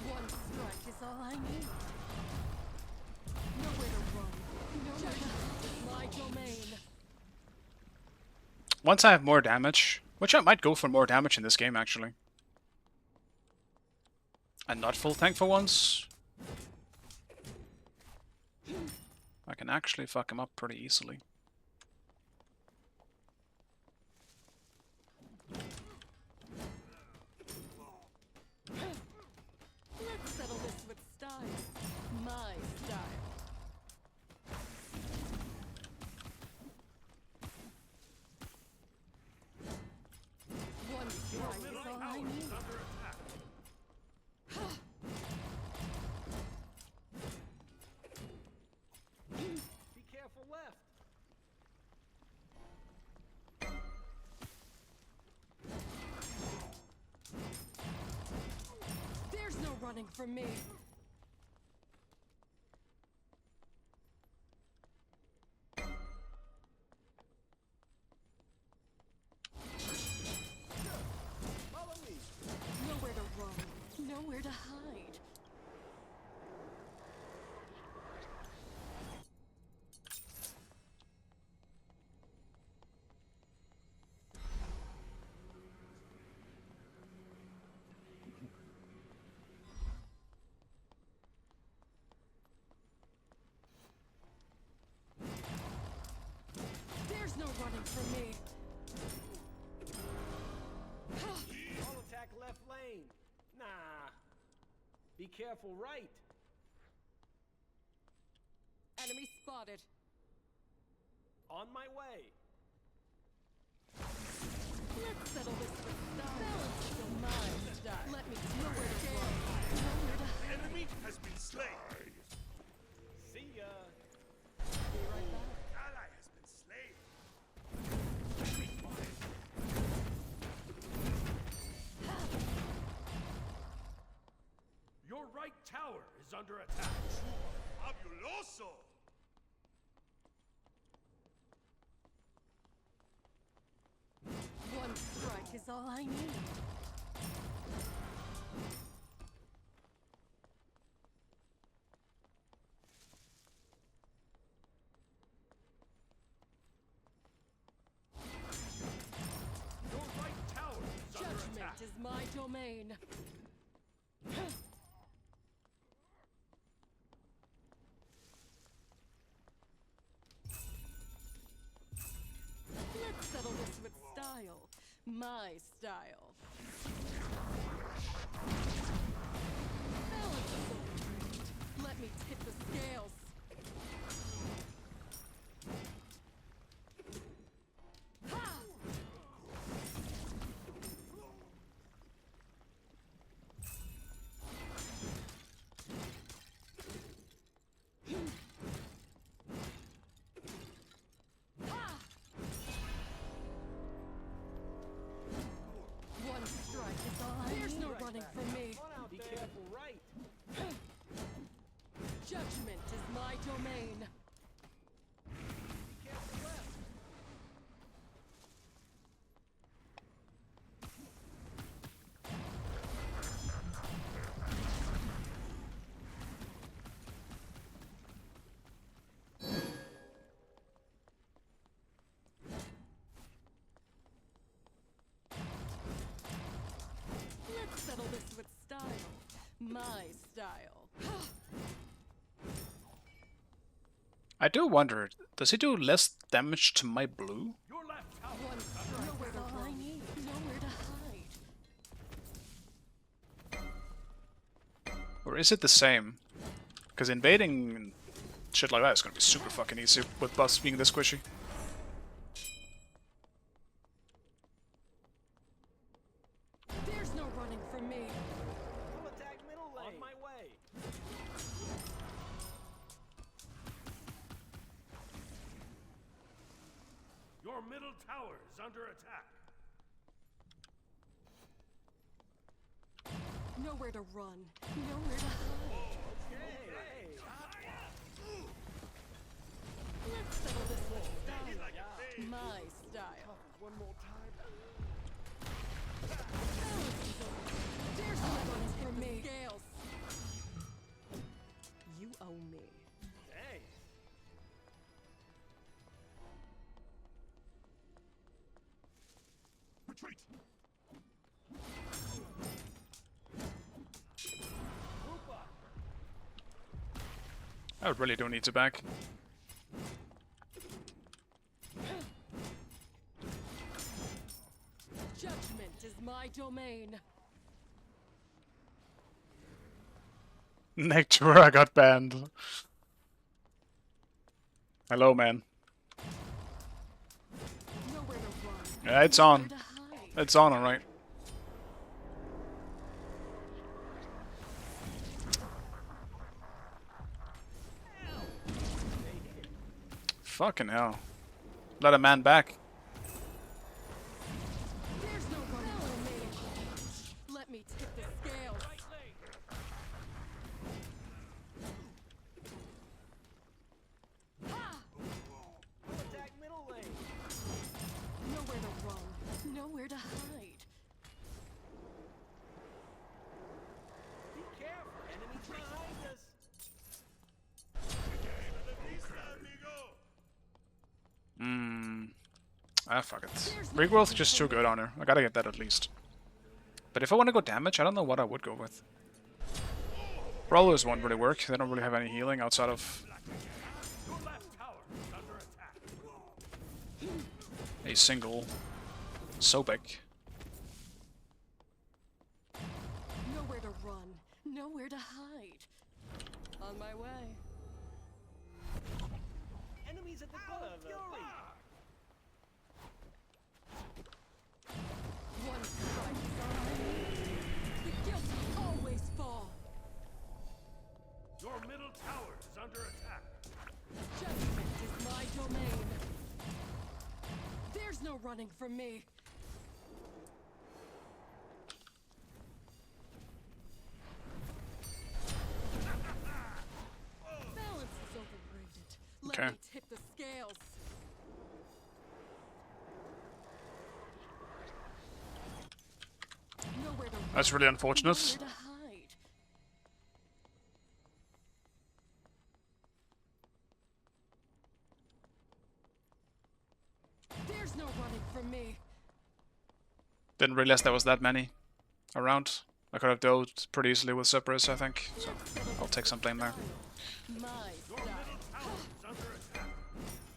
One strike is all I need. Nowhere to run. Nowhere to hide. My domain. Once I have more damage, which I might go for more damage in this game, actually. And not full tank for once. I can actually fuck him up pretty easily. Let's settle this with style. My style. One strike is all I need. Be careful left. There's no running from me. Follow me. Nowhere to run. Nowhere to hide. There's no running from me. All attack left lane. Nah. Be careful right. Enemy spotted. On my way. Let's settle this with style. Balance is my style. Let me nowhere to run. Nowhere to hide. Enemy has been slain. See ya. Be right back. Ally has been slain. Your right tower is under attack. Fabuloso. One strike is all I need. Your right tower is under Judgment attack. is my domain. Let's settle this with style. My style. Balance is overtrained. Let me tip the scales. Ha! Judgment is my domain. Let's settle this with style. My style. I do wonder, does he do less damage to my blue? Your left tower One strike is all I need. Nowhere to hide. Or is it the same? Because invading and shit like that is gonna be super fucking easy with buffs being this squishy. There's no running from me. Full attack middle lane. On my way. Your middle tower is under attack. Nowhere to run. Nowhere to hide. Hey. Let's settle this with style. My style. One more time. There's no running from me. Scales. You owe me. Hey. Retreat! I really don't need to back. Judgment is my domain. Nectura got banned. Hello, man. Nowhere to run. Yeah, it's on. Nowhere to hide. It's on, alright. Fucking hell. Let a man back. There's no running from me. Let me tip the scales. Full attack middle lane. Nowhere to run. Nowhere to hide. Be careful. Enemies behind us. Ah, fuck it. Regrowth is just too good on her. I gotta get that at least. But if I want to go damage, I don't know what I would go with. Brawlers won't really work. They don't really have any healing outside of Your left tower is under attack. a single Sobek. Nowhere to run. Nowhere to hide. On my way. Enemies at the goal. Fury. One strike is all I need. The guilty always fall. Your middle tower is under attack. Judgment is my domain. There's no running from me. Balance is overrated. Let Okay. me tip the scales. Nowhere to That's run, really unfortunate. nowhere to hide. There's no running from me. Didn't realize there was that many around. I could have dealt pretty easily with Cerberus, I think. So I'll take some blame there. My style. Tower is under attack.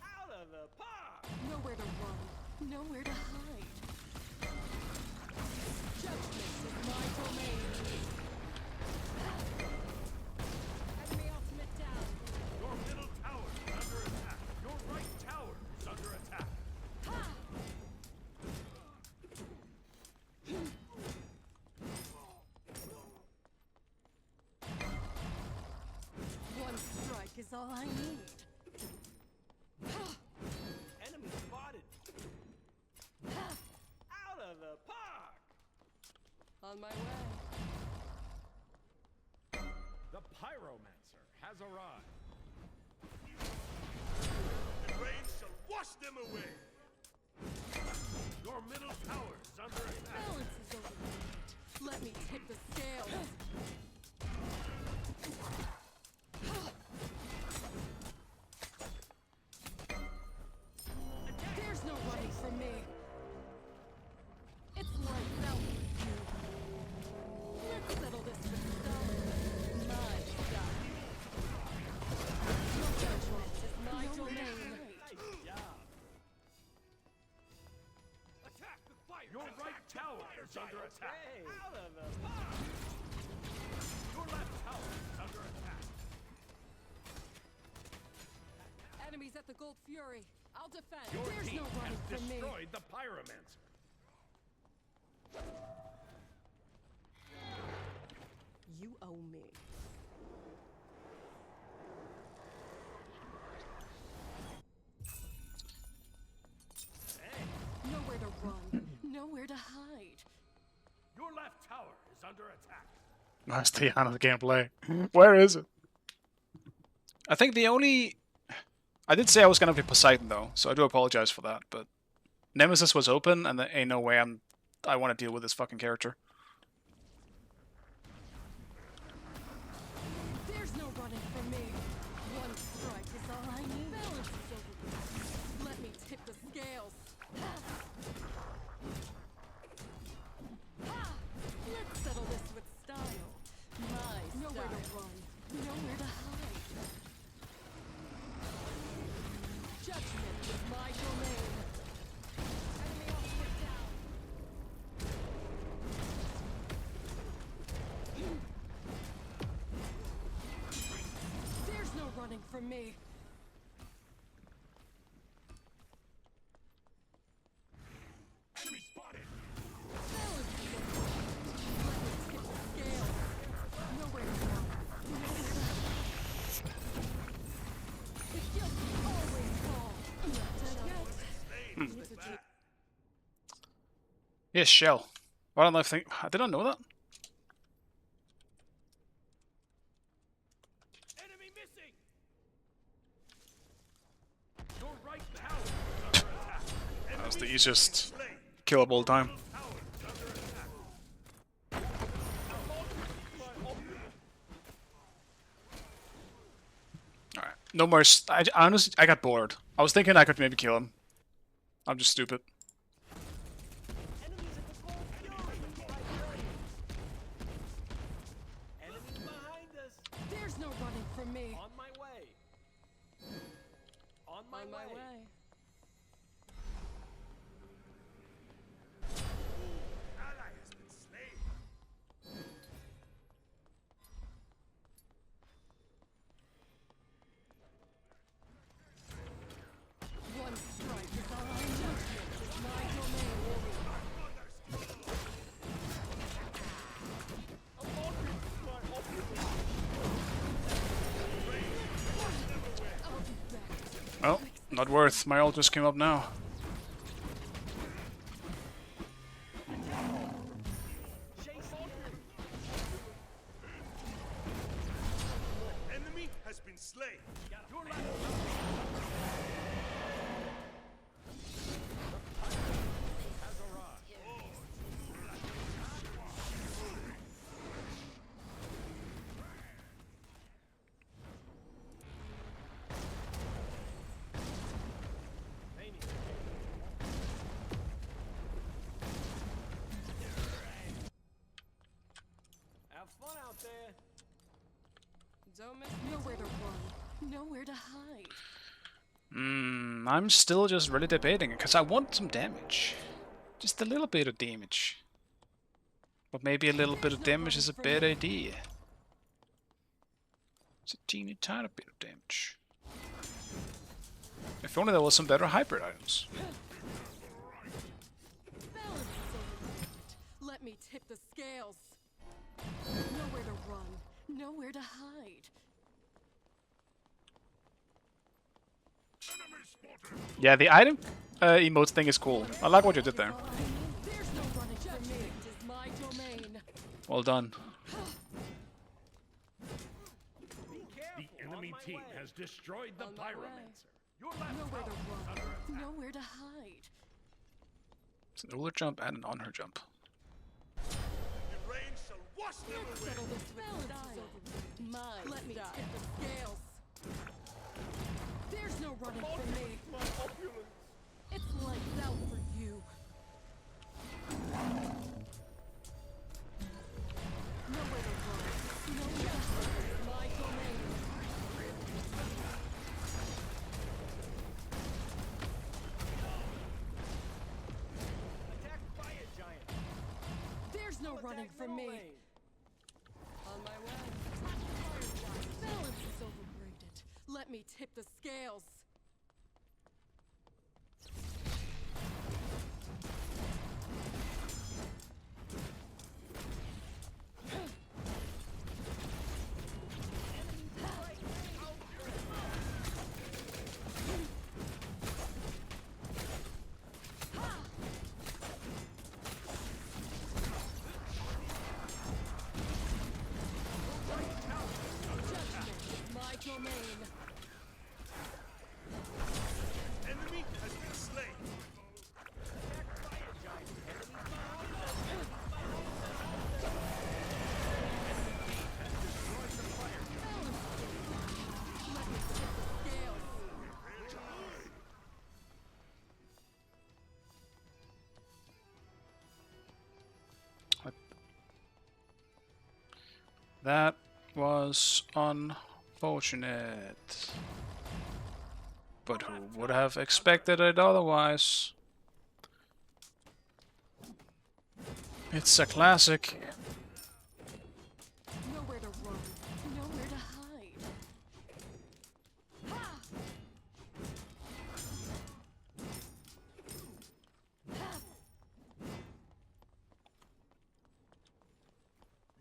Out of the park. Nowhere to run, nowhere to hide. Judgment is my domain. Enemy ultimate down. Your middle tower is under attack. Your right tower is under attack. One strike is all I need. Enemy spotted. Out of the park. On my way. The Pyromancer has arrived. The rain shall wash them away. Your middle tower is under attack. Balance is overrated. Let me tip the scales. There's no running from me. It's lights out with you. Let's settle this with style. My style. Your judgment is my domain. Nice job. Attack the fire! Your right tower is under attack. Hey, out of the Your left tower is under attack. Enemies at the Gold Fury. I'll defend. Your There's team no running has from me. destroyed the pyromancer. You owe me. Nowhere to run, nowhere to hide. Your left tower is under attack. Nice Tiana's gameplay. Where is it? I think the only... I did say I was gonna play Poseidon though, so I do apologize for that, but... Nemesis was open, and there ain't no way I want to deal with this fucking character. There's no running from me. One strike is all I need. Balance is over. Let me tip the scales. Let's settle this with style. My nowhere to run, nowhere to hide. Judgment is my domain. Enemy ultimate down. There's no running from me. Enemy spotted. Balance is over. Let me tip the scales. Nowhere to run, nowhere to hide. The guilty always fall. Not dead yet. Yes, Shell. Why don't I think... Did I know that? Enemy missing. Your right tower is under attack. That was the easiest kill of all time. Tower is under attack. Alright. No more... I honestly... I got bored. I was thinking I could maybe kill him. I'm just stupid. enemies at the Gold Fury. Enemies behind us. There's no running from me. On my way. On my way. Ally has been slain. One strike is all I need. Judgment is my domain. I'll be back. Well, not worth. My ult just came up now. Enemy has been slain. Your left has arrived. Have fun out there. Don't miss nowhere to run, nowhere to hide. I'm still just really debating because I want some damage. Just a little bit of damage. But maybe a little bit of damage is a bad idea. It's a teeny tiny bit of damage. If only there was some better hybrid items. Balance is overrated. Let me tip the scales. Nowhere to run, nowhere to hide. Yeah, the item emotes thing is cool. I like what you did there. There's no running from me. It is my domain. Well done. Be careful. The enemy team way. has destroyed the On my way. pyromancer. Your left Nowhere tower to is run. under attack. Nowhere to hide. It's an Uller jump and an on her jump. Your rain shall wash them Let's away. settle this with style. My Let me tip the scales. There's no running from me. My opulence. It's lights out for you. Nowhere to run. Nowhere to hide. My domain. Attack fire giant. There's no running Attack from me. middle lane. On my way. Balance is overrated. Let me tip the scales. Judgment is my domain. Enemy has been slain. Attack fire giant. Let me tip the scales. That was unfortunate. But who would have expected it otherwise? It's a classic. Nowhere to run. Nowhere to hide. Ha! Ha!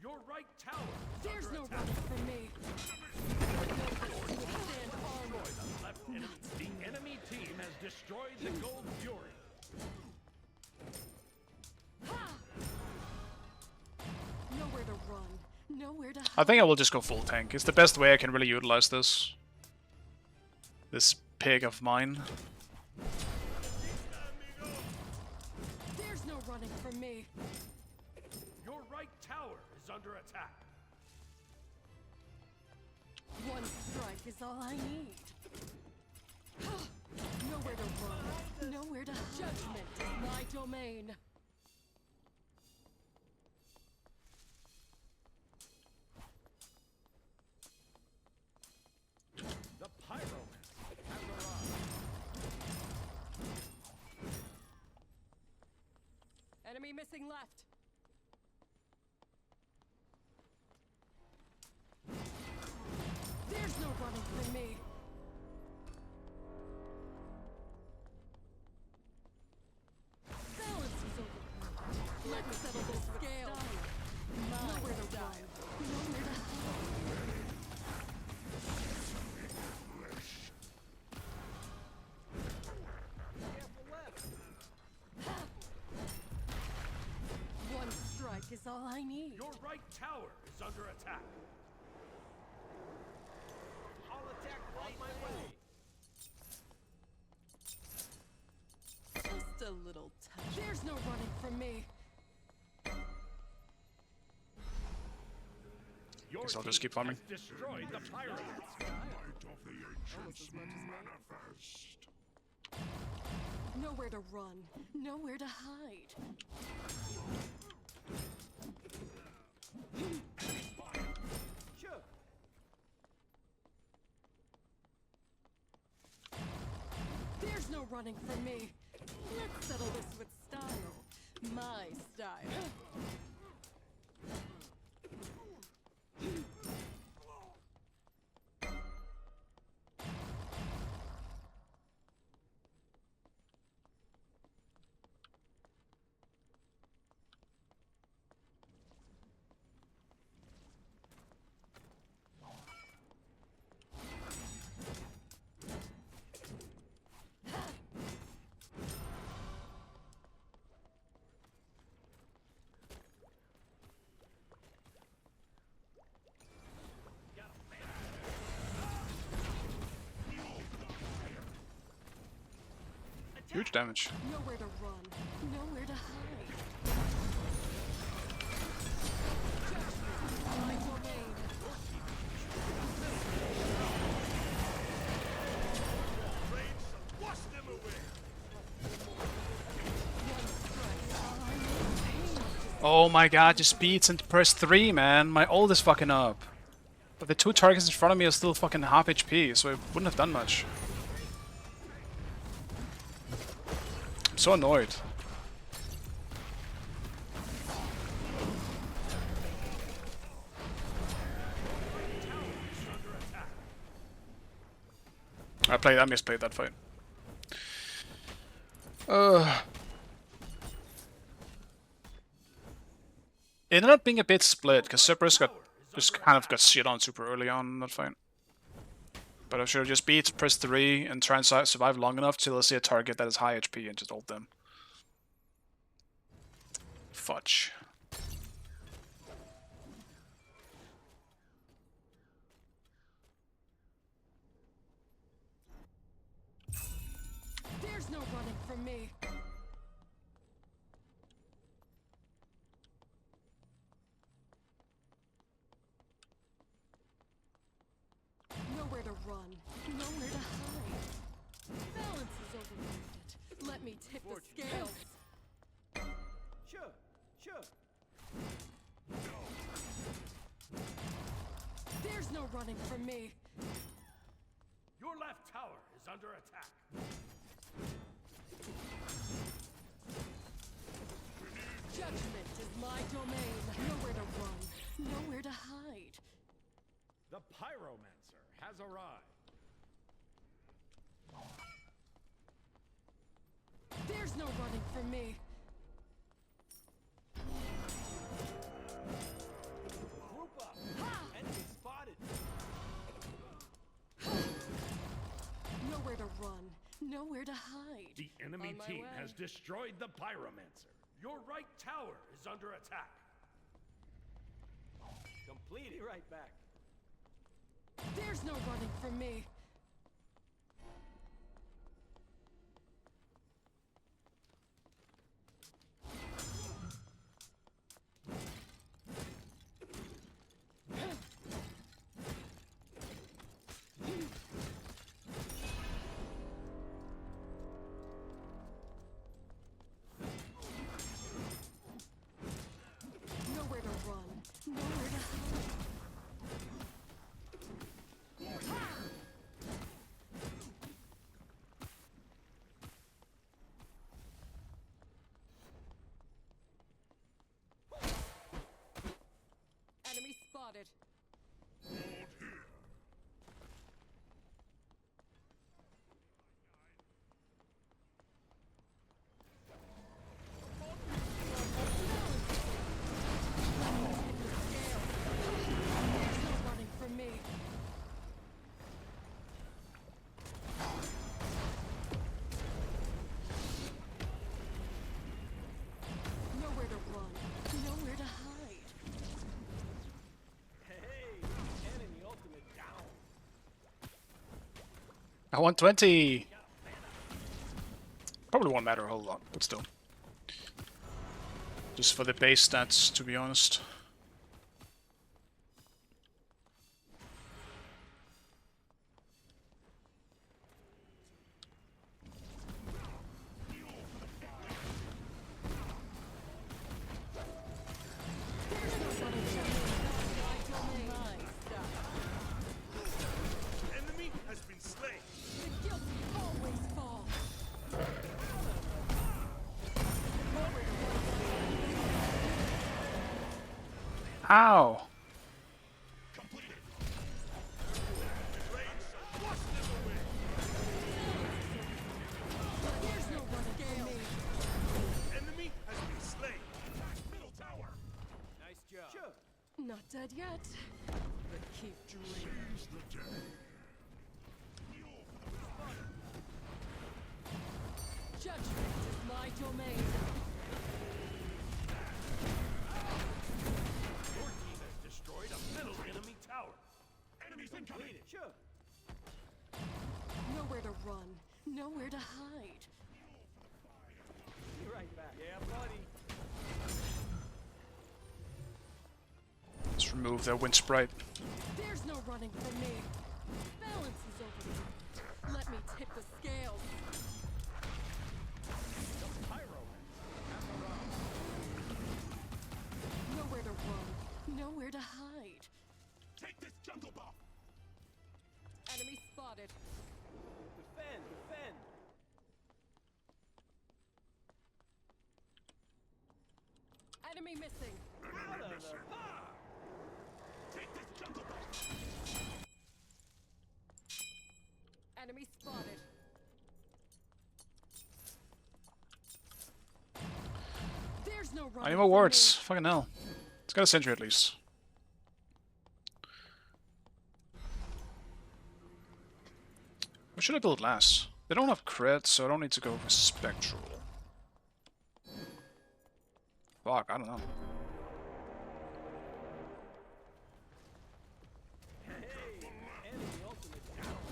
Your right tower is There's under no attack. running from me. Withstand armor. The left enemy. The enemy team has destroyed the Gold Fury. Ha! Nowhere to run. Nowhere to hide. I think I will just go full tank. It's the best way I can really utilize this. This pig of mine. There's no running from me. Your right tower is under attack. One strike is all I need. Nowhere to run. Nowhere to hide. Judgment is my domain. The pyromancer has arrived. Enemy missing left. There's no running from me. Balance is overrated. Let me settle this scale. Nowhere to run. Nowhere to hide. Careful left. One strike is all I need. Your right tower is under attack. I'll attack right my way. Just a little touch. There's no running from me. Your Guess I'll just team keep farming. has destroyed the pyromancer. Nowhere to run. Nowhere to hide. Sure. There's no running from me. Let's settle this with style. My style. Huge damage. Nowhere to run, nowhere to hide. Judgment, my domain. Wash them away. Oh my god, just beats and press 3, man. My ult is fucking up. But the 2 targets in front of me are still fucking half HP, so it wouldn't have done much. I'm so annoyed. I misplayed that fight. It ended up being a bit split, because Cerberus just kind of got shit on super early on in that fight. But I should have just beat, press 3, and try and survive long enough till I see a target that is high HP and just ult them. Fudge. There's no running from me. Nowhere to run, nowhere to hide. Balance is overrated. Let me tip the scales. Sure, sure. There's no running from me. Your left tower is under attack. Judgment is my domain. Nowhere to run, nowhere to hide. The Pyromancer has arrived. There's no running from me. Group up. Enemy spotted. Nowhere to run, nowhere to hide. The enemy On my team way. has destroyed the Pyromancer. Your right tower is under attack. Complete. Be right back. There's no running from me. Nowhere to run, nowhere to hide. Enemy spotted. There's no running from me. Nowhere to run, nowhere to hide. Hey, enemy ultimate down. I want 20! Probably won't matter a whole lot, but still. Just for the base stats, to be honest. There's no running from me. My domain. Enemy has been slain. The guilty always fall. Ow! There's no running from me. Enemy has been slain. Middle tower. Nice job. Sure. Not dead yet. But keep dreaming. Judgment is my domain. Your team has destroyed a middle enemy tower. Enemies incoming. Sure. Nowhere to run, nowhere to hide. right back. Yeah, buddy. Let's remove the wind sprite. There's no running from me. Balance is over me. Let me tip the scales. Nowhere to run. Nowhere to hide. Take this jungle buff. Enemy spotted. Defend, defend. Enemy missing. Out of the Take this jungle buff. Enemy spotted. There's no running. I need more from wards. me. Fucking hell. It's got a sentry at least. What should I build last? They don't have crit, so I don't need to go for spectral. Fuck, I don't know.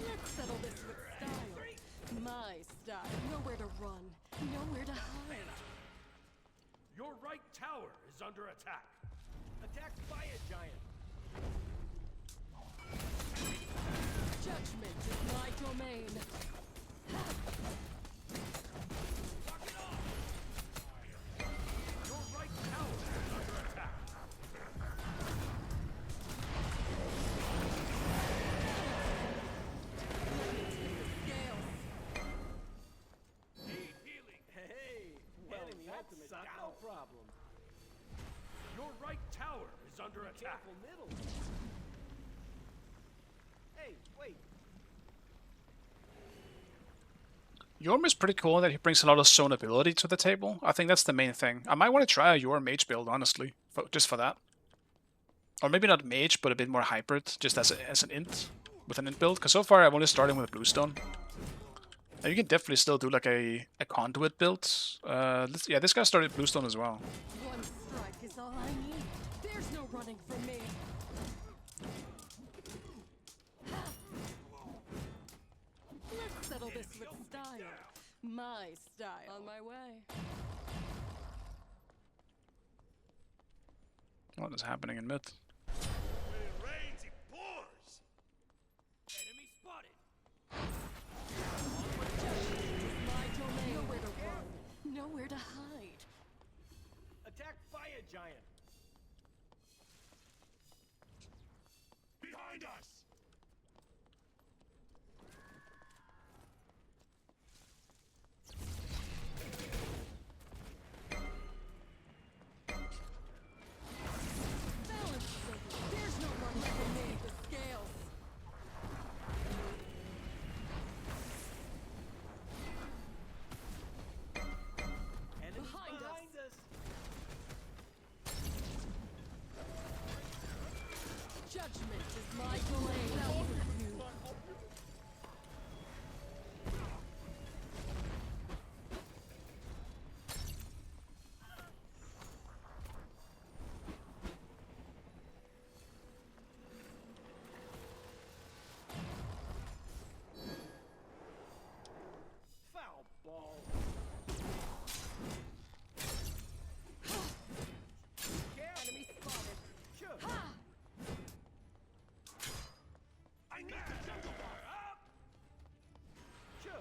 Let's settle this with style. My style. Nowhere to run. Nowhere to hide. Your right tower is under attack. attack fire giant. Judgment is my domain. Your right tower is under attack. Need healing. Hey, Well, enemy that ultimate sucked. got no problem. Your right tower is under attack. Careful middle. Hey, wait. Jorm is pretty cool that he brings a lot of zone ability to the table. I think that's the main thing. I might want to try a Jorm mage build, honestly, just for that. Or maybe not mage, but a bit more hybrid, just as an int, with an int build. Because so far I'm only starting with bluestone. And you can definitely still do like a conduit build. Yeah, this guy started bluestone as well. One strike is all I need. There's no running from me. Let's settle this with style. My style. On my way. What is happening in mid? When it rains, it pours. Enemy spotted. My domain. Nowhere to run. Nowhere to hide. Attack fire giant. Behind us. Balance is over. There's no running from me. The scales. Enemy Behind us. behind us. Judgment is my domain. Foul ball. Enemy spotted. Sure. I need the jungle buff. Sure.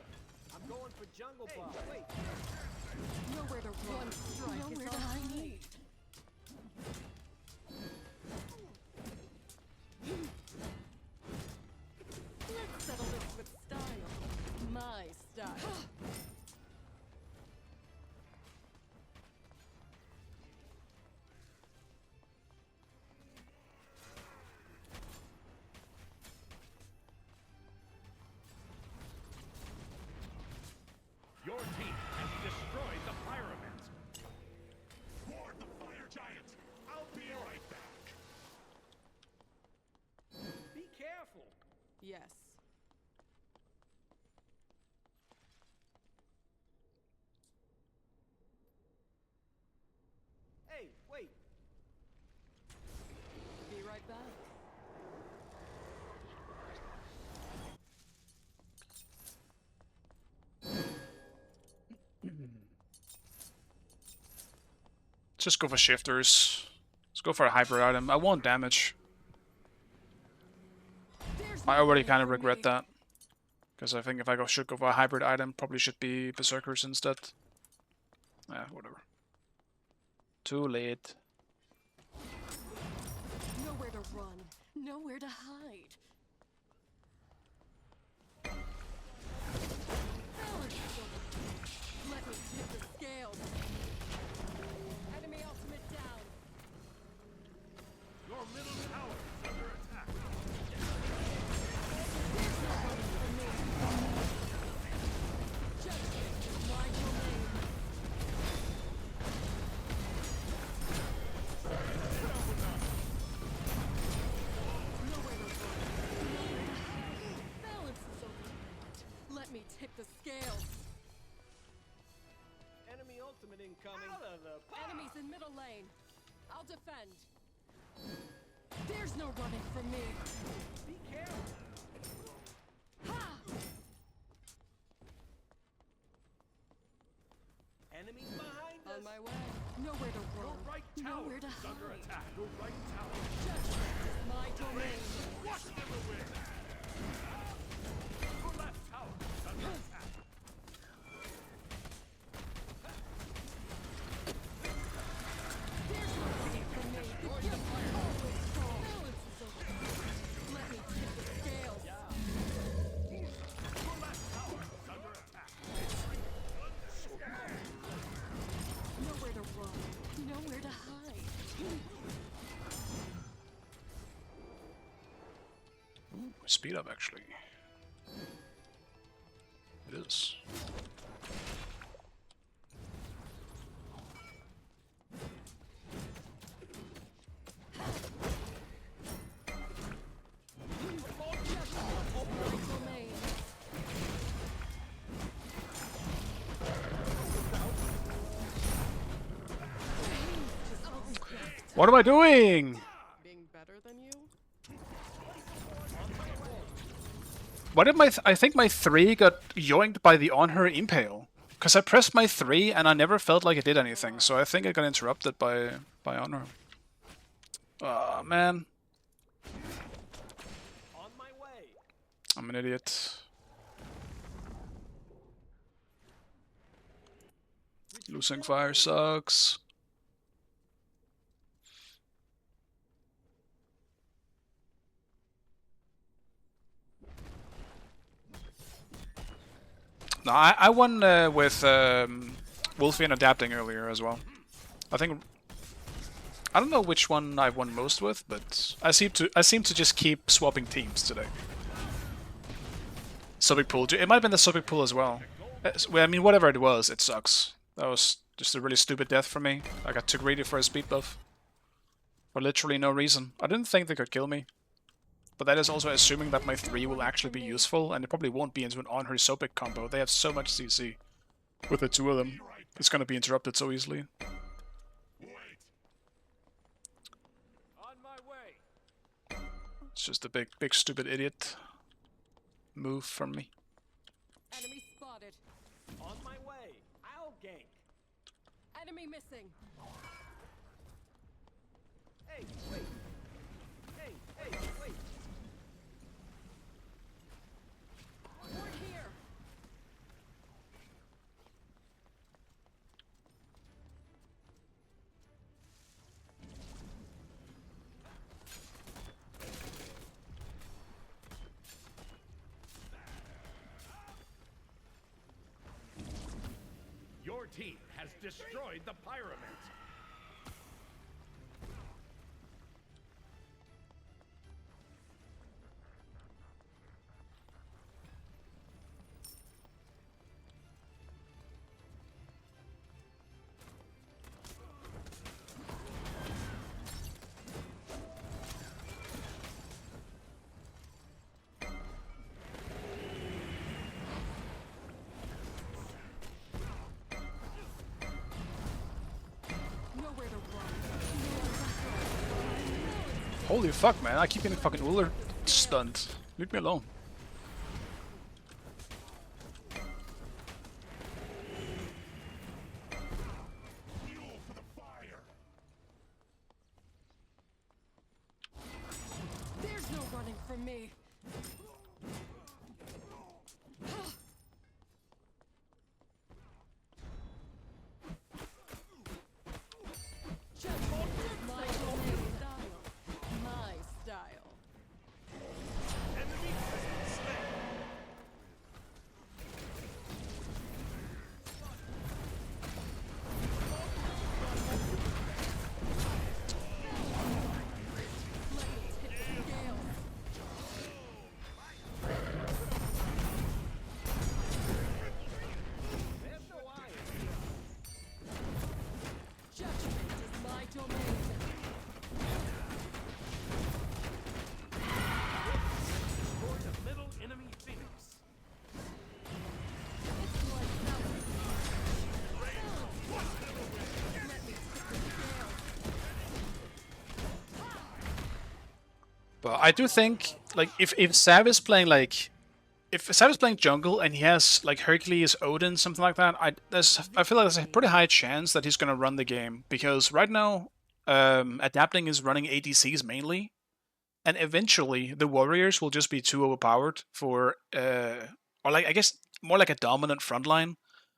I'm going for jungle buff. Wait. Nowhere to run. One strike is all I need. Let's settle this with style. My style. Your team has destroyed the pyramid. Ward the fire giant. I'll be right back. Be careful. Yes. Hey, wait. Be right back. Just go for shifters. Let's go for a hybrid item. I want damage. There's I no already running kind of from regret me. that. Because I think if I should go for a hybrid item, probably should be berserkers instead. Whatever. Too late. Nowhere to run, nowhere to hide. Balance yourself. Let me tip the scales. Enemy ultimate down. Your middle tower is under attack. There's no running from me. Judgment is my domain. Nowhere to run, nowhere to hide. Balance is overrated. Let me tip the scales. Enemy ultimate incoming. Out of the Enemies in middle lane. I'll defend. There's no running from me. Be careful. Ha! Enemies behind us. On my way. Nowhere to Your run. right tower Nowhere to is under hide. attack. Your right tower. Judgment is my domain. Watch them away. Your left tower is under attack. There's no running from me. The gift always falls. Balance is overrated. Let me tip the scales. Your left tower is under attack. Nowhere to run. Nowhere to hide. Speed up, actually. It is. My domain. What am I doing? Being better than you? Why did I think my 3 got yoinked by the on her impale? Because I pressed my 3 and I never felt like it did anything, so I think I got interrupted by honor. Ah, man. On my way. I'm an idiot. Losing fire sucks. No, I won with Wolfie and adapting earlier as well. I don't know which one I've won most with, but I seem to just keep swapping teams today. Subic pool. It might have been the Subic pool as well. I mean, whatever it was, it sucks. That was just a really stupid death for me. I got too greedy for a speed buff. For literally no reason. I didn't think they could kill me. But that is also assuming that my 3 will actually be useful, and it probably won't be into an on her Sopic combo. They have so much CC. With the 2 of them, it's gonna be interrupted so easily. On my way. It's just a big stupid idiot move from me. Enemy spotted. On my way. I'll gank. Enemy missing. Hey, wait. Hey, wait. Ward here. Your team has destroyed the pyramid. Nowhere to run. Holy fuck, man. I keep getting fucking Uller stunned. Leave me alone. But I do think, like, if Sav is playing like, if Sav is playing jungle and he has like Hercules, Odin, something like that, I feel like there's a pretty high chance that he's gonna run the game, because right now, Adapting is running ADCs mainly, and eventually the warriors will just be too overpowered for, or like I guess more like a dominant frontline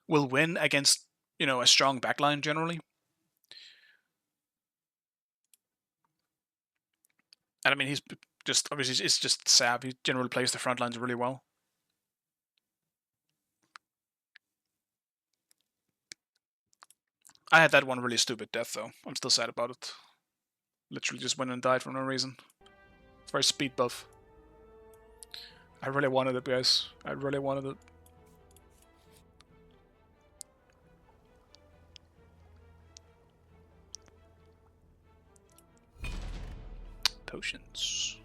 will win against, you know, a strong backline generally. And I mean, he's just obviously it's just Sav. He generally plays the front lines really well. I had that one really stupid death though. I'm still sad about it. Literally just went and died for no reason. For a speed buff. I really wanted it, guys. I really wanted it. Potions.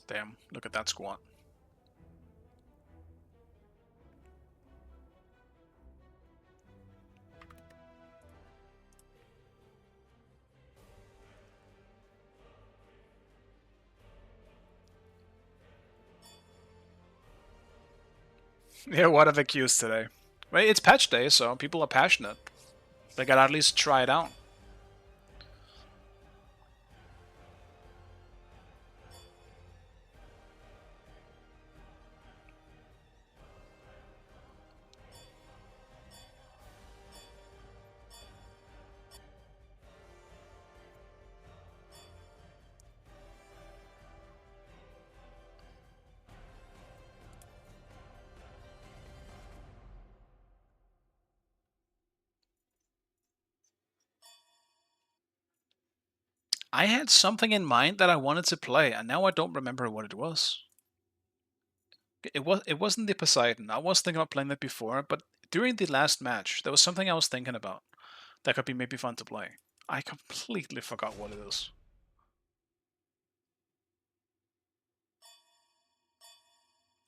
Damn, look at that squat. Yeah, what have accused today? Well, it's patch day, so people are passionate. They gotta at least try it out. I had something in mind that I wanted to play, and now I don't remember what it was. It wasn't the Poseidon. I was thinking about playing that before, but during the last match, there was something I was thinking about that could be maybe fun to play. I completely forgot what it is.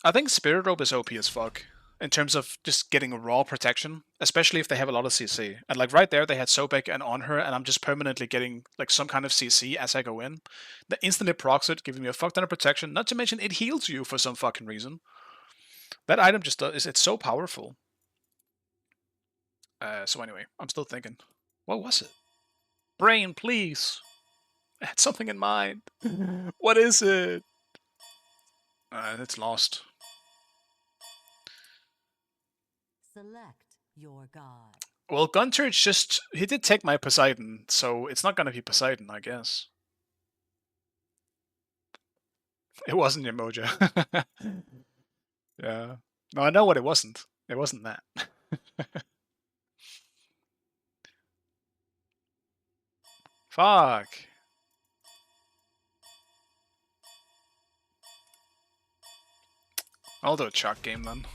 I think Spirit Rope is OP as fuck in terms of just getting raw protection, especially if they have a lot of CC. And like right there, they had Sobek and on her, and I'm just permanently getting like some kind of CC as I go in. That instantly procs it, giving me a fuck ton of protection. Not to mention it heals you for some fucking reason. That item just does, it's so powerful. So anyway, I'm still thinking. What was it? Brain, please. I had something in mind. What is it? It's lost. Select your god. Well, Gunter just... He did take my Poseidon, so it's not gonna be Poseidon, I guess. It wasn't Emoja. Yeah. No, I know what it wasn't. It wasn't that. Fuck. I'll do a chalk game then.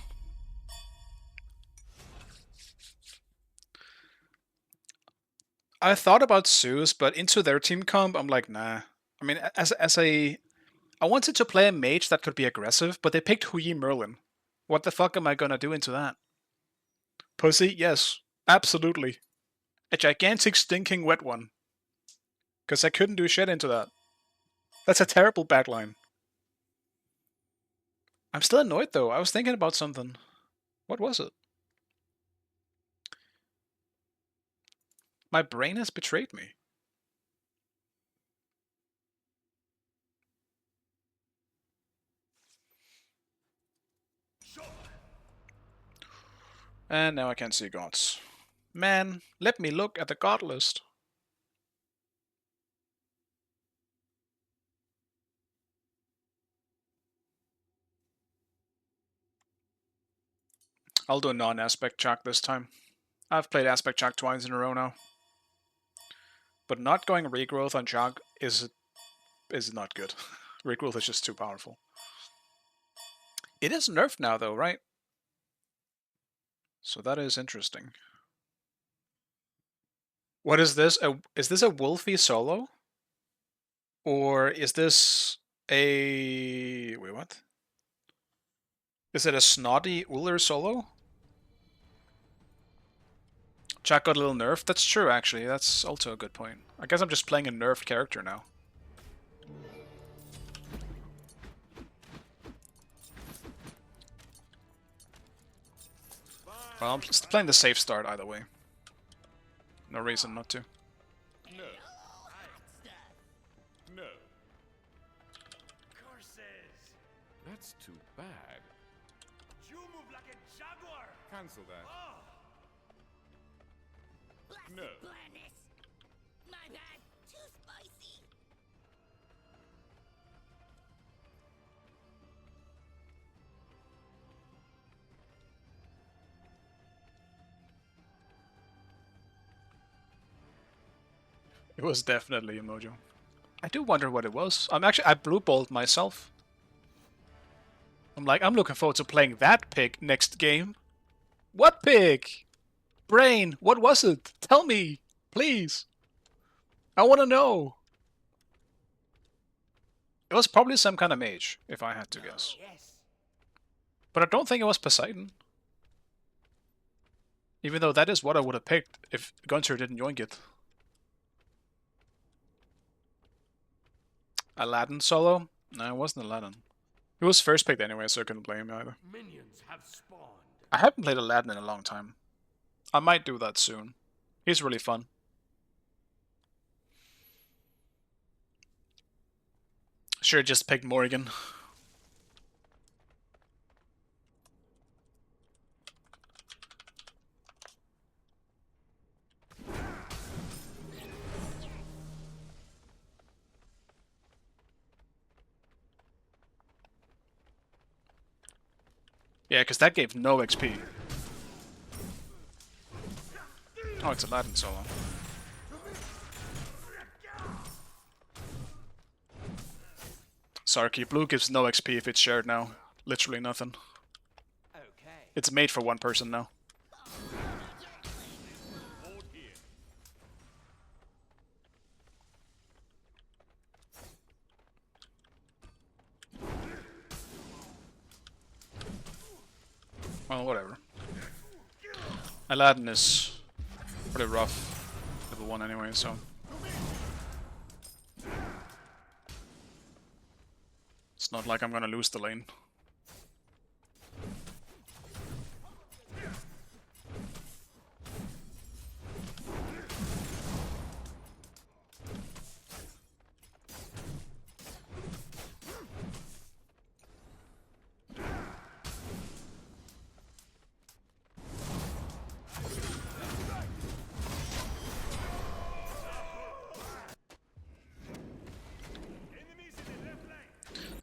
I thought about Zeus, but into their team comp, I'm like, nah. I mean, I wanted to play a mage that could be aggressive, but they picked Hui Merlin. What the fuck am I gonna do into that? Pussy? Yes. Absolutely. A gigantic stinking wet one. Because I couldn't do shit into that. That's a terrible backline. I'm still annoyed though. I was thinking about something. What was it? My brain has betrayed me. And now I can't see gods. Man, let me look at the god list. I'll do a non-aspect chalk this time. I've played aspect chalk twice in a row now. But not going regrowth on chalk is not good. Regrowth is just too powerful. It is nerfed now though, right? So that is interesting. What is this? Is this a Wolfie solo? Or is this a... Wait, what? Is it a snotty Uller solo? Jack got a little nerfed? That's true, actually. That's also a good point. I guess I'm just playing a nerfed character now. Well, I'm just playing the safe start either way. No reason not to. No. No. Curses! That's too bad. You move like a jaguar! Cancel that. Oh! No. Blandness. My bad. Too spicy. It was definitely a mojo. I do wonder what it was. I blue balled myself. I'm like, I'm looking forward to playing that pig next game. What pig? Brain, what was it? Tell me, please. I want to know. It was probably some kind of mage, if I had to guess. Yes. But I don't think it was Poseidon. Even though that is what I would have picked if Gunter didn't yoink it. Aladdin solo? No, it wasn't Aladdin. He was first picked anyway, so I couldn't blame him either. Minions have spawned. I haven't played Aladdin in a long time. I might do that soon. He's really fun. Sure, just picked Morrigan. Yeah, because that gave no XP. Oh, it's Aladdin solo. Sarky, blue gives no XP if it's shared now. Literally nothing. Okay. It's made for one person now. Well, whatever. Aladdin is pretty rough. Level 1 anyway, so... It's not like I'm gonna lose the lane.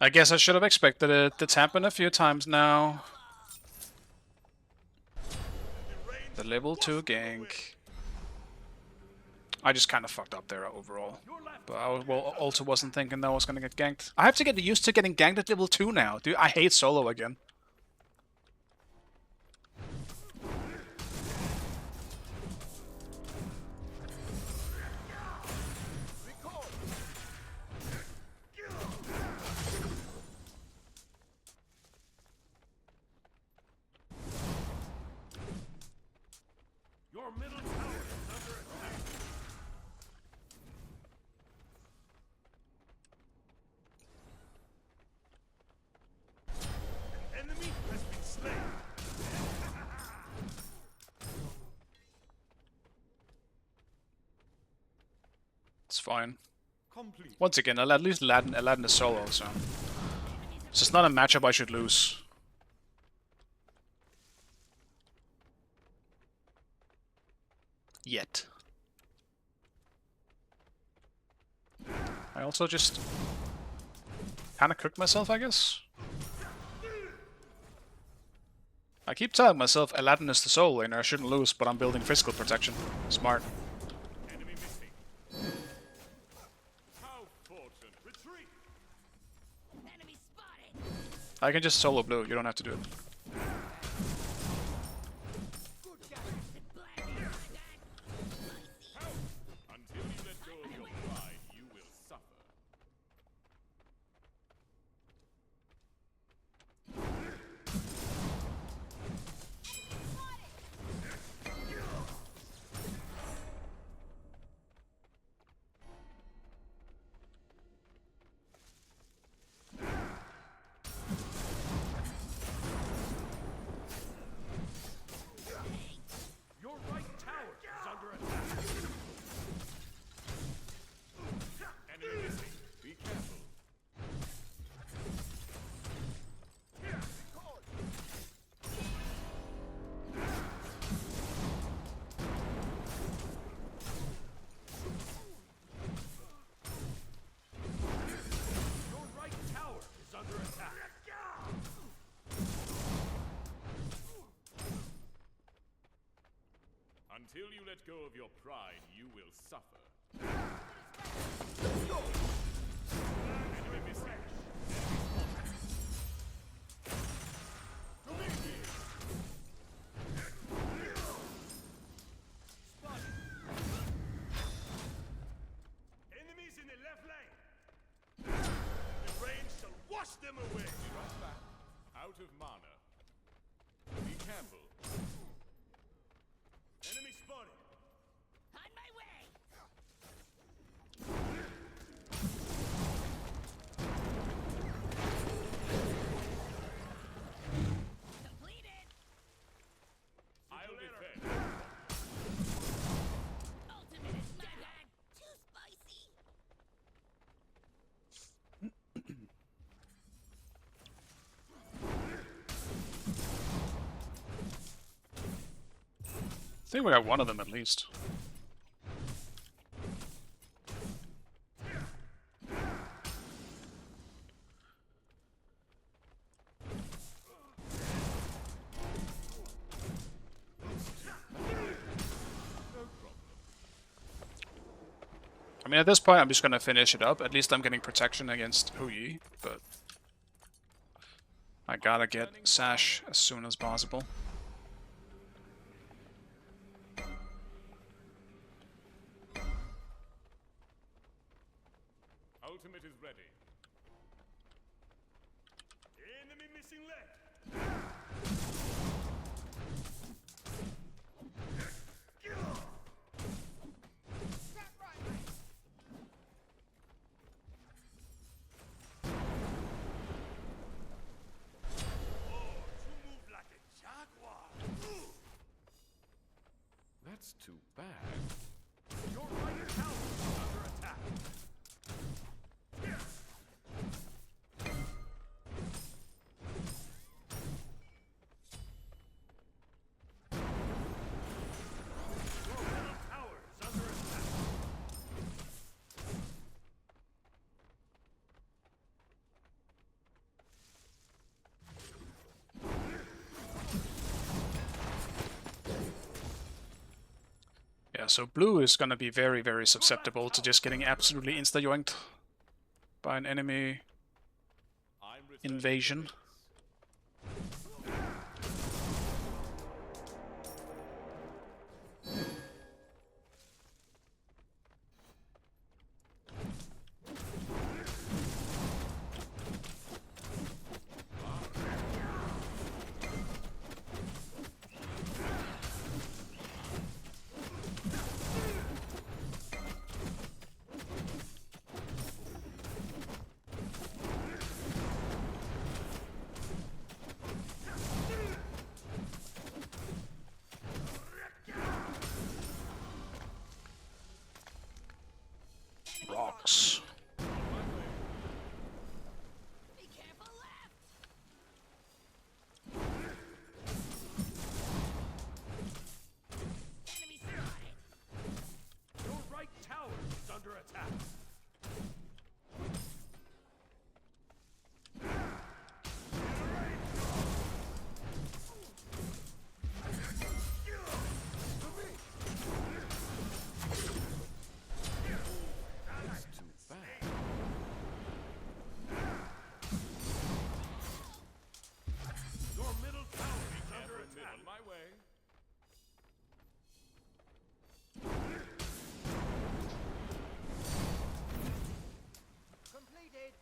I guess I should have expected it. It's happened a few times now. The level 2 gank. I just kind of fucked up there overall. But I also wasn't thinking that I was going to get ganked. I have to get used to getting ganked at level 2 now. Dude, I hate solo again. Your middle tower is under attack. An enemy has been slain. It's fine. Complete. Once again, at least Aladdin is solo, so... It's just not a matchup I should lose. Yet. I also just... kinda cooked myself, I guess? I keep telling myself Aladdin is the solo laner, I shouldn't lose, but I'm building physical protection. Smart. Enemy missing. How fortunate. Retreat. Enemy spotted. I can just solo blue, you don't have to do it. Until you let go of your pride, you will suffer. Until you let go of your pride, you will suffer. Enemy missing. Enemies in the left lane. The rain shall wash them away. Drop back. Out of mana. Be careful. Enemy spotted. On my way! Completed! I'll defend. Ultimate is my bad! Too spicy! I think we got one of them at least. I mean, at this point, I'm just gonna finish it up. At least I'm getting protection against Hu Yi, but I gotta get Sash as soon as possible. Ultimate is ready. Enemy missing leg. That's too bad. Your right tower is under attack. Your middle tower is under attack. Yeah, so blue is gonna be very, very susceptible to just getting absolutely insta-yoinked by an enemy I'm returning invasion. to this. Rocks. Be careful left! Enemy spotted! Your right tower is under attack. That's too bad. Your middle tower is under Careful, attack. middle. My way. Completed.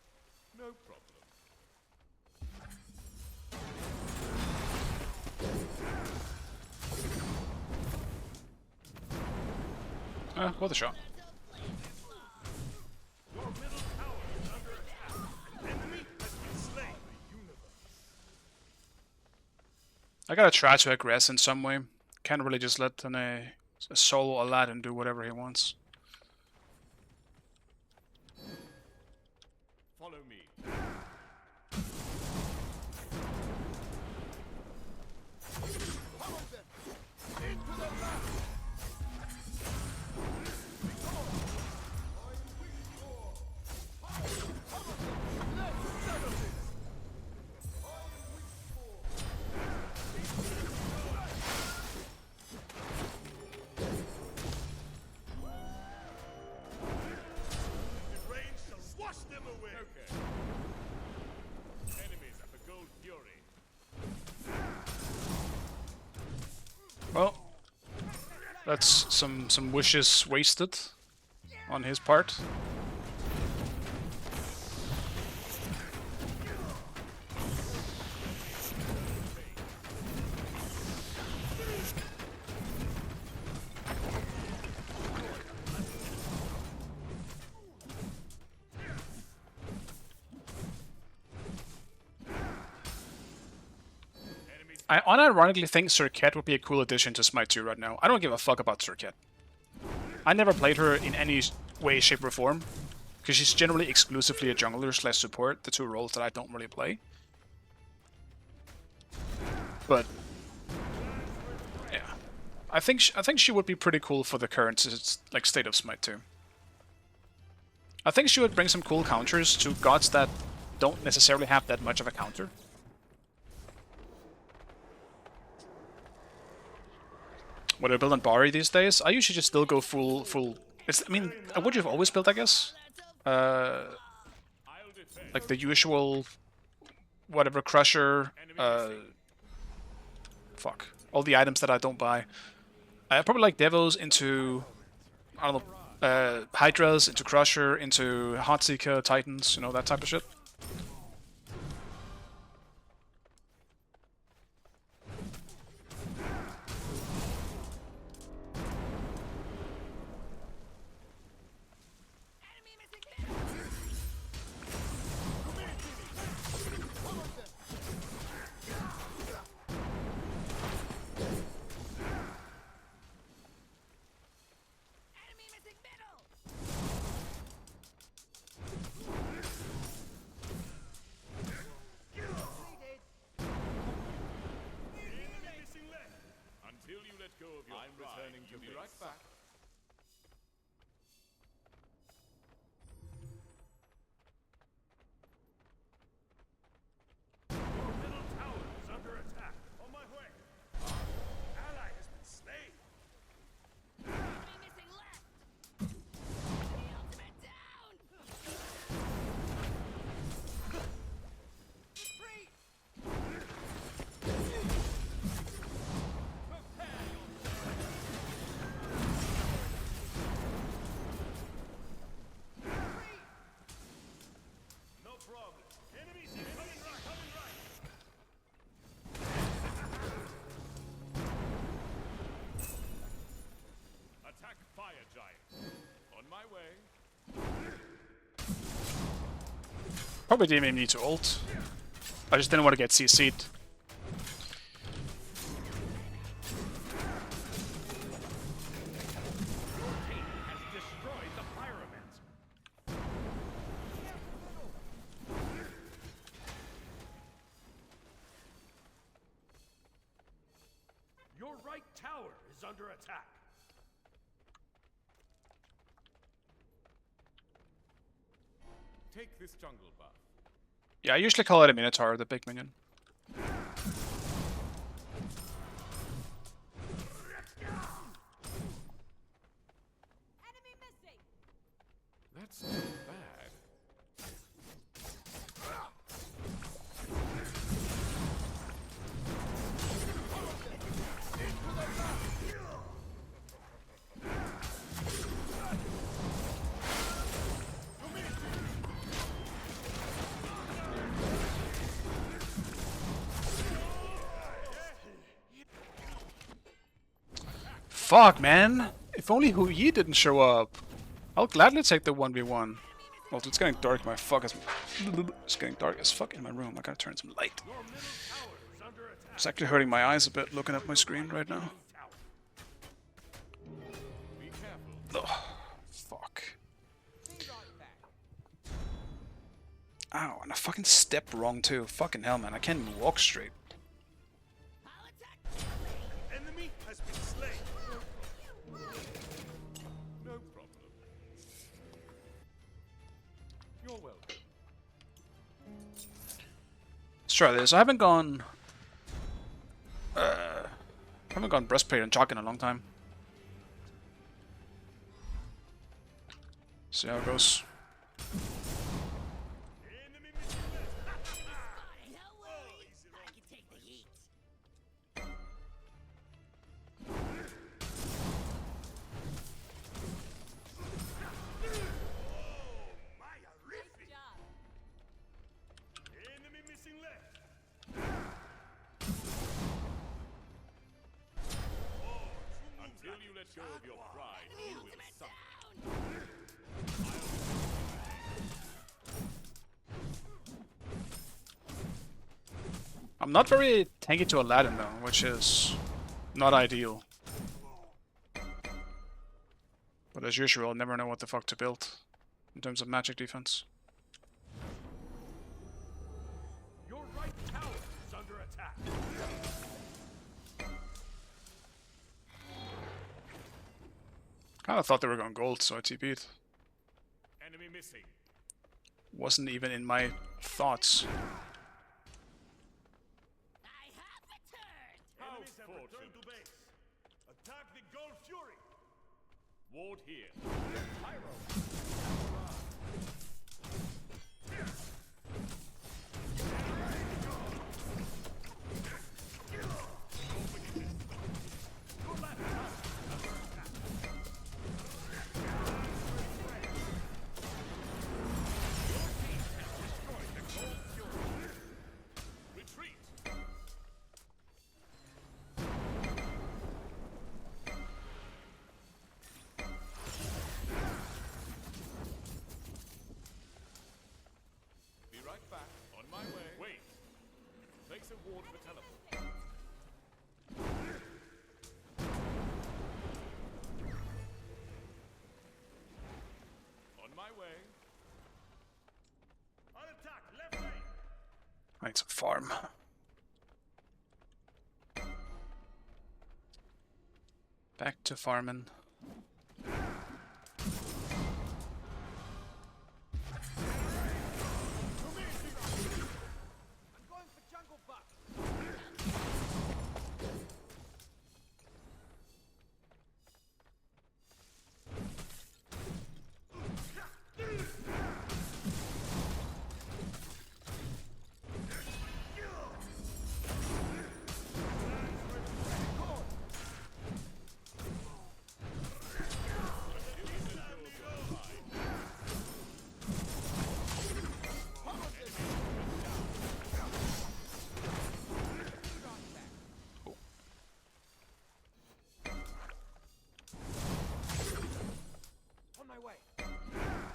No problem. Worth a shot. Your middle tower is under attack. An enemy has been slain. The universe. I gotta try to aggress in some way. Can't really just let a solo Aladdin do whatever he wants. Follow me. Well, that's some wishes wasted on his part. I unironically think Circuit would be a cool addition to Smite 2 right now. I don't give a fuck about Circuit. I never played her in any way, shape, or form, because she's generally exclusively a jungler / support, the two roles that I don't really play. But yeah, I think she would be pretty cool for the current like state of Smite 2. I think she would bring some cool counters to gods that don't necessarily have that much of a counter. When I build on Bari these days, I usually just still go full. I mean, what you've always built, I guess. Like the usual, whatever crusher. Fuck, all the items that I don't buy. I probably like Devos into, I don't know, Hydras into Crusher into Heartseeker, Titans, you know, that type of shit. I'm returning to be right back. Your middle tower is under attack. On my way. Ally has been slain. Enemy missing left. The ultimate down. Retreat. No problem. Enemies incoming right. Coming right. Attack fire giant. On my way. Probably didn't even need to ult. I just didn't want to get CC'd. Has destroyed the pyromancer. Your right tower is under attack. Take this jungle buff. Yeah, I usually call it a Minotaur, the big minion. Enemy missing. That's not bad. Fuck, man! If only Hu Yi didn't show up. I'll gladly take the 1v1. Well, it's getting dark. It's getting dark as fuck in my room. I gotta turn some light. Your middle tower is under attack. It's actually hurting my eyes a bit looking at my screen right now. Be careful. Oh, fuck. Ow, and I fucking stepped wrong too. Fucking hell, man. I can't even walk straight. I'll attack quickly. Enemy has been slain. No problem. You're welcome. Let's try this. I haven't gone breastplate and chalk in a long time. See how it goes. Enemy missing left. No worries. I can take the heat. let go of your pride, you will suffer. I'm not very tanky to Aladdin though, which is not ideal. But as usual, I'll never know what the fuck to build in terms of magic defense. Your right tower is under attack. Kinda thought they were going gold, so I TP'd. Enemy missing. Wasn't even in my thoughts. How Enemies have returned fortunate. to base. Attack the Gold Fury. Ward here. Retreat. Be right back. On my way. Wait. Place a ward for teleport. On my way. On attack. Left lane. I need some farm. Back to farming. I'm going for jungle buff. On my way. On my way.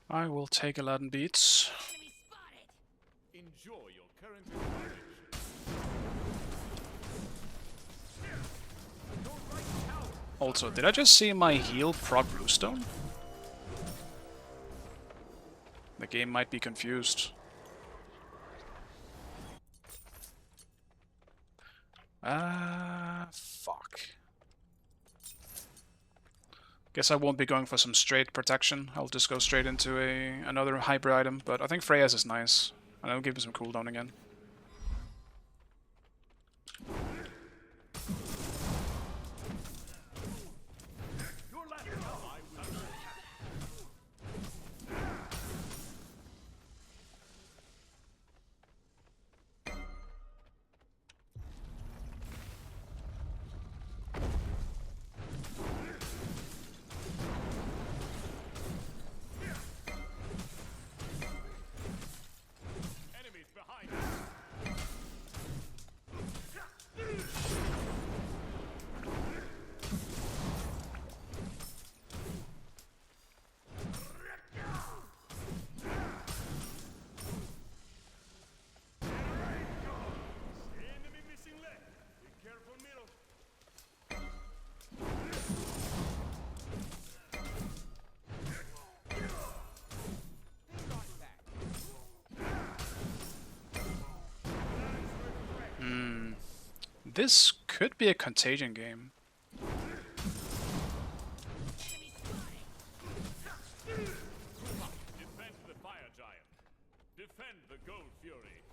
I will take Aladdin beats. Enjoy your current advantage. Also, did I just see my heal proc bluestone? The game might be confused. Fuck. Guess I won't be going for some straight protection. I'll just go straight into another hybrid item, but I think Freya's is nice. And it'll give me some cooldown again. Your left tower is under attack. Enemies behind us. Enemy missing left. Be careful middle. This could be a contagion game. Defend the fire giant. Defend the Gold Fury.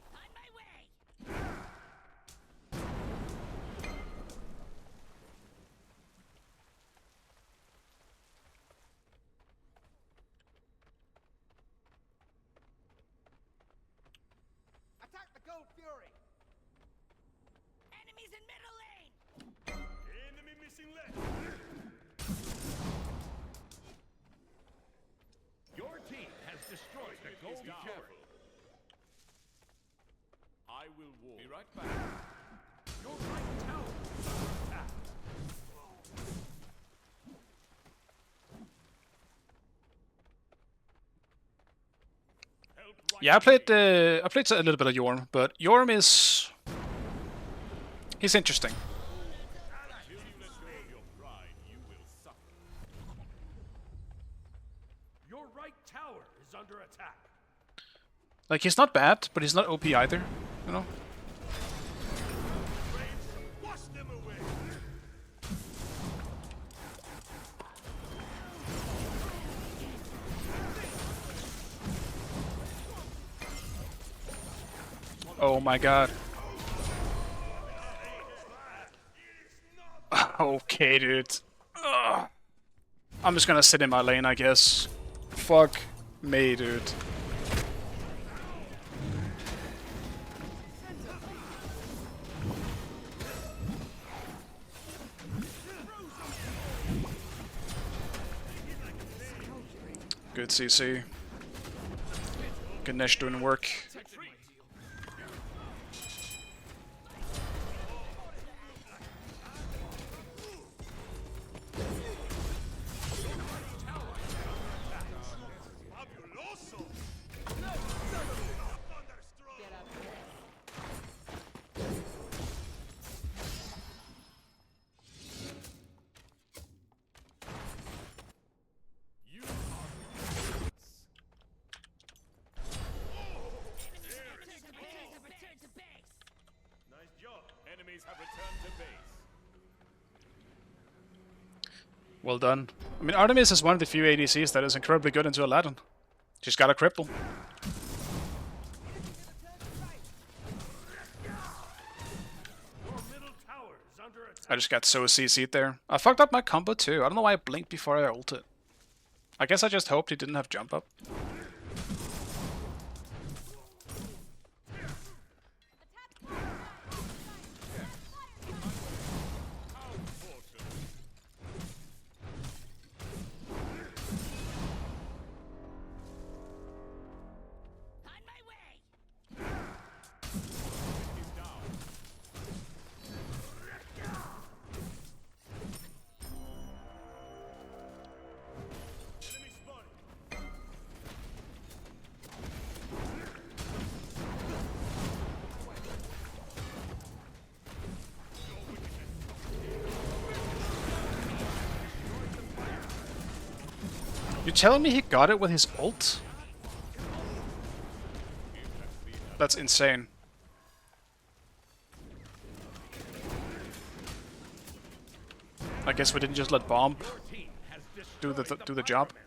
Facing left. Your team has destroyed the gold turret. I will walk. Be right back. Your right tower is under attack. Help right. Yeah, I played a little bit of Jorm, but Jorm is he's interesting. Till you let go of your pride, you will suffer. Your right tower is under attack. Like he's not bad, but he's not OP either. You know. Wash them away. Oh my god. Okay, dude. Ugh. I'm just gonna sit in my lane, I guess. Fuck me, dude. Good CC. Ganesh doing work. Fabuloso. You Nice job. enemies have returned to base. Well done. I mean, Artemis is one of the few ADCs that is incredibly good into Aladdin. She's got a cripple. Your middle tower is under attack. I just got so CC'd there. I fucked up my combo too. I don't know why I blinked before I ulted. I guess I just hoped he didn't have jump up. On my way! Is down. Enemy spotted. You telling me he got it with his ult? That's insane. I guess we didn't just let Bomb Your team has do destroyed the job. Pyromancer.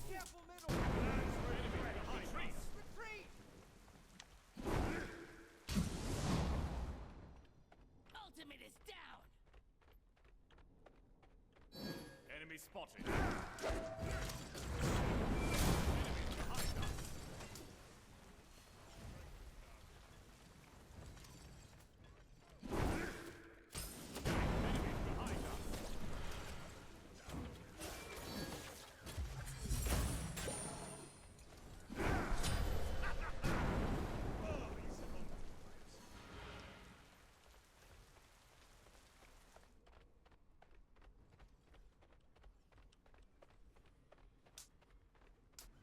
Careful, middle. Retreat. Retreat. Ultimate is down! Enemy spotted.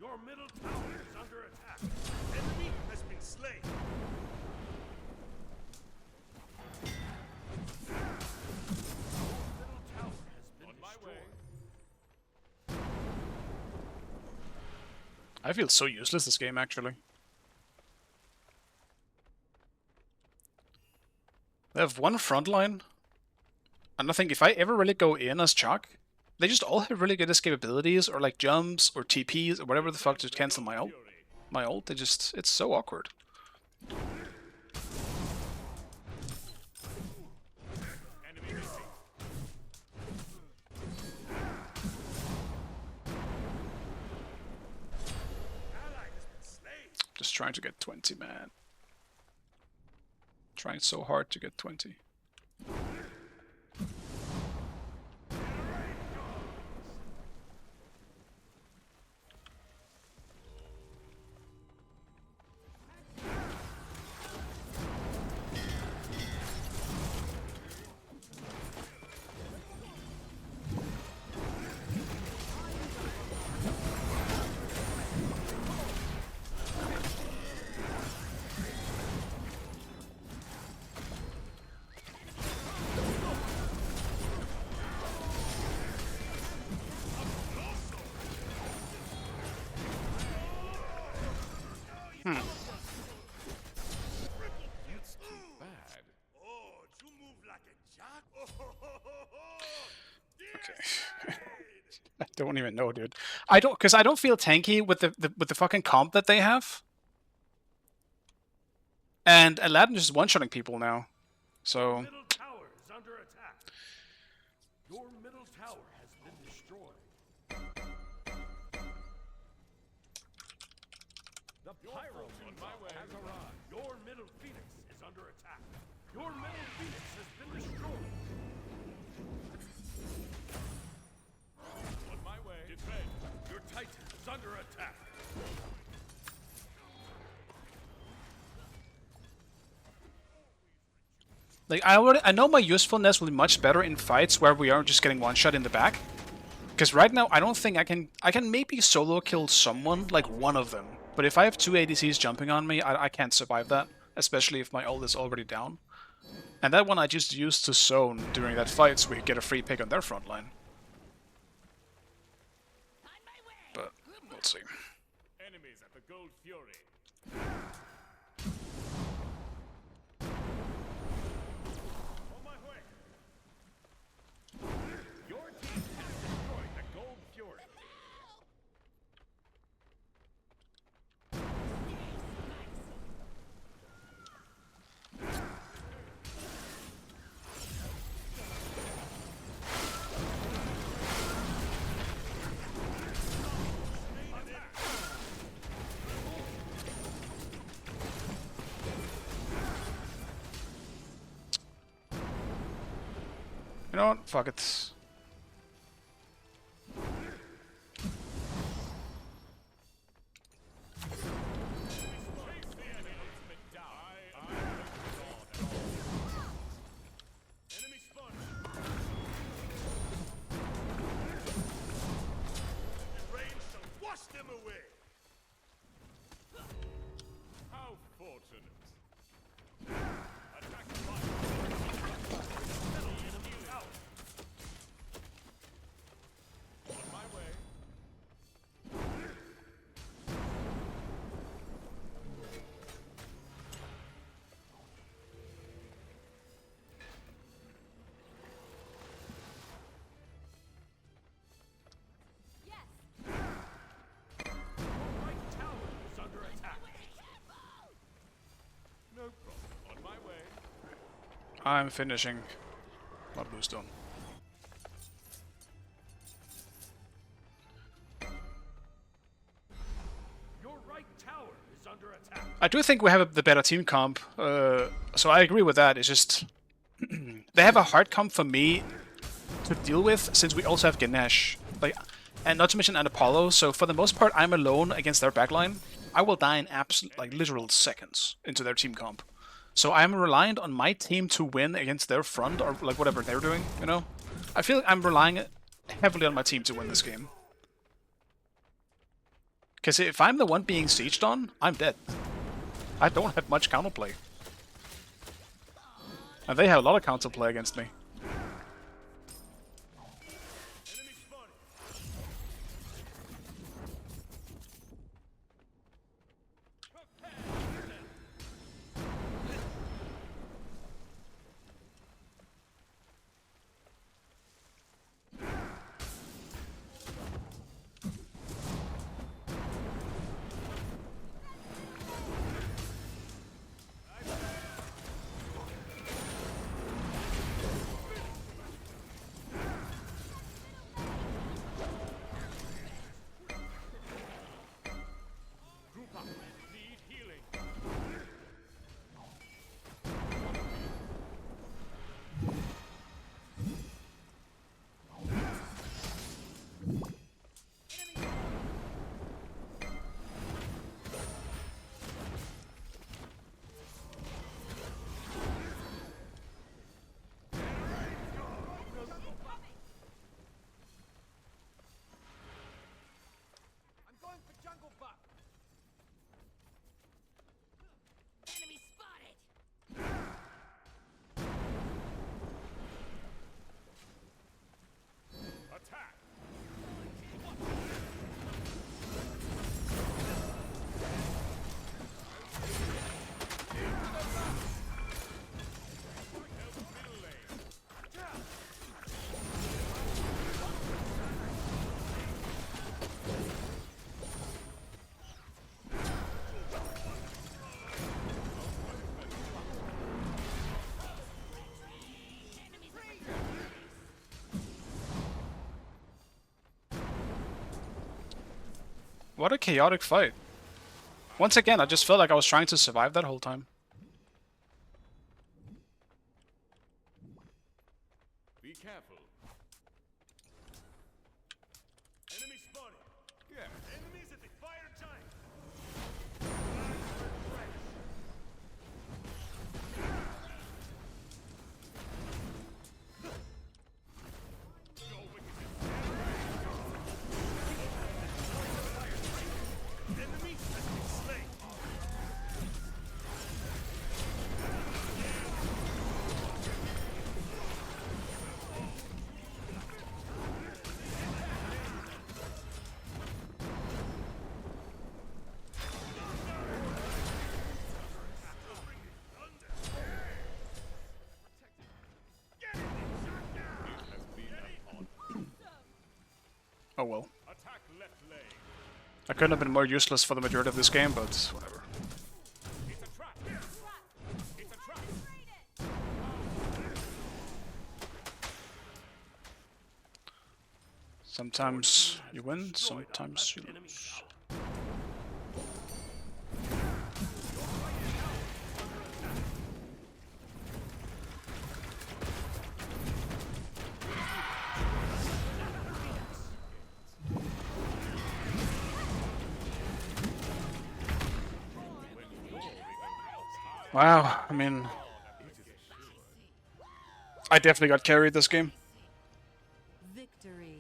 Your middle tower is under attack. Enemy has been slain. Middle tower has been On my destroyed. way. I feel so useless this game, actually. They have one front line, and I think if I ever really go in as Chuck, they just all have really good escapabilities, or like jumps, or TPs, or whatever the fuck to cancel my ult. My ult, it's so awkward. Enemy missing. trying to get 20, man. Trying so hard to get 20. It's too bad. Oh, you move like a jock? Okay. I don't even know, dude. I don't feel tanky with the fucking comp that they have. And Aladdin is one-shotting people now. So Middle tower is under attack. Your middle tower has been destroyed. The pyro on my way has arrived. Your middle phoenix is under attack. Your middle phoenix has been destroyed. On my way. Defend. Your titan is under attack. like I know my usefulness will be much better in fights where we are just getting one shot in the back. Because right now I don't think I can maybe solo kill someone, like one of them. But if I have 2 ADCs jumping on me, I can't survive that. Especially if my ult is already down. And that one I just used to zone during that fight so we could get a free pick on their front line. But we'll see. Enemies at the Gold Fury. On my way. Your team has destroyed the Gold Fury. You know what? Fuck it. Enemy spawn. The rain shall wash them away. How fortunate. Attack fire. Enemy out. On my way. Yes. Your right tower is under attack. No problem. On my way. I'm finishing. Not blue stone. Your right tower is under attack. I do think we have the better team comp, so I agree with that. It's just they have a hard comp for me to deal with since we also have Ganesh, like, and not to mention an Apollo. So for the most part, I'm alone against their backline. I will die in literal seconds into their team comp. So I'm reliant on my team to win against their front or like whatever they're doing. You know, I feel like I'm relying heavily on my team to win this game. Because if I'm the one being sieged on, I'm dead. I don't have much counterplay. And they have a lot of counterplay against me. Enemy spotted. What a chaotic fight. Once again, I just felt like I was trying to survive that whole time. Be careful. Enemy spotted. Yeah. Enemies at the fire giant. Enemy has been slain. Oh well. Attack left leg. I couldn't have been more useless for the majority of this game, but whatever. It's a trap. It's a trap. Sometimes you win, sometimes you lose. Wow, I mean, I definitely got carried this game. Victory.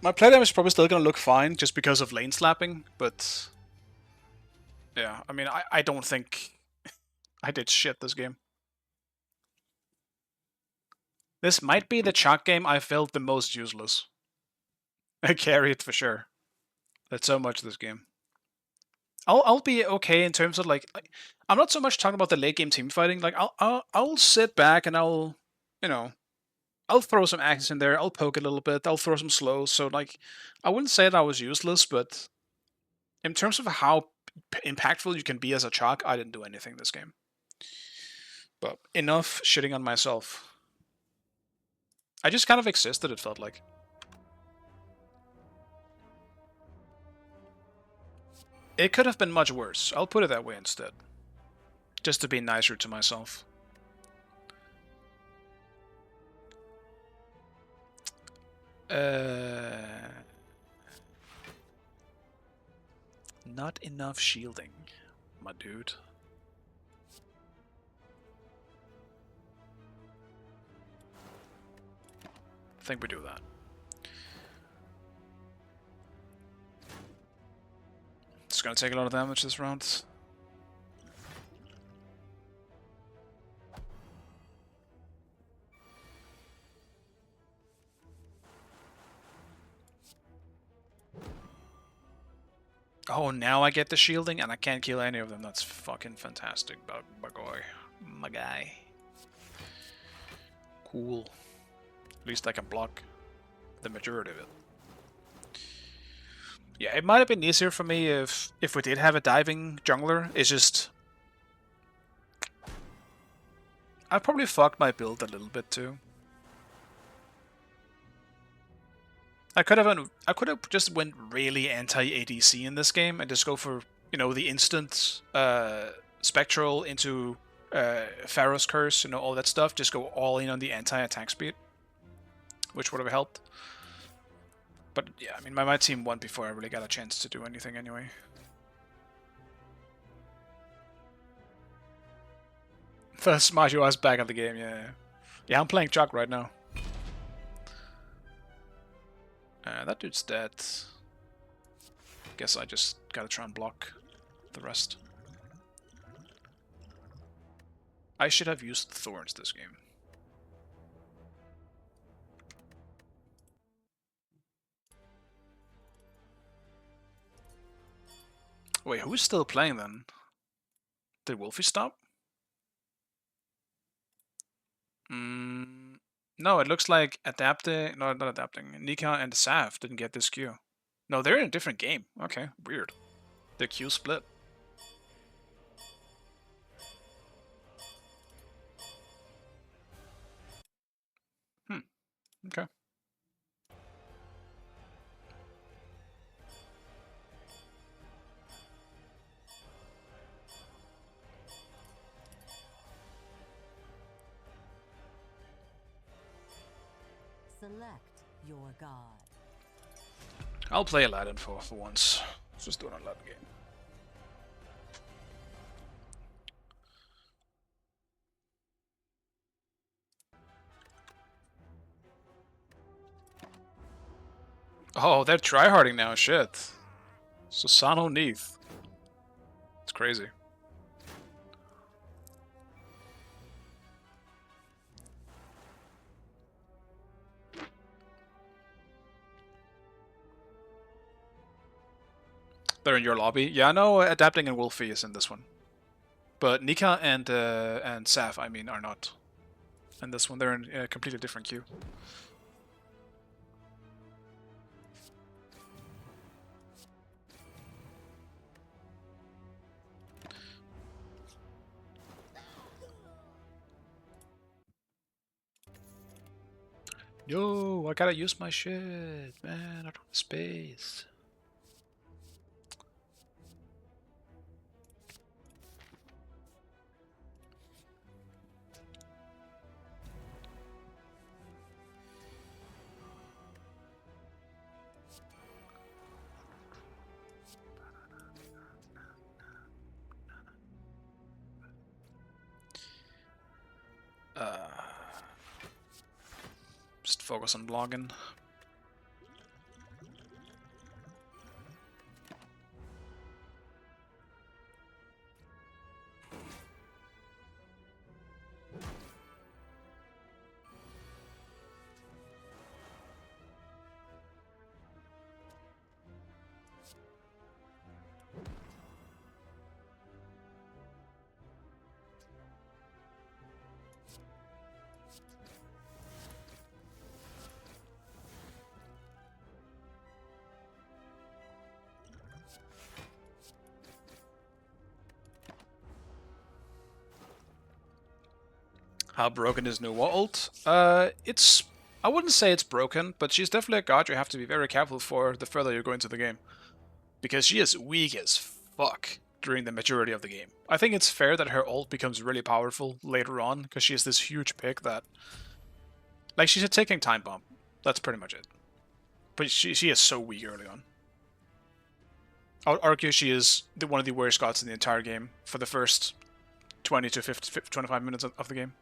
My playtime is probably still gonna look fine just because of lane slapping, but yeah, I mean, I don't think I did shit this game. This might be the chalk game I felt the most useless. I carried for sure. That's so much this game. I'll be okay in terms of like I'm not so much talking about the late game team fighting. Like I'll sit back and I'll I'll throw some axes in there. I'll poke a little bit. I'll throw some slows. So like I wouldn't say that I was useless, but in terms of how impactful you can be as a chalk, I didn't do anything this game. But enough shitting on myself. I just kind of existed, it felt like. It could have been much worse. I'll put it that way instead. Just to be nicer to myself. Not enough shielding, my dude. I think we do that. It's gonna take a lot of damage this round. Oh, now I get the shielding and I can't kill any of them. That's fucking fantastic, my guy. Cool. At least I can block the majority of it. Yeah, it might have been easier for me if we did have a diving jungler. It's just I probably fucked my build a little bit too. I could have just went really anti-ADC in this game and just go for, you know, the instant spectral into Pharaoh's Curse, you know, all that stuff. Just go all in on the anti-attack speed, which would have helped. But yeah, I mean, my team won before I really got a chance to do anything anyway. The smart was back at the game, yeah. Yeah, I'm playing Chuck right now. That dude's dead. Guess I just gotta try and block the rest. I should have used Thorns this game. Wait, who's still playing then? Did Wolfie stop? No, it looks like adapting. No, not adapting. Nika and Saf didn't get this queue. No, they're in a different game. Okay, weird. The queue split. Okay. Select your god. I'll play Aladdin for once. Let's just do an Aladdin game. Oh, they're tryharding now, shit. Susano Neath. It's crazy. They're in your lobby. Yeah, I know Adapting and Wolfie is in this one. But Nika and Saf, I mean, are not. And this one, they're in a completely different queue. Yo, I gotta use my shit, man. I don't have space. Just focus on blogging. How broken is new ult? It's... I wouldn't say it's broken, but she's definitely a god you have to be very careful for the further you go into the game. Because she is weak as fuck during the majority of the game. I think it's fair that her ult becomes really powerful later on, because she has this huge pick that... Like, she's a ticking time bomb. That's pretty much it. But she is so weak early on. I would argue she is one of the worst gods in the entire game for the first 20 to 25 minutes of the game.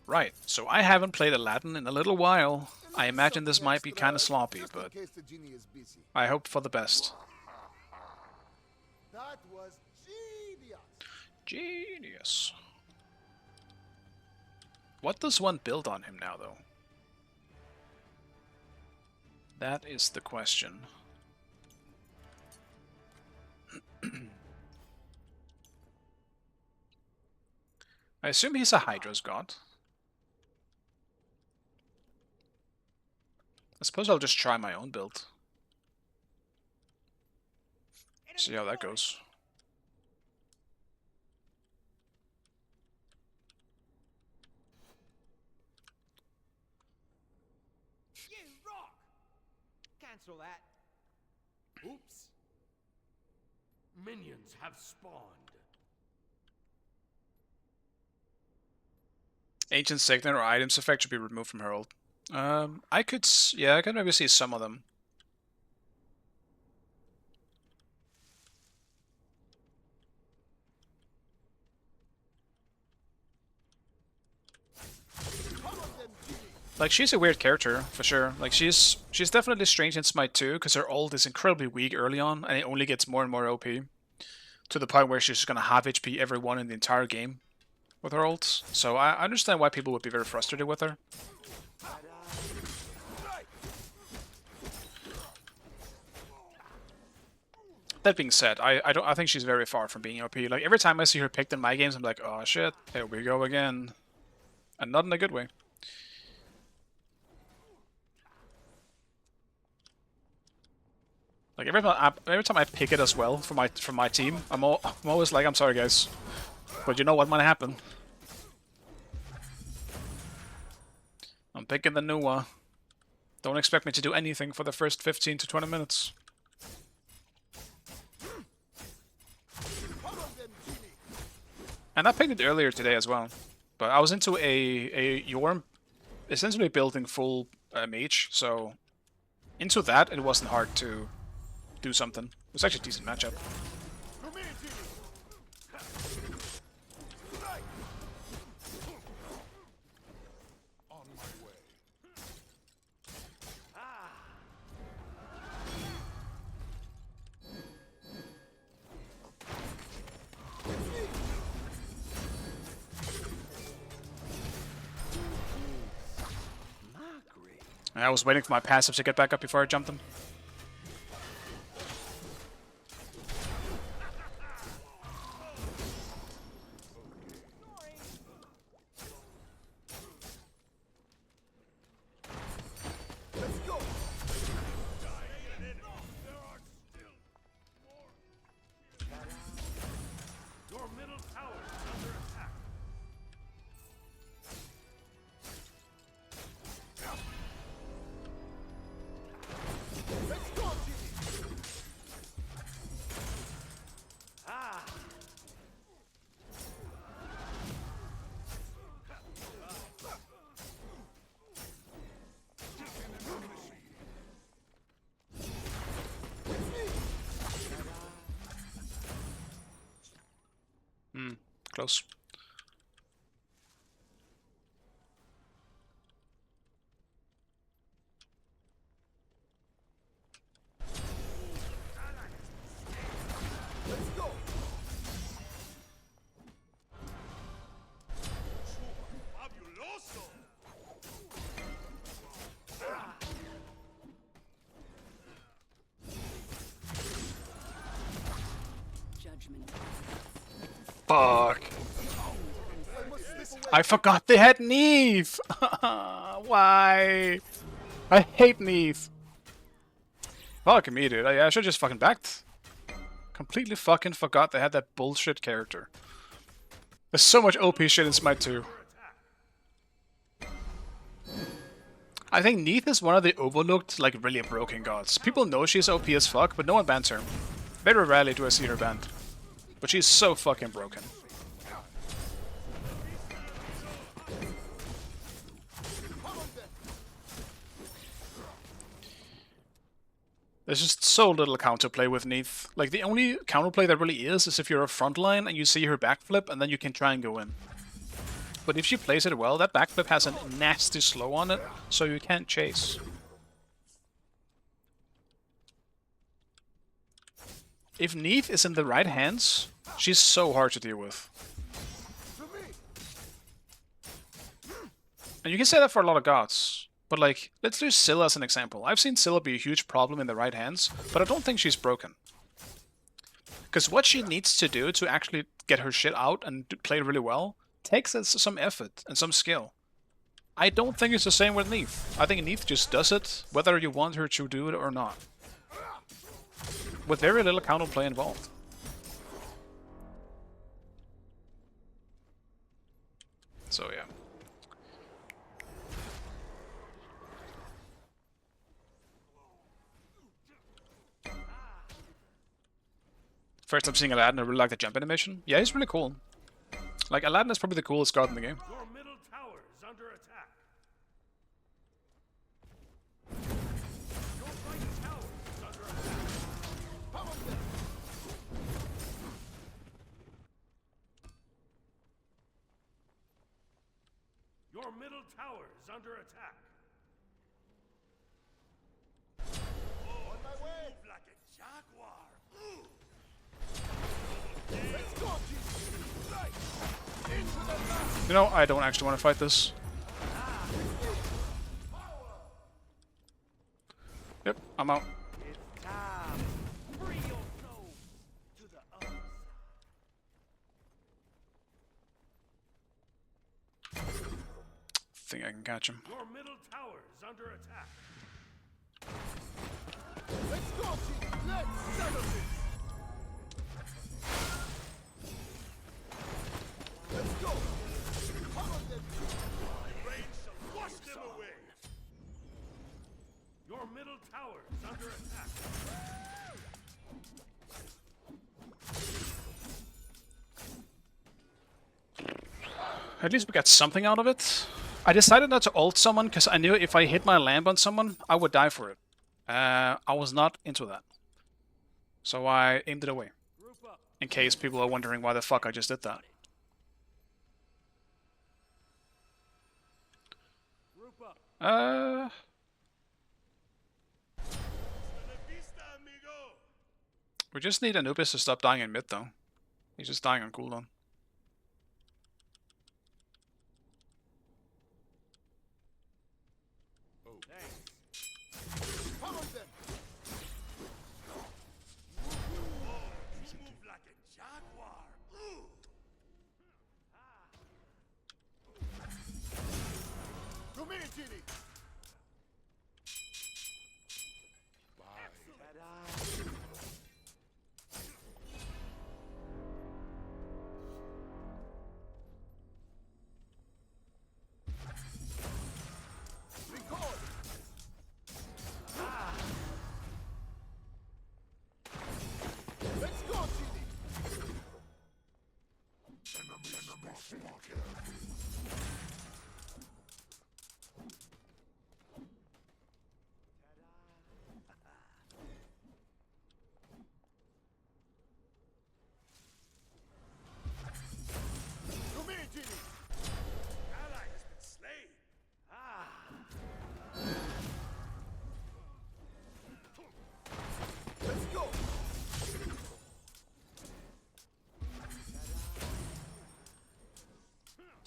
Right, so I haven't played Aladdin in a little while. I imagine this might be kind of sloppy, but I hope for the best. That was genius. Genius. What does one build on him now, though? That is the question. I assume he's a Hydra's god. I suppose I'll just try my own build. See how that goes. You rock! Cancel that. Oops. Minions have spawned. Ancient Signet or items effect should be removed from her ult. I could maybe see some of them. Like, she's a weird character, for sure. Like, she's definitely strange in Smite 2, because her ult is incredibly weak early on, and it only gets more and more OP. To the point where she's just gonna half HP everyone in the entire game with her ults. So I understand why people would be very frustrated with her. That being said, I think she's very far from being OP. Like, every time I see her picked in my games, I'm like, oh shit, here we go again. And not in a good way. Like, every time I pick it as well for my team, I'm always like, I'm sorry guys, but you know what might happen. I'm picking the Nuwa. Don't expect me to do anything for the first 15 to 20 minutes. And I picked it earlier today as well. But I was into a Jorm, essentially building full mage, so into that it wasn't hard to do something. It was actually a decent matchup. On my way. I was waiting for my passive to get back up before I jumped them. Your middle tower is under attack. Close. Fabuloso! Judgment. Fuck. I forgot they had Neve! Why? I hate Neve. Fuck me, dude. I should just fucking backed. Completely fucking forgot they had that bullshit character. There's so much OP shit in Smite 2. I think Neith is one of the overlooked, like, really broken gods. People know she's OP as fuck, but no one bans her. Very rarely do I see her banned. But she's so fucking broken. There's just so little counterplay with Neith. Like, the only counterplay there really is if you're a frontline and you see her backflip and then you can try and go in. But if she plays it well, that backflip has a nasty slow on it, so you can't chase. If Neith is in the right hands, she's so hard to deal with. And you can say that for a lot of gods. But like, let's use Scylla as an example. I've seen Scylla be a huge problem in the right hands, but I don't think she's broken. Because what she needs to do to actually get her shit out and play really well takes some effort and some skill. I don't think it's the same with Neith. I think Neith just does it, whether you want her to do it or not. With very little counterplay involved. So yeah. First time seeing Aladdin, I really like the jump animation. Yeah, he's really cool. Like, Aladdin is probably the coolest god in the game. Your middle tower is under attack. Your right tower is under attack. Your middle tower is under attack. On my way! Move like a jaguar! Move! You know, I don't actually want to fight this. Yep, I'm out. It's time. Free your soul to the other side. Think I can catch him. Your middle tower is under attack. Let's go, team! Let's settle this! Let's go! Come on, then! Rain shall wash them away! Your middle tower is under attack. At least we got something out of it. I decided not to ult someone because I knew if I hit my lamp on someone, I would die for it. I was not into that. So I aimed it away. In case people are wondering why the fuck I just did that. We just need Anubis to stop dying in mid though. He's just dying on cooldown.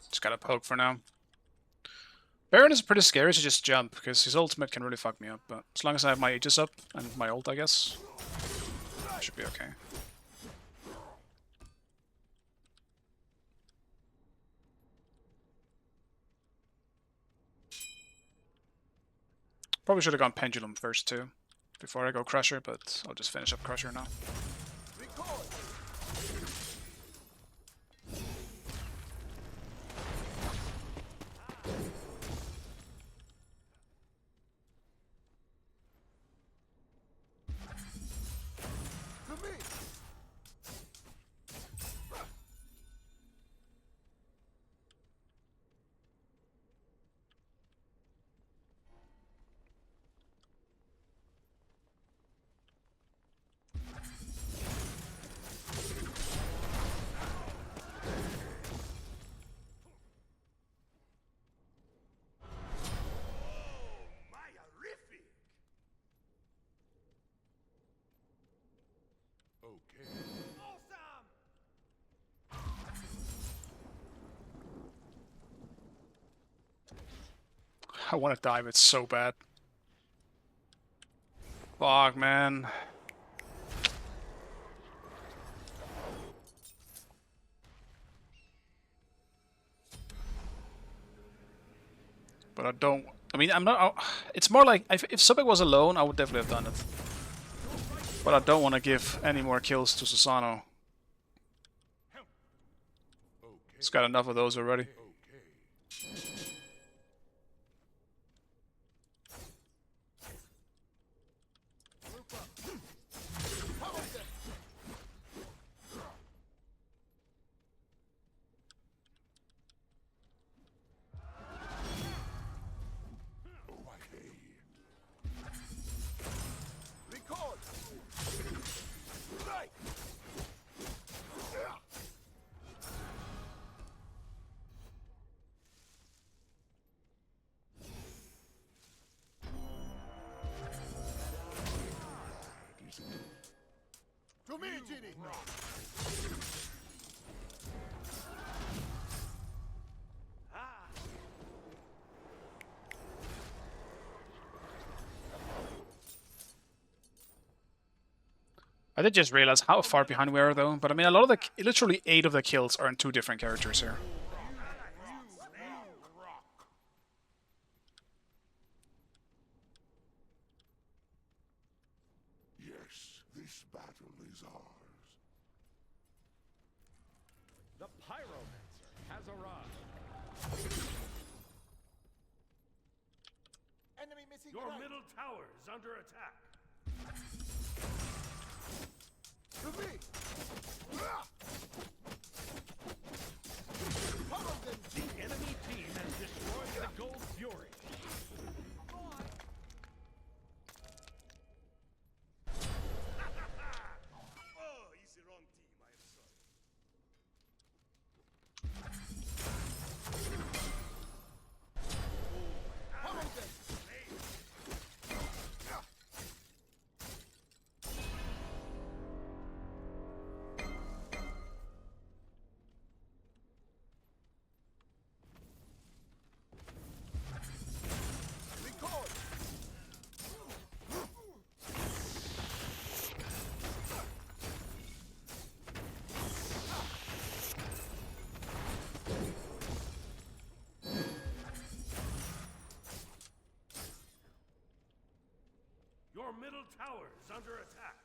Just gotta poke for now. Baron is pretty scary to just jump, because his ultimate can really fuck me up, but as long as I have my Aegis up and my ult, I guess, I should be okay. Probably should have gone Pendulum first too, before I go Crusher, but I'll just finish up Crusher now. I want to dive, it's so bad. Fuck, man. But I don't... I mean, I'm not... It's more like, if Subek was alone, I would definitely have done it. But I don't want to give any more kills to Susano. He's got enough of those already. I did just realize how far behind we are though, but I mean a lot of the... literally 8 of the kills are in 2 different characters here. Yes, this battle is ours. The Pyromancer has arrived. Enemy missing Your right. middle tower is under attack. To me! Follow them, genius! middle tower is under attack.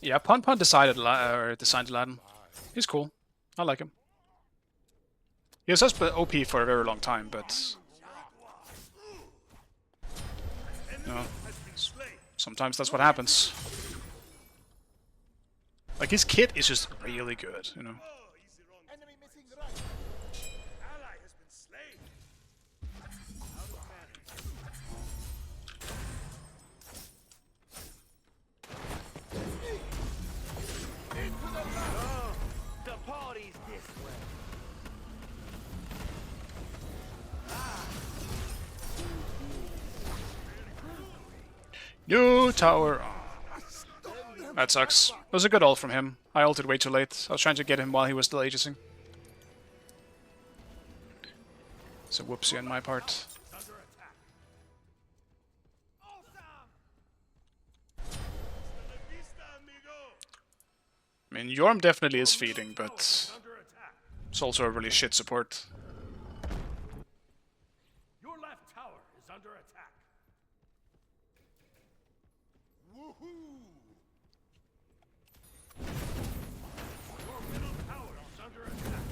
Yeah, Pon Pon decided designed Aladdin. He's cool. I like him. He was just OP for a very long time, but you know, sometimes that's what happens. Like his kit is just really good, you know. Enemy missing right. Ally has been slain. Out of mana. Into the battle. The party's this way. New tower. Oh, that sucks. It was a good ult from him. I ulted way too late. I was trying to get him while he was still aegising. It's a whoopsie on my part. I mean, Jorm definitely is feeding, but it's also a really shit support. Your left tower is under attack. Woohoo! Your middle tower is under attack.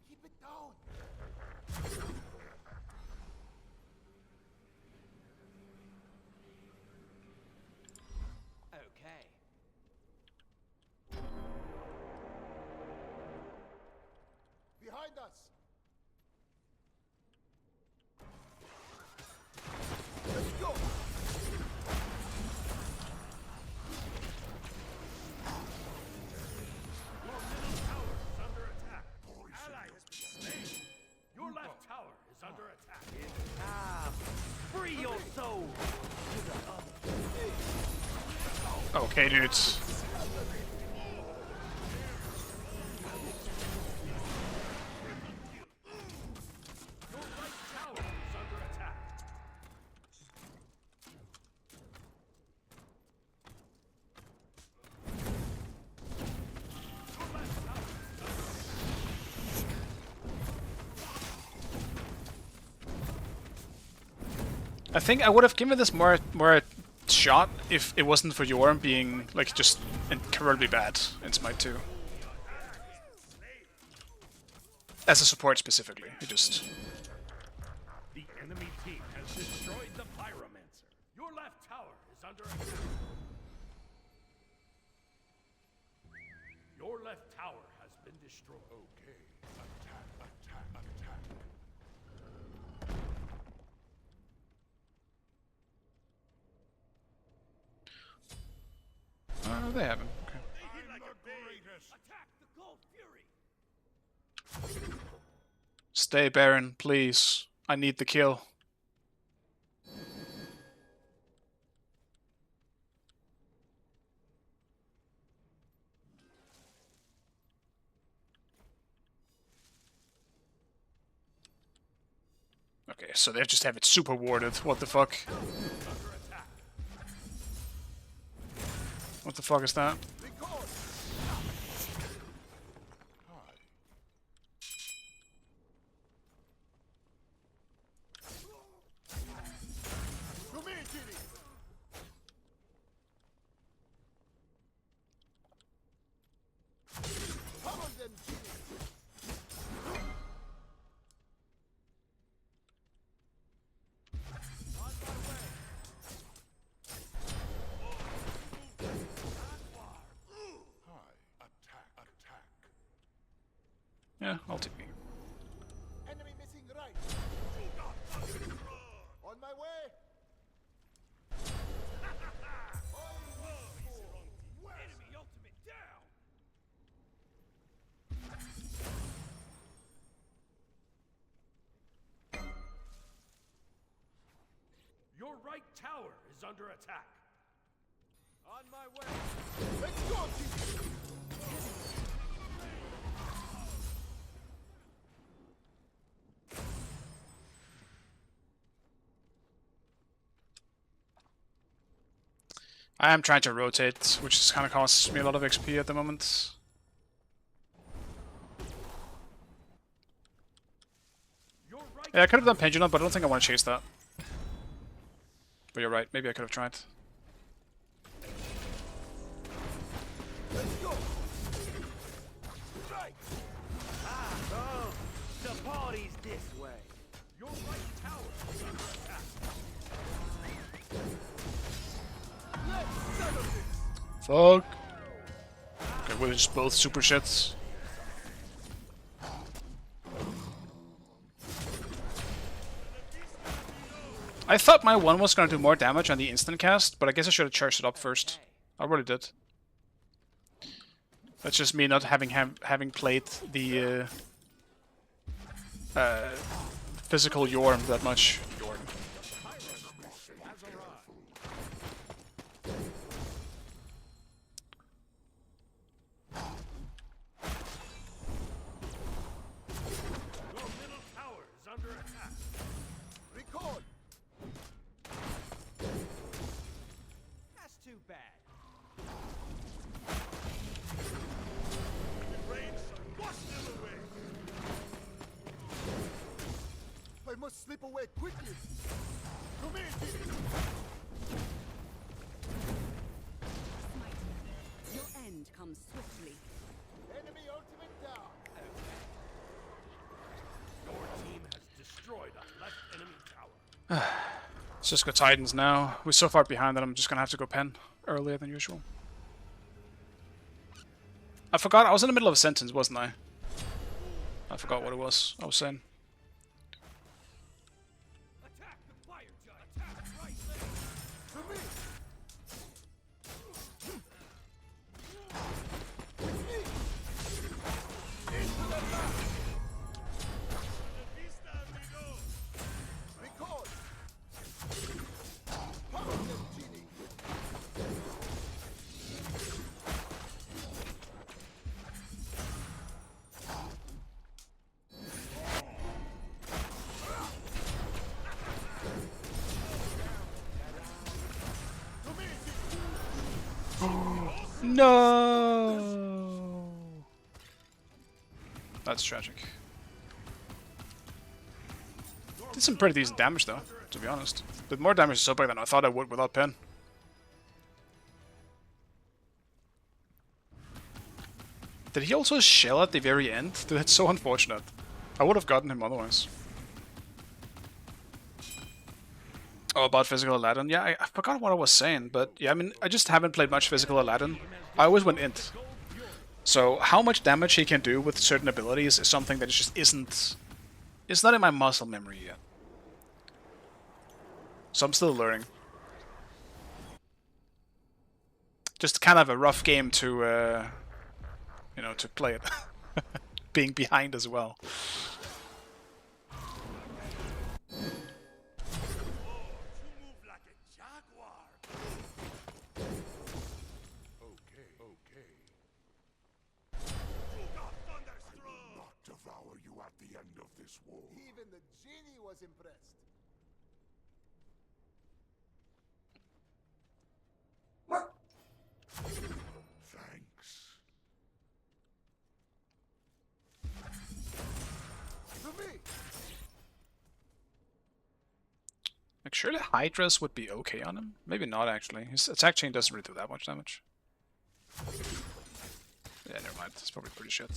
Keep it down. Okay. Behind us. Let's go. Your middle tower is under attack. Ally has been slain. Your left tower is under attack. Ah, free your soul. Okay, dudes. Your right tower is under attack. Your left tower is under attack. I think I would have given this more a shot if it wasn't for Jorm being like just incredibly bad in Smite 2. As a support specifically, he just The enemy team has destroyed the Pyromancer. Your left tower is under attack. Your left tower has been destroyed. Okay. Attack, attack, attack. they have him. Okay. I'm the greatest. Attack the Gold Fury. Stay, Baron, please. I need the kill. Okay, so they just have it super warded. What the fuck? What the fuck is that? To me, Genie. Come on then, Genie. Attack, attack. Yeah, I'll take me. Enemy missing right. On my way. Enemy ultimate down. right tower is under attack. On my way. Let's go, team. I am trying to rotate, which is kind of costs me a lot of XP at the moment. Your right Yeah, I could have done Pendulum, but I don't think I want to chase that. But you're right, maybe I could have tried. Let's go. Strike. Oh, the party's this way. Your right tower is under attack. Let's settle this. Fuck. Okay, we're just both super shits. I thought my one was gonna do more damage on the instant cast, but I guess I should have charged it up first. I really did. That's just me not having played the physical Jorm that much. Jorm. Your middle tower is under attack. Record. That's too bad. Wash them away. I must slip away quickly. Come here, team. Your end comes swiftly. Enemy ultimate down. Your team has destroyed a left enemy tower. Let's just go Titans now. We're so far behind that I'm just gonna have to go pen earlier than usual. I forgot, I was in the middle of a sentence, wasn't I? I forgot what it was I was saying. Attack the fire giant. Attack right leg. To me. Into the back. Record. Power them, genie. No. That's tragic. Did some pretty decent damage though, to be honest. Did more damage to Sobek than I thought I would without pen. Did he also shell at the very end? That's so unfortunate. I would have gotten him otherwise. Oh, about Physical Aladdin? Yeah, I forgot what I was saying, but yeah, I mean, I just haven't played much Physical Aladdin. I always went int. So, how much damage he can do with certain abilities is something that just isn't... It's not in my muscle memory yet. So I'm still learning. Just kind of a rough game to, you know, to play it. Being behind as well. Even the genie was impressed. Thanks. To me. Like, surely Hydra's would be okay on him? Maybe not, actually. His attack chain doesn't really do that much damage. Yeah, never mind. It's probably pretty shit.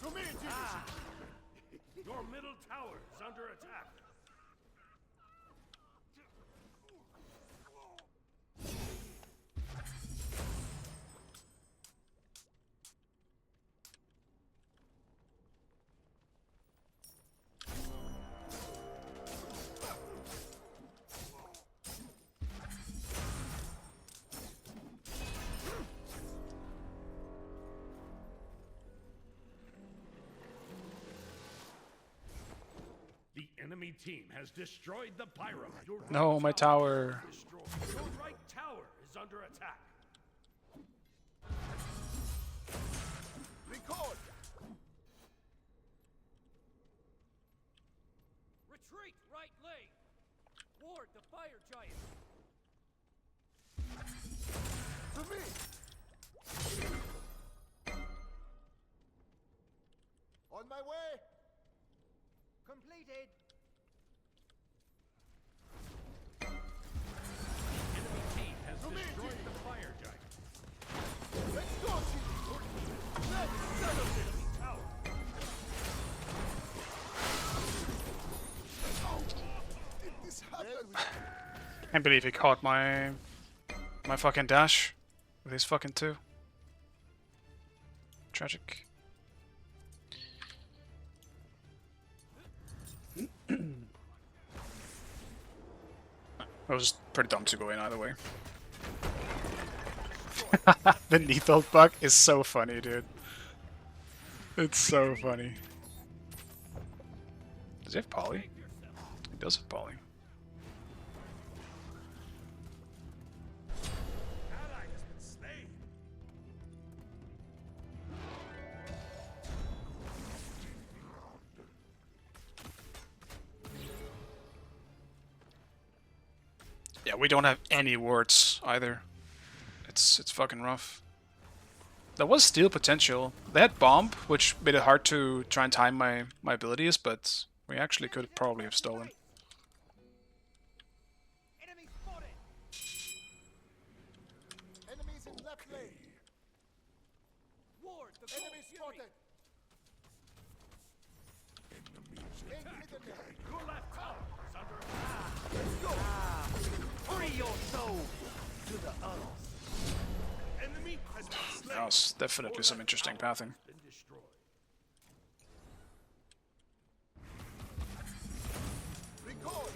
To me, genie. Your middle tower is under attack. enemy team has destroyed the pyro. Your No, my tower. is destroyed. Your right tower is under attack. Record! Retreat, right lane. Ward the fire giant. To me! On my way! Completed. Enemy team has destroyed the fire giant. Let's go, Jimmy! Let's settle this! Tower. If this happens, Can't believe he caught my fucking dash with his fucking 2. Tragic. That was pretty dumb to go in either way. The lethal bug is so funny, dude. It's so funny. Does he have poly? He does have poly. ally has been slain. Yeah, we don't have any wards either. It's fucking rough. There was steal potential. They had bomb, which made it hard to try and time my abilities, but we actually could probably have stolen. Enemy spotted. Enemies in left lane. Ward the Enemy spotted. In middle lane. Your left tower is under attack. Free your soul to the others. Enemy has been slain. That was definitely some interesting pathing. Been destroyed. Record!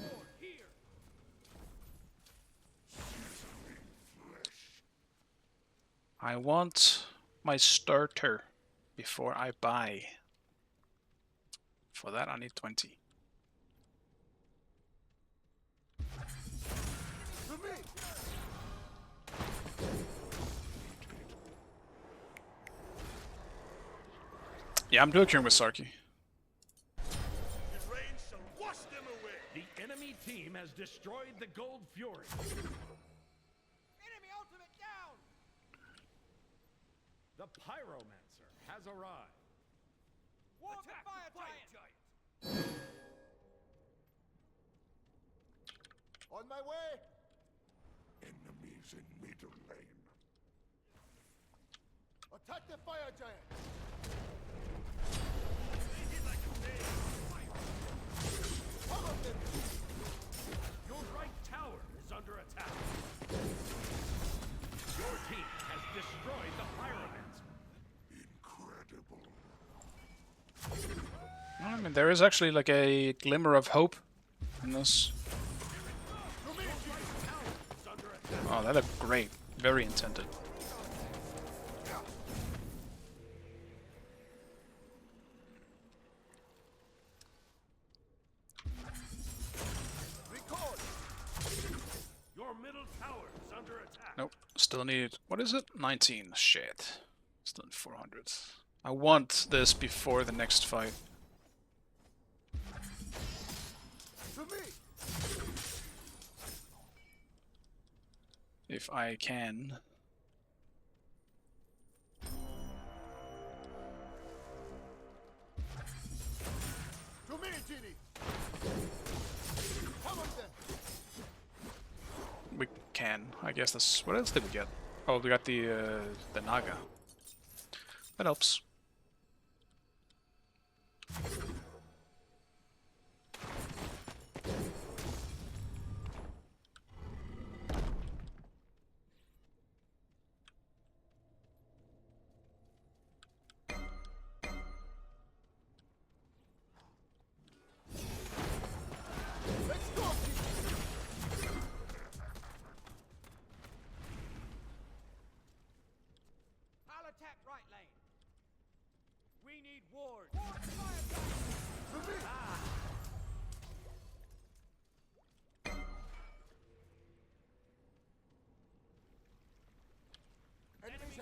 Ward here. I want my starter before I buy. For that I need 20. To me! Yeah, I'm dual queuing with Sarky. His range shall wash them away. The enemy team has destroyed the Gold Fury. Enemy ultimate down. The Pyromancer has arrived. Ward the fire giant. On my way! Enemies in middle lane. Attack the fire giant! Follow them! Your right tower is under attack. Your team has destroyed the Pyromancer. Incredible. I mean, there is actually like a glimmer of hope in this. Oh, that looked great. Very intended. Record! Your middle tower is under attack. Nope. Still need, what is it? 19. Shit. Still need 400. I want this before the next fight. To me! If I can. To me, Genie! Come on them! We can. I guess that's... What else did we get? Oh, we got the Naga. That helps. Let's go, Genie!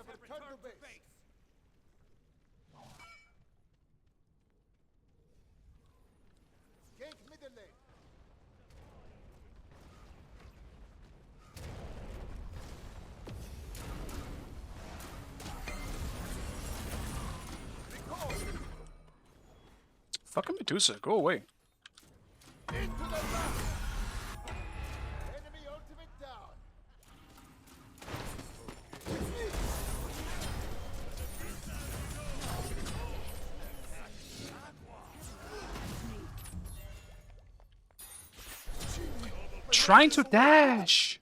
have returned to base. Gank middle lane. Fucking Medusa, go away. Into the back. Enemy ultimate down. Trying to dash.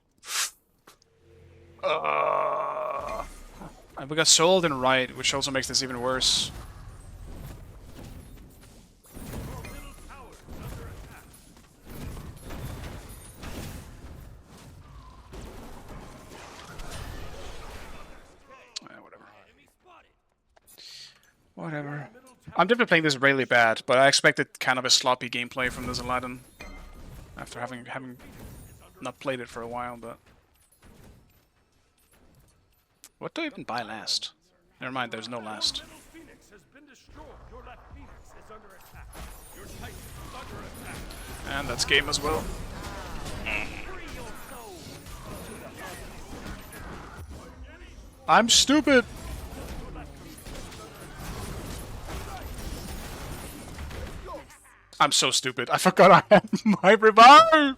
And we got sold in right, which also makes this even worse. Whatever. I'm definitely playing this really bad, but I expected kind of a sloppy gameplay from this Aladdin. After having not played it for a while, but... What do I even buy last? Never mind, there's no last. Phoenix has been destroyed. Your left Phoenix is under attack. Your Titan is under attack. And that's game as well. Free your soul. I'm stupid! I'm so stupid. I forgot I had my revive!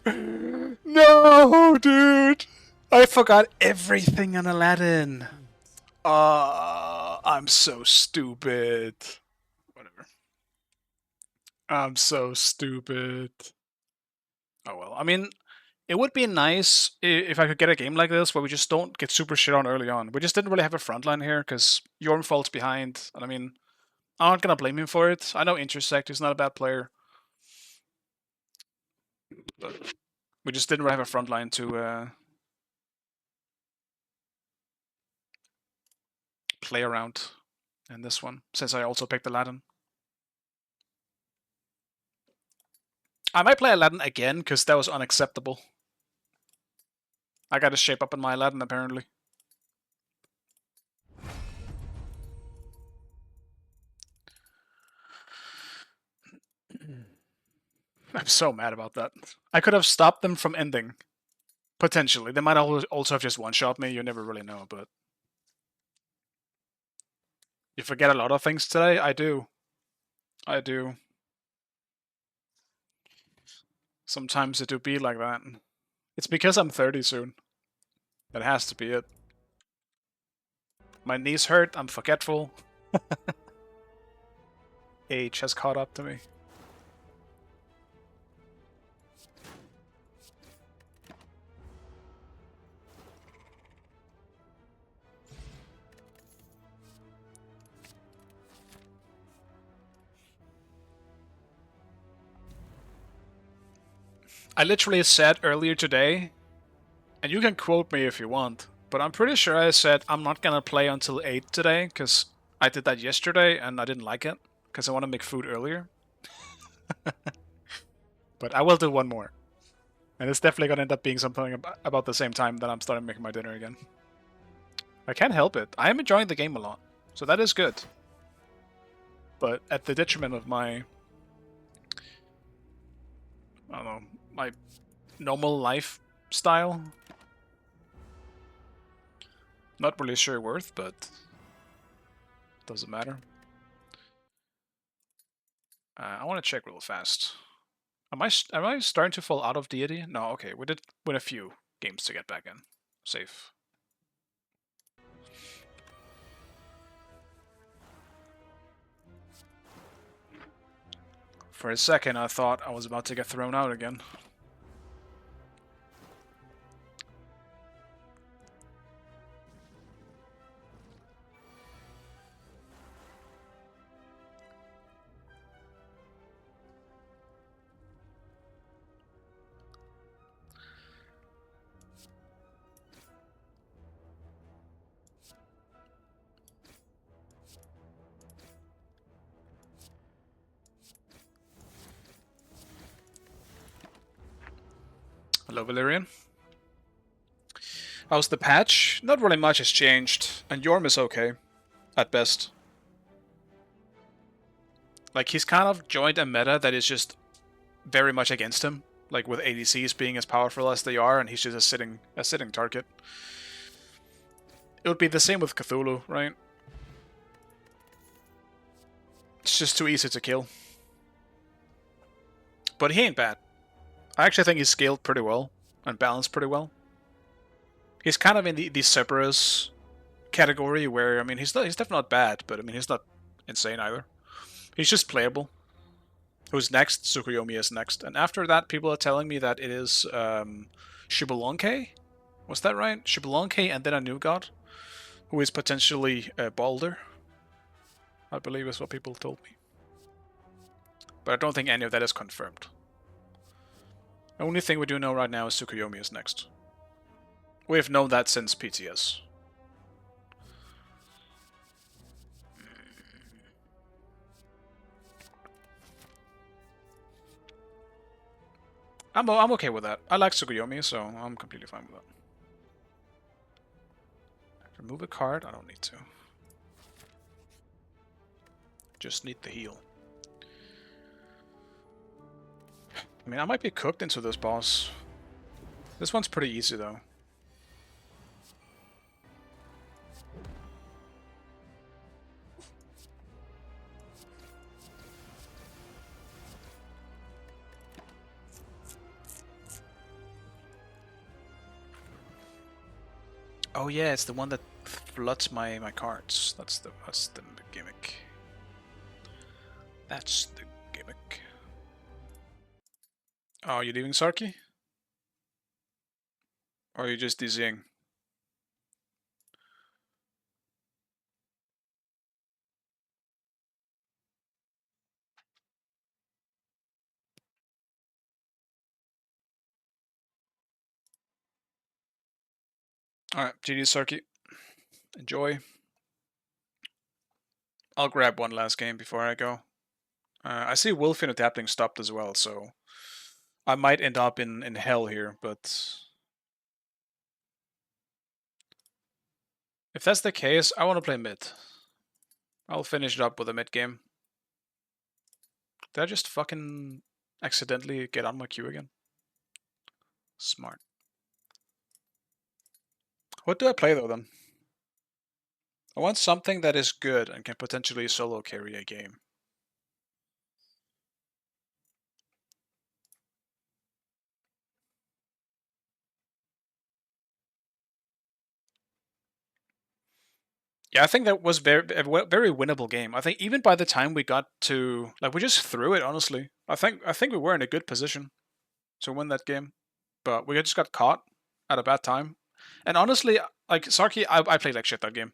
No, dude! I forgot everything on Aladdin. I'm so stupid. Whatever. I'm so stupid. Oh well. I mean, it would be nice if I could get a game like this where we just don't get super shit on early on. We just didn't really have a frontline here because Jorm falls behind. And I mean, I'm not gonna blame him for it. I know Intersect is not a bad player. But we just didn't really have a frontline to play around in this one, since I also picked Aladdin. I might play Aladdin again, because that was unacceptable. I gotta shape up in my Aladdin, apparently. I'm so mad about that. I could have stopped them from ending. Potentially. They might also have just one-shot me, you never really know, but... You forget a lot of things today? I do. I do. Sometimes it do be like that. It's because I'm 30 soon. That has to be it. My knees hurt, I'm forgetful. Age has caught up to me. I literally said earlier today, and you can quote me if you want, but I'm pretty sure I said I'm not gonna play until 8 today, because I did that yesterday and I didn't like it, because I want to make food earlier. But I will do one more. And it's definitely gonna end up being something about the same time that I'm starting making my dinner again. I can't help it. I am enjoying the game a lot, so that is good. But at the detriment of my... I don't know, my normal lifestyle. Not really sure worth, but doesn't matter. I want to check real fast. Am I starting to fall out of deity? No, okay, we did win a few games to get back in. Safe. For a second, I thought I was about to get thrown out again. Hello, Valerian. How's the patch? Not really much has changed, and Jorm is okay, at best. Like, he's kind of joined a meta that is just very much against him, like with ADCs being as powerful as they are, and he's just a sitting target. It would be the same with Cthulhu, right? It's just too easy to kill. But he ain't bad. I actually think he's scaled pretty well and balanced pretty well. He's kind of in the Cerberus category where, I mean, he's definitely not bad, but I mean, he's not insane either. He's just playable. Who's next? Tsukuyomi is next. And after that, people are telling me that it is Shibulonke? Was that right? Shibulonke and then a new god, who is potentially Balder, I believe is what people told me. But I don't think any of that is confirmed. The only thing we do know right now is Tsukuyomi is next. We've known that since PTS. I'm okay with that. I like Tsukuyomi, so I'm completely fine with that. Remove a card? I don't need to. Just need the heal. I mean, I might be cooked into this boss. This one's pretty easy, though. Oh yeah, it's the one that floods my cards. That's the gimmick. That's the gimmick. Oh, are you leaving Sarky? Or are you just DZing? Alright, GG Sarky. Enjoy. I'll grab one last game before I go. I see Wolfin adapting stopped as well, so I might end up in hell here, but if that's the case, I want to play mid. I'll finish it up with a mid game. Did I just fucking accidentally get on my queue again? Smart. What do I play though then? I want something that is good and can potentially solo carry a game. Yeah, I think that was very winnable game. I think even by the time we got to, like, we just threw it. Honestly, I think we were in a good position to win that game, but we just got caught at a bad time. And honestly, like Sarky, I played like shit that game.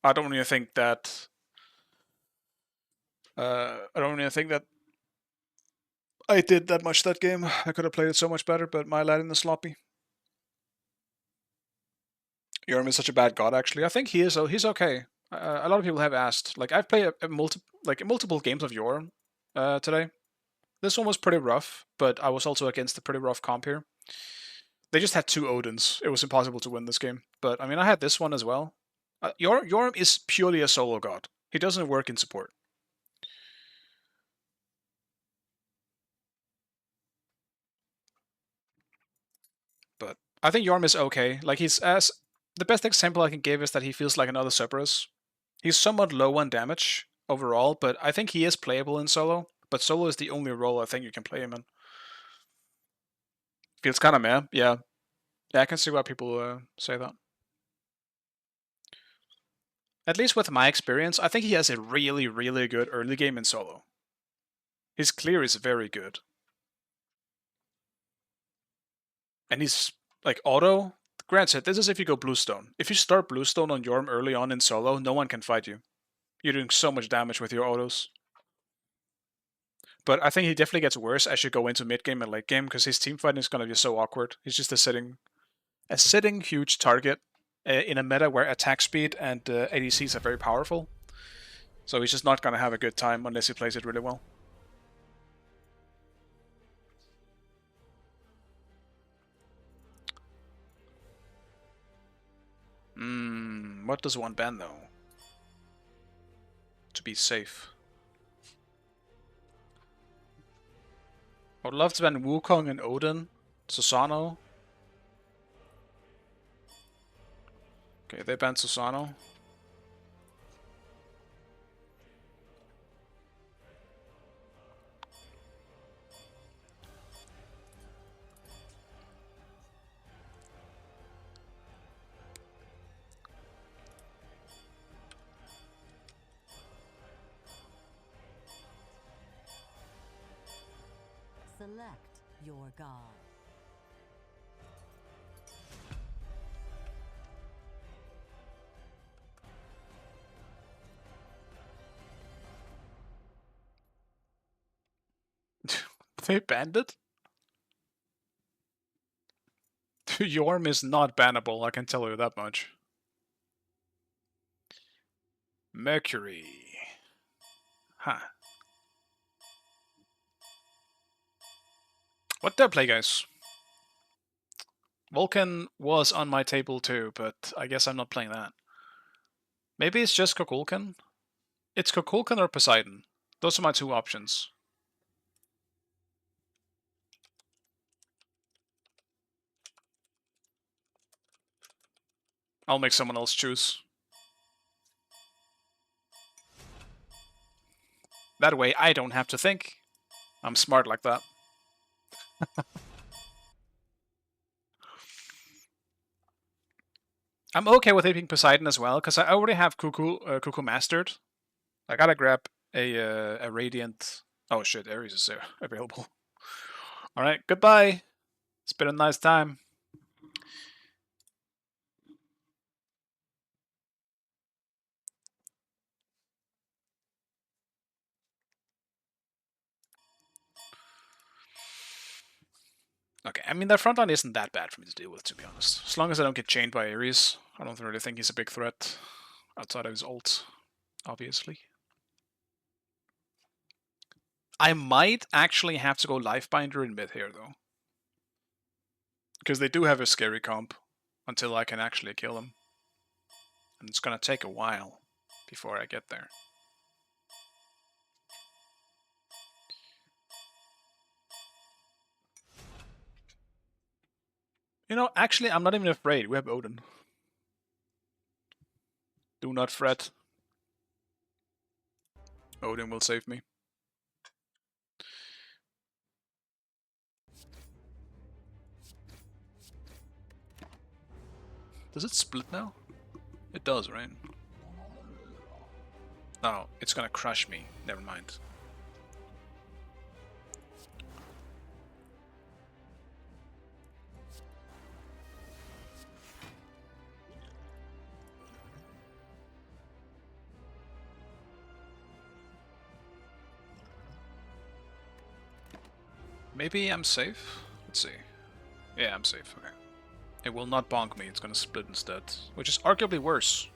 I don't even think that. I don't even think that I did that much that game. I could have played it so much better, but my lad in the sloppy. Jorm is such a bad god. Actually, I think he is. He's okay. A lot of people have asked. Like, I've played multiple games of Jorm today. This one was pretty rough, but I was also against a pretty rough comp here. They just had 2 Odins. It was impossible to win this game. But I mean, I had this one as well. Jorm is purely a solo god. He doesn't work in support. But I think Jorm is okay. Like, he's as the best example I can give is that he feels like another Cerberus. He's somewhat low on damage overall, but I think he is playable in solo. But solo is the only role I think you can play him in. Feels kind of meh, yeah. Yeah, I can see why people say that. At least with my experience, I think he has a really, really good early game in solo. His clear is very good. And he's, like, auto. Granted, this is if you go Bluestone. If you start Bluestone on Jorm early on in solo, no one can fight you. You're doing so much damage with your autos. But I think he definitely gets worse as you go into mid game and late game, because his team fighting is going to be so awkward. He's just a sitting huge target in a meta where attack speed and ADCs are very powerful. So he's just not going to have a good time unless he plays it really well. What does one ban though? To be safe. I would love to ban Wukong and Odin. Susano. Okay, they banned Susano. Select your god. They banned it? Jorm is not bannable, I can tell you that much. Mercury. Huh. What did I play, guys? Vulcan was on my table too, but I guess I'm not playing that. Maybe it's just Kukulkan? It's Kukulkan or Poseidon. Those are my two options. I'll make someone else choose. That way I don't have to think. I'm smart like that. I'm okay with it being Poseidon as well, because I already have Cuckoo mastered. I gotta grab a Radiant... Oh shit, Ares is there, available. Alright, goodbye! It's been a nice time. Okay, I mean, that front line isn't that bad for me to deal with, to be honest. As long as I don't get chained by Ares, I don't really think he's a big threat. Outside of his ult, obviously. I might actually have to go Lifebinder in mid here, though. Because they do have a scary comp until I can actually kill him. And it's gonna take a while before I get there. You know, actually, I'm not even afraid. We have Odin. Do not fret. Odin will save me. Does it split now? It does, right? Oh, it's gonna crush me. Never mind. Maybe I'm safe? Let's see. Yeah, I'm safe. Okay. It will not bonk me, it's gonna split instead. Which is arguably worse.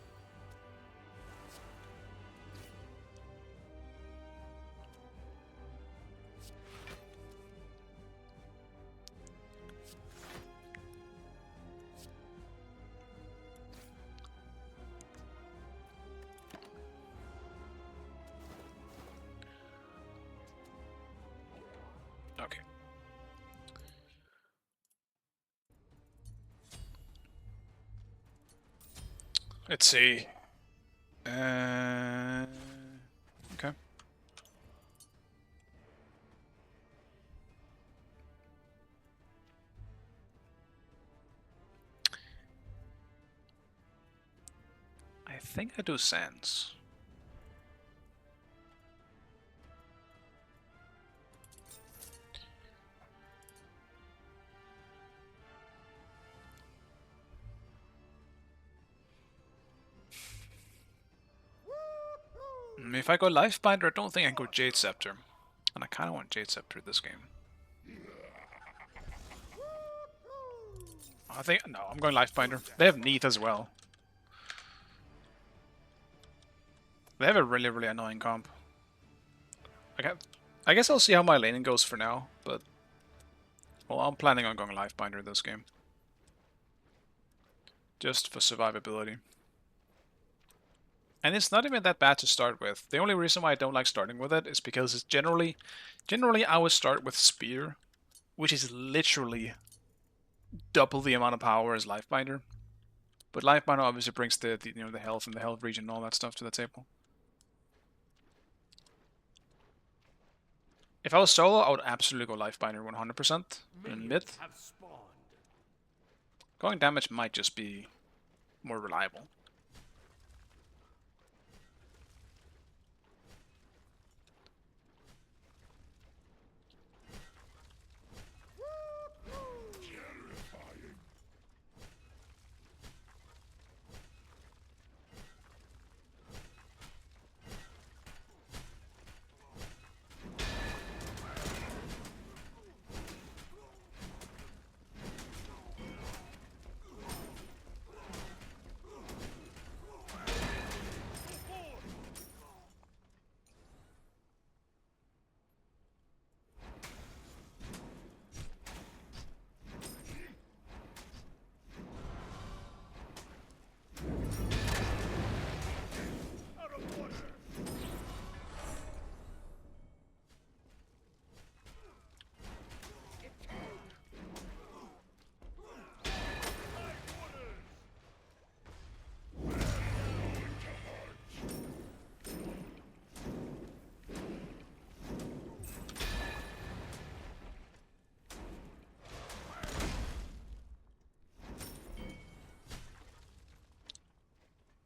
Okay. Let's see. Okay. I think I do Sands. If I go Lifebinder, I don't think I can go Jade Scepter. And I kind of want Jade Scepter this game. I think... No, I'm going Lifebinder. They have Neath as well. They have a really, really annoying comp. I guess I'll see how my laning goes for now, but... Well, I'm planning on going Lifebinder this game. Just for survivability. And it's not even that bad to start with. The only reason why I don't like starting with it is because it's generally I would start with Spear, which is literally double the amount of power as Lifebinder. But Lifebinder obviously brings the the health and the health regen and all that stuff to the table. If I was solo, I would absolutely go Lifebinder 100%. In mid, Have spawned. going damage might just be more reliable.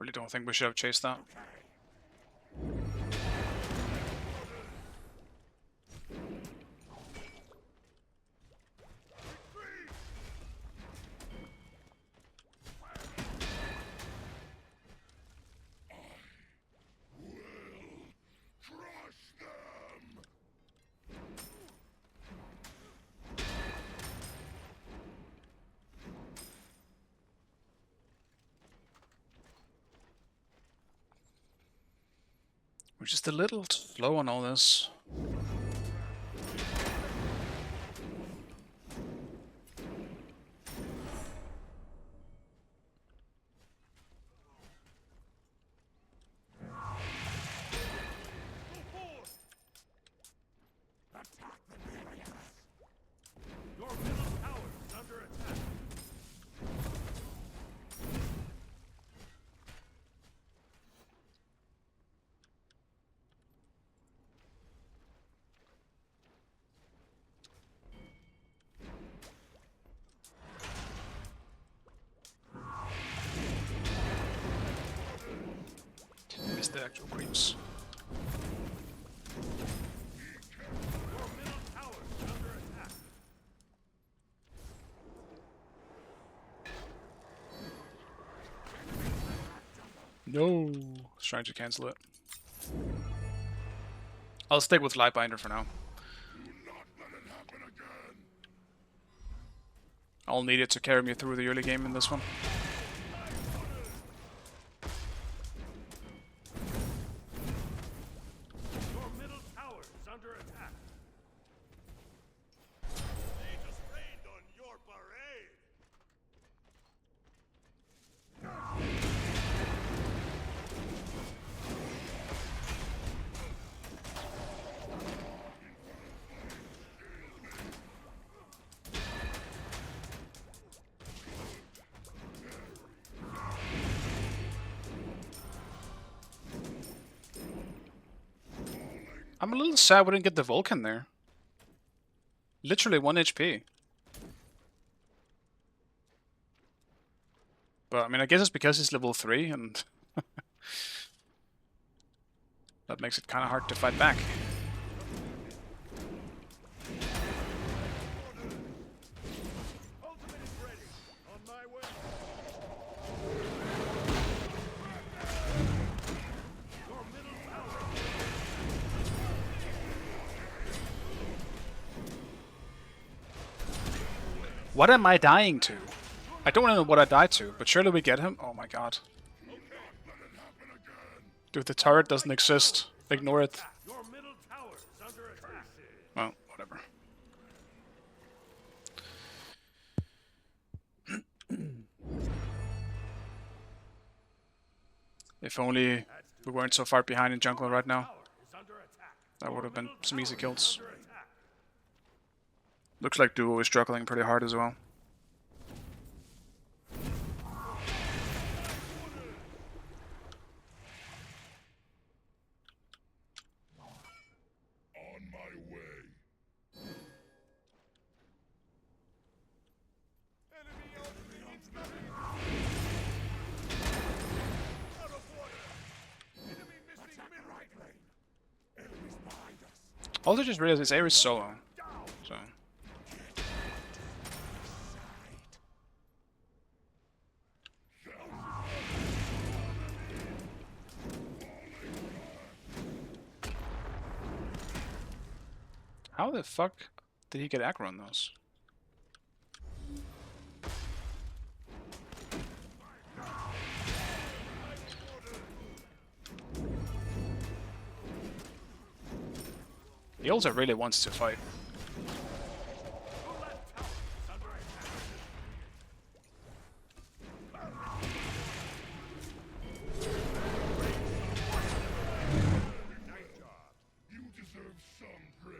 Really don't think we should have chased that. We're just a little slow on all this. Your middle tower is under attack. Missed the actual creeps. Your middle tower is under attack. No, I was trying to cancel it. I'll stick with Lightbinder for now. I'll need it to carry me through the early game in this one. Your middle tower is under attack. They just rained on your parade. I'm a little sad we didn't get the Vulcan there. Literally 1 HP. But I mean, I guess it's because he's level 3 and that makes it kind of hard to fight back. Ultimate is ready. On my way. Your middle tower. What am I dying to? I don't know what I died to, but surely we get him? Oh my god. Dude, the turret doesn't exist. Ignore it. Your middle tower is under attack. Well, whatever. If only we weren't so far behind in jungle right now. Tower is under attack. That would have been Middle some easy tower is kills. under attack. Looks like Duo is struggling pretty hard as well. On my way. Enemy incoming. Out of order. Enemy missing mid right lane. Enemies behind us. Also, just realized his air is solo. So. How the fuck did he get aggro on those? He also really wants to fight. You deserve some praise.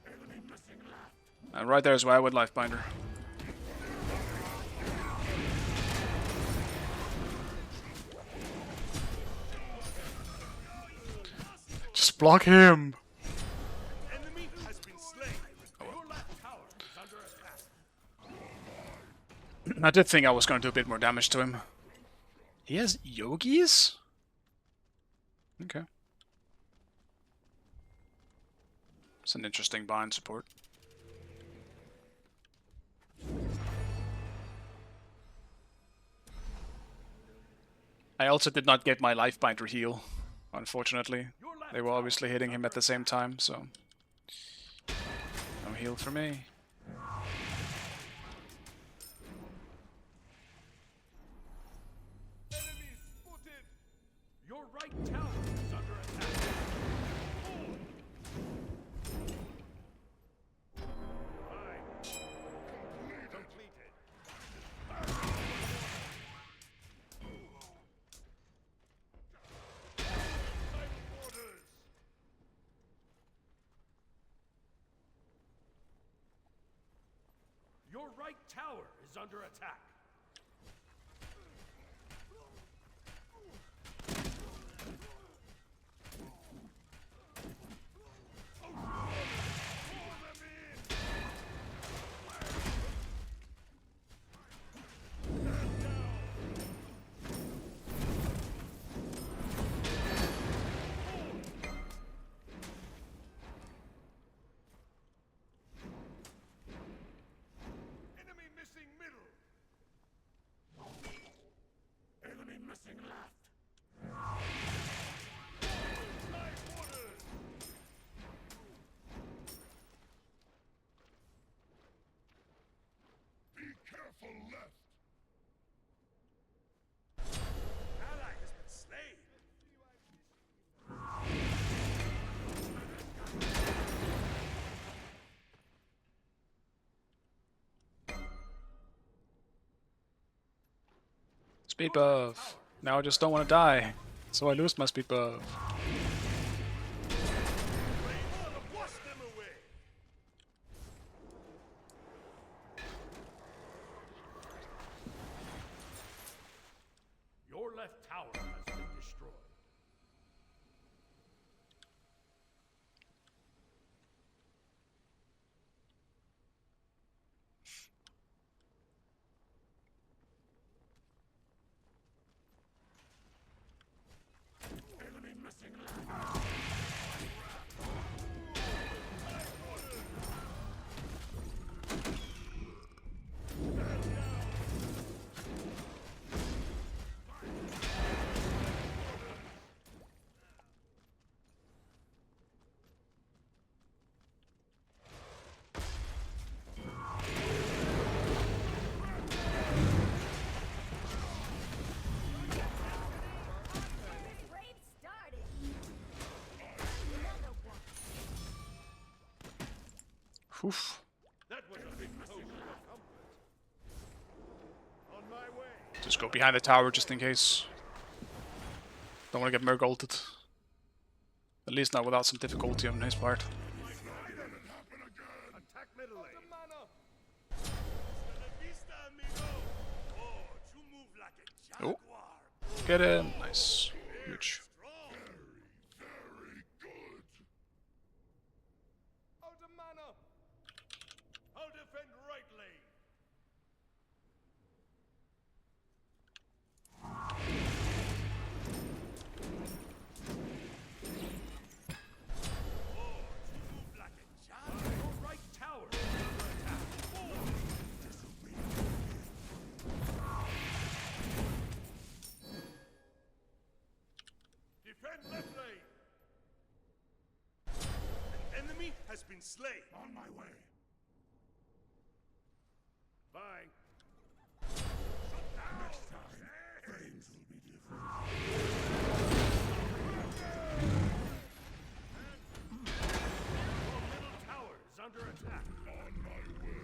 Enemy missing left. And right there is why I would Lifebinder. Just block him! Enemy has been slain. Your left tower is under attack. I did think I was going to do a bit more damage to him. He has yogis? Okay. It's an interesting bind support. I also did not get my Lifebinder heal, unfortunately. They were obviously hitting him at the same time, so... no heal for me. Enemy spotted. Your right tower is under attack. Completed. Orders. Your right tower is under attack. Enemy missing middle. Enemy missing left. Live orders. Be careful left. Ally has been slain. Speed buff! Now I just don't want to die, so I lose my speed buff. Wash them away. Your left tower has been destroyed. Enemy missing left. Rave started. Another one. Oof. That was a big token of comfort. On my way. Just go behind the tower just in case. Don't want to get Murgolted. At least not without some difficulty on his part. Attack middle lane. Oh, get him. Nice. Huge. Out of mana. I'll defend right lane. Your right tower is under attack. Defend left lane. An enemy has been slain. On my way. Fine. Next time, things will be different. Your middle tower is under attack. On my way.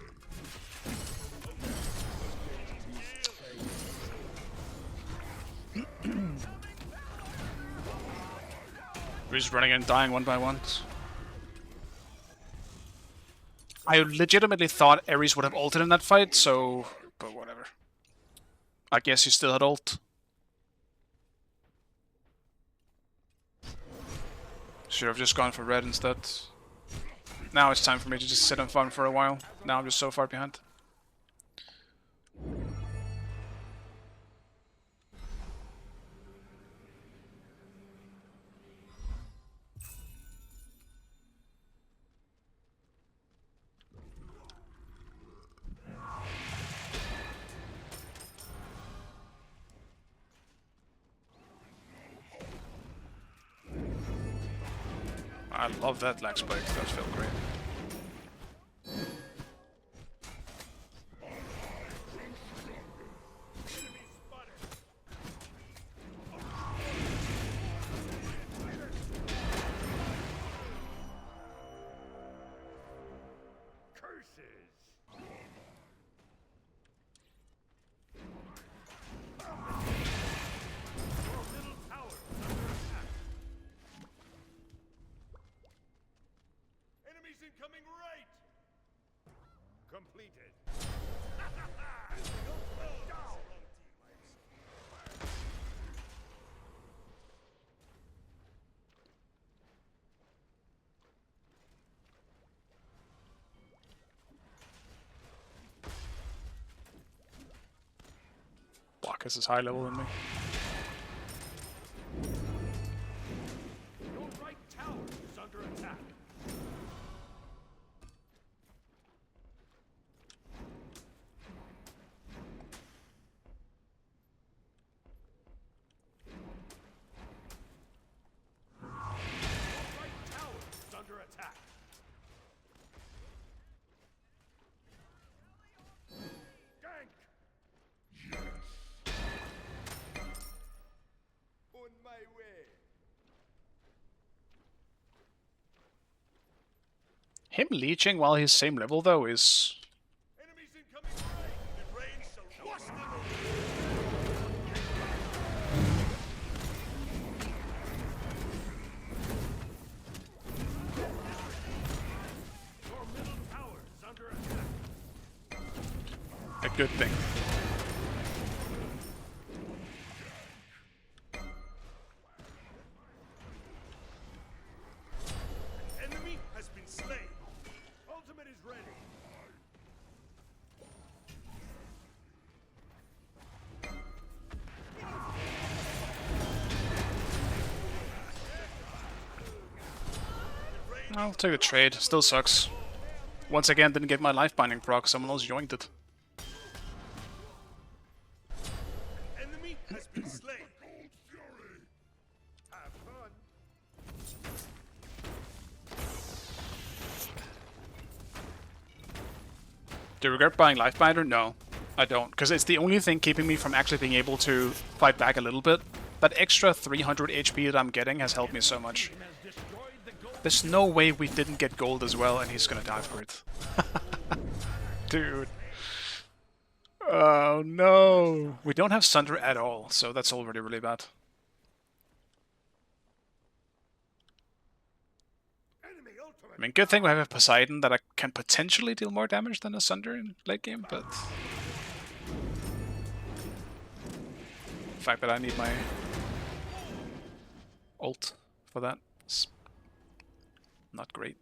We're just running and dying one by one. I legitimately thought Ares would have ulted in that fight, so... but whatever. I guess he still had ult. Should have just gone for red instead. Now it's time for me to just sit and farm for a while. Now I'm just so far behind. I love that lag spike, that felt great. Incoming right! Completed. Blockus is high level than me. Your right tower is under attack. Him leeching while he's same level though is... Enemies incoming right! The rain shall wash them away! Your middle tower is under attack. a good thing. Enemy has been slain. Ultimate is ready. I'll take the trade. Still sucks. Once again, didn't get my life binding proc. Someone else joined it. Enemy has been slain. Have fun. Do you regret buying life binder? No, I don't, because it's the only thing keeping me from actually being able to fight back a little bit. That extra 300 HP that I'm getting has helped me so much. There's no way we didn't get gold as well, and he's gonna die for it. Dude. Oh no! We don't have Sunder at all, so that's already really bad. Enemy ultimate. I mean, good thing we have a Poseidon that I can potentially deal more damage than a Sunder in late game, but the fact that I need my ult for that is not great.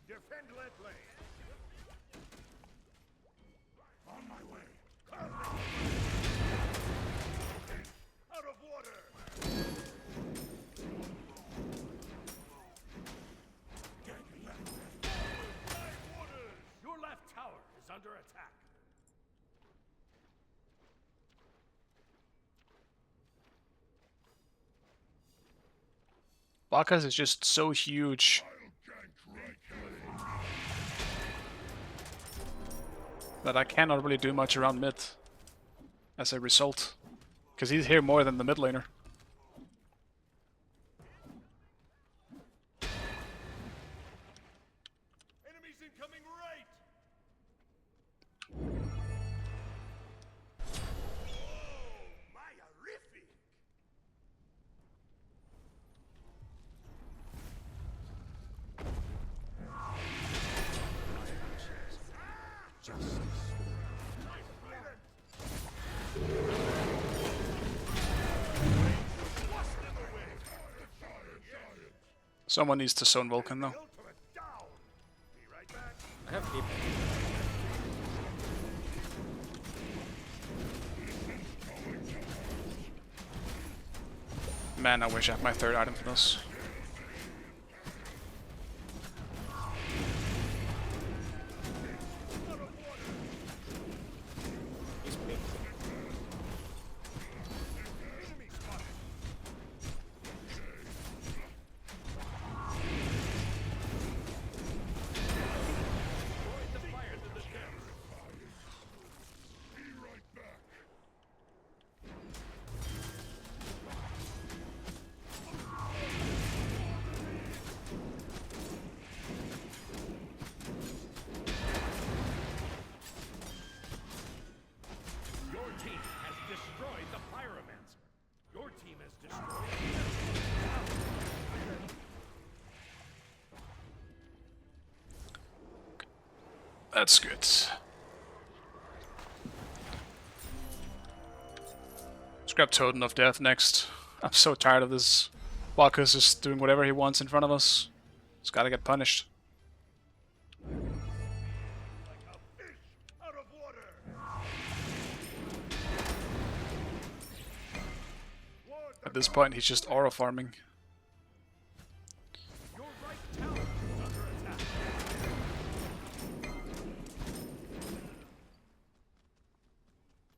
Defend left lane. On my way. Out of water. Your left tower is under attack. Bacchus is just so huge that I cannot really do much around mid as a result, because he's here more than the mid laner. Enemies incoming right. Oh, my horrific. Someone needs to zone Vulcan though. Ultimate down. Be right back. I have keep. Man, I wish I had my third item for this. Your team has destroyed the Pyromancer. Your team has destroyed. That's good. Let's grab Totem of Death next. I'm so tired of this. Bacchus just doing whatever he wants in front of us. He's gotta get punished. Out of water. At this point, he's just aura farming. Your right tower is under attack.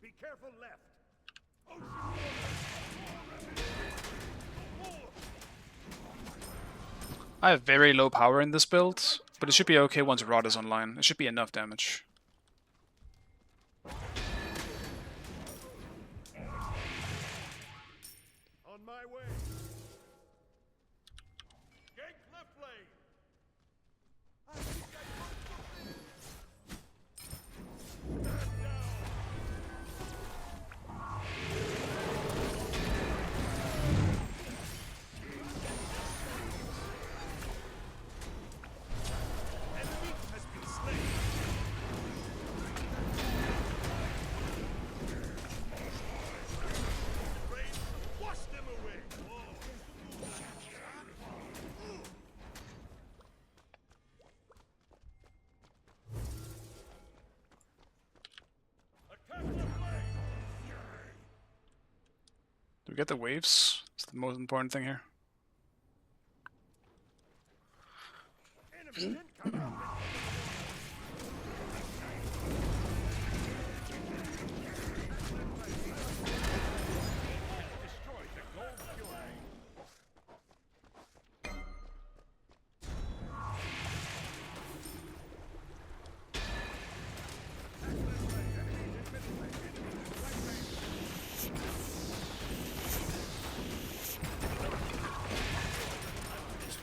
Be careful left. I have very low power in this build, but it should be okay once Rod is online. It should be enough damage. On my way. Gank left lane. I think I caught something. Man down. Enemy has been slain. Rain, wash them away. Attack left lane. Do we get the waves? That's the most important thing here. Enemy incoming. Destroyed the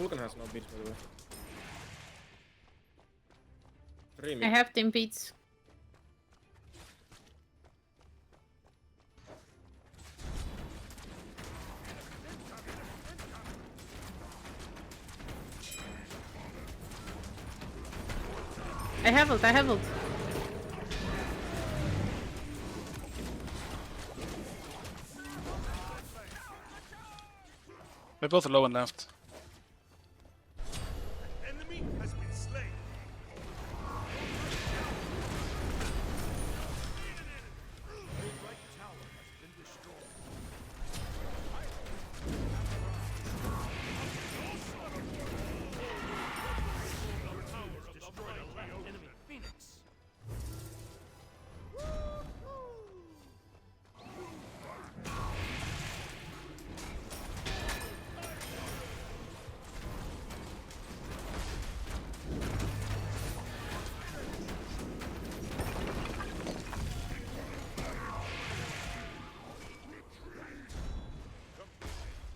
Vulcan has no beats, by the way. 3 I mid. have 10 beats. I have ult, I have ult. They're both low and left. Enemy has been slain.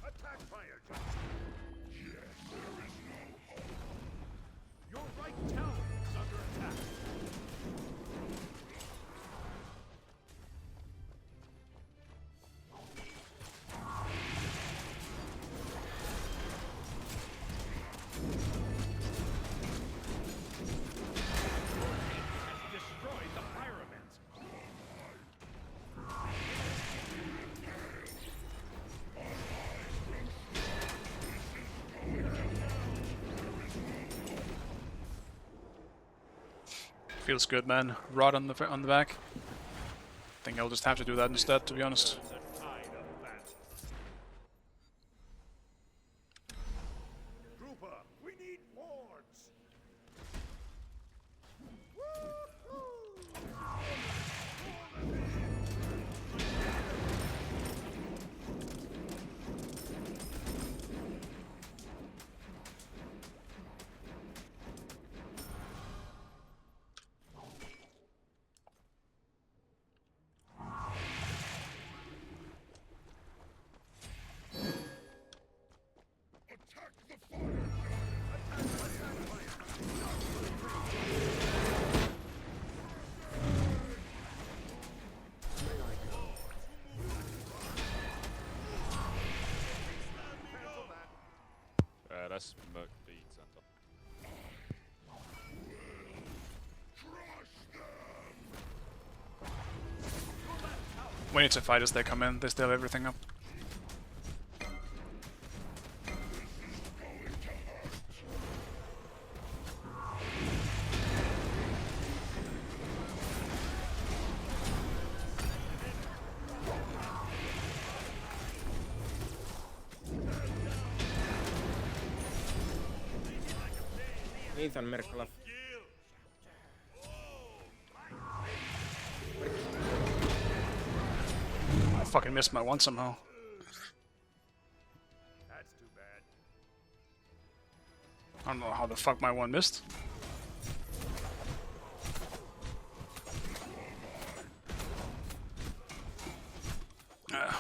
Attack fire giant. Your right tower is under attack. Has destroyed the pyromancer. Feels good, man. Rod on the back. Think I'll just have to do that instead, to be honest. The tide of battle. Group up. We need wards. Attack the fire! That's Merc B center. We need to fight as they come in. They still have everything up. Ethan Merkla. I fucking missed my one somehow. That's too bad. I don't know how the fuck my one missed.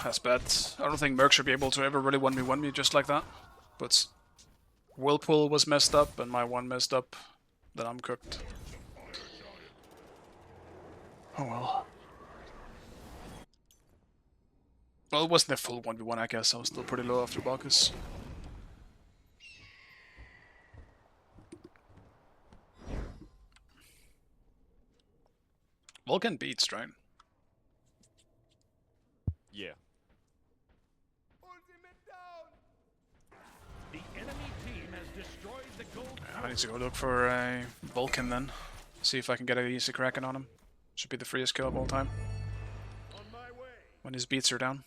That's bad. I don't think Merc should be able to ever really 1v1 me just like that. But Whirlpool was messed up and my one messed up. Then I'm cooked. Oh well. Well, it wasn't a full 1v1, I guess. I was still pretty low after Bacchus. Vulcan beats, right? Yeah. The enemy team has destroyed the gold. I need to go look for a Vulcan then. See if I can get an easy cracking on him. Should be the freest kill of all time. On my way. When his beats are down.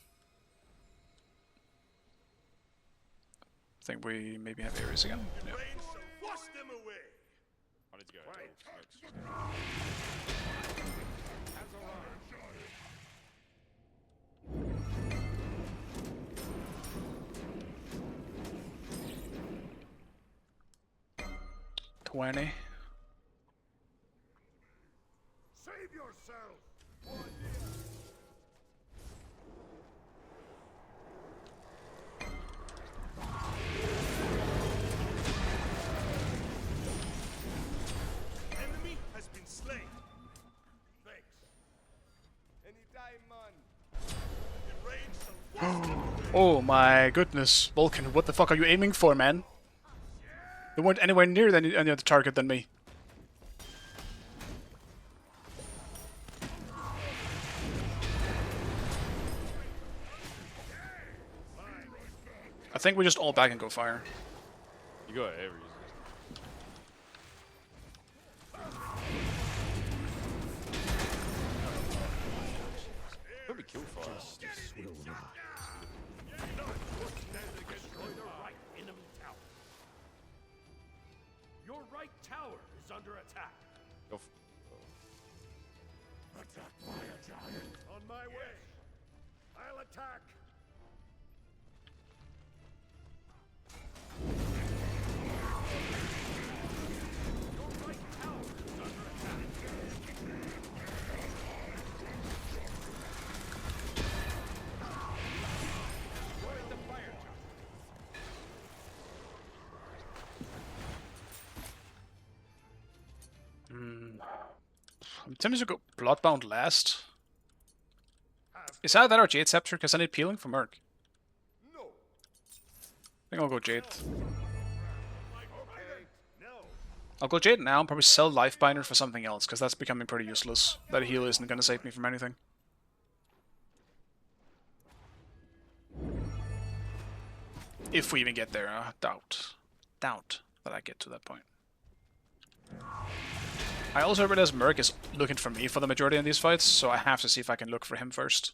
I think we maybe have Ares again. Yeah. Rain shall wash them away. I need to go. Right. Merc. 20. Save yourself. Oh my goodness, Vulcan, what the fuck are you aiming for, man? They weren't anywhere near any other target than me. I think we just all back and go fire. You got Ares. Probably kill fire. Your right tower is under attack. Attack fire giant. On my way. I'll attack. Your right tower is under attack. Destroy the fire giant. I'm tempted to go Bloodbound last. Is that or Jade Scepter? Because I need peeling for Merc. No. I think I'll go Jade. Okay. No. I'll go Jade now and probably sell Lifebinder for something else, because that's becoming pretty useless. That heal isn't going to save me from anything. If we even get there, doubt that I get to that point. I also realize Merc is looking for me for the majority of these fights, so I have to see if I can look for him first.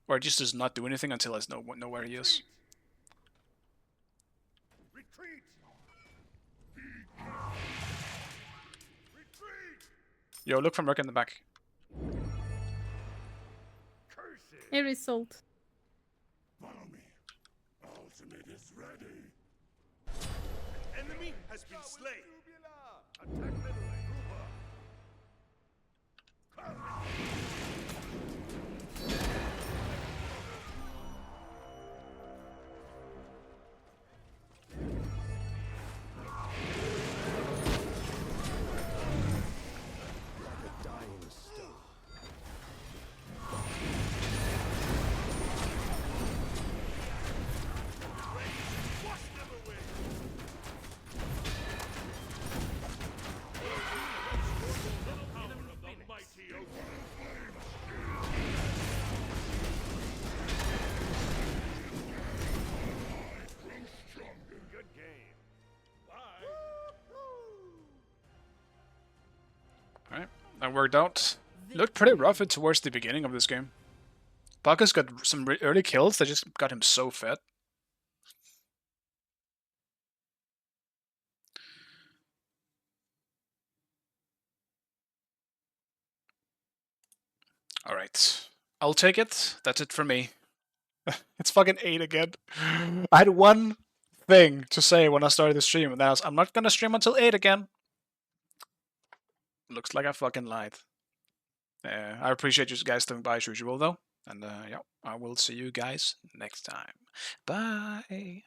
Or just does not do anything until I know where he is. Retreat. Retreat. Yo, look for Merc in the back. Curses. Ares sold. Follow me. Ultimate is ready. An enemy has been slain. Attack middle lane. Alright, that worked out. Looked pretty rough towards the beginning of this game. Bacchus got some early kills that just got him so fed. Alright, I'll take it. That's it for me. It's fucking 8 again. I had one thing to say when I started the stream, and that was, I'm not gonna stream until 8 again. Looks like I fucking lied. I appreciate you guys stopping by as usual, though. And yeah, I will see you guys next time. Bye.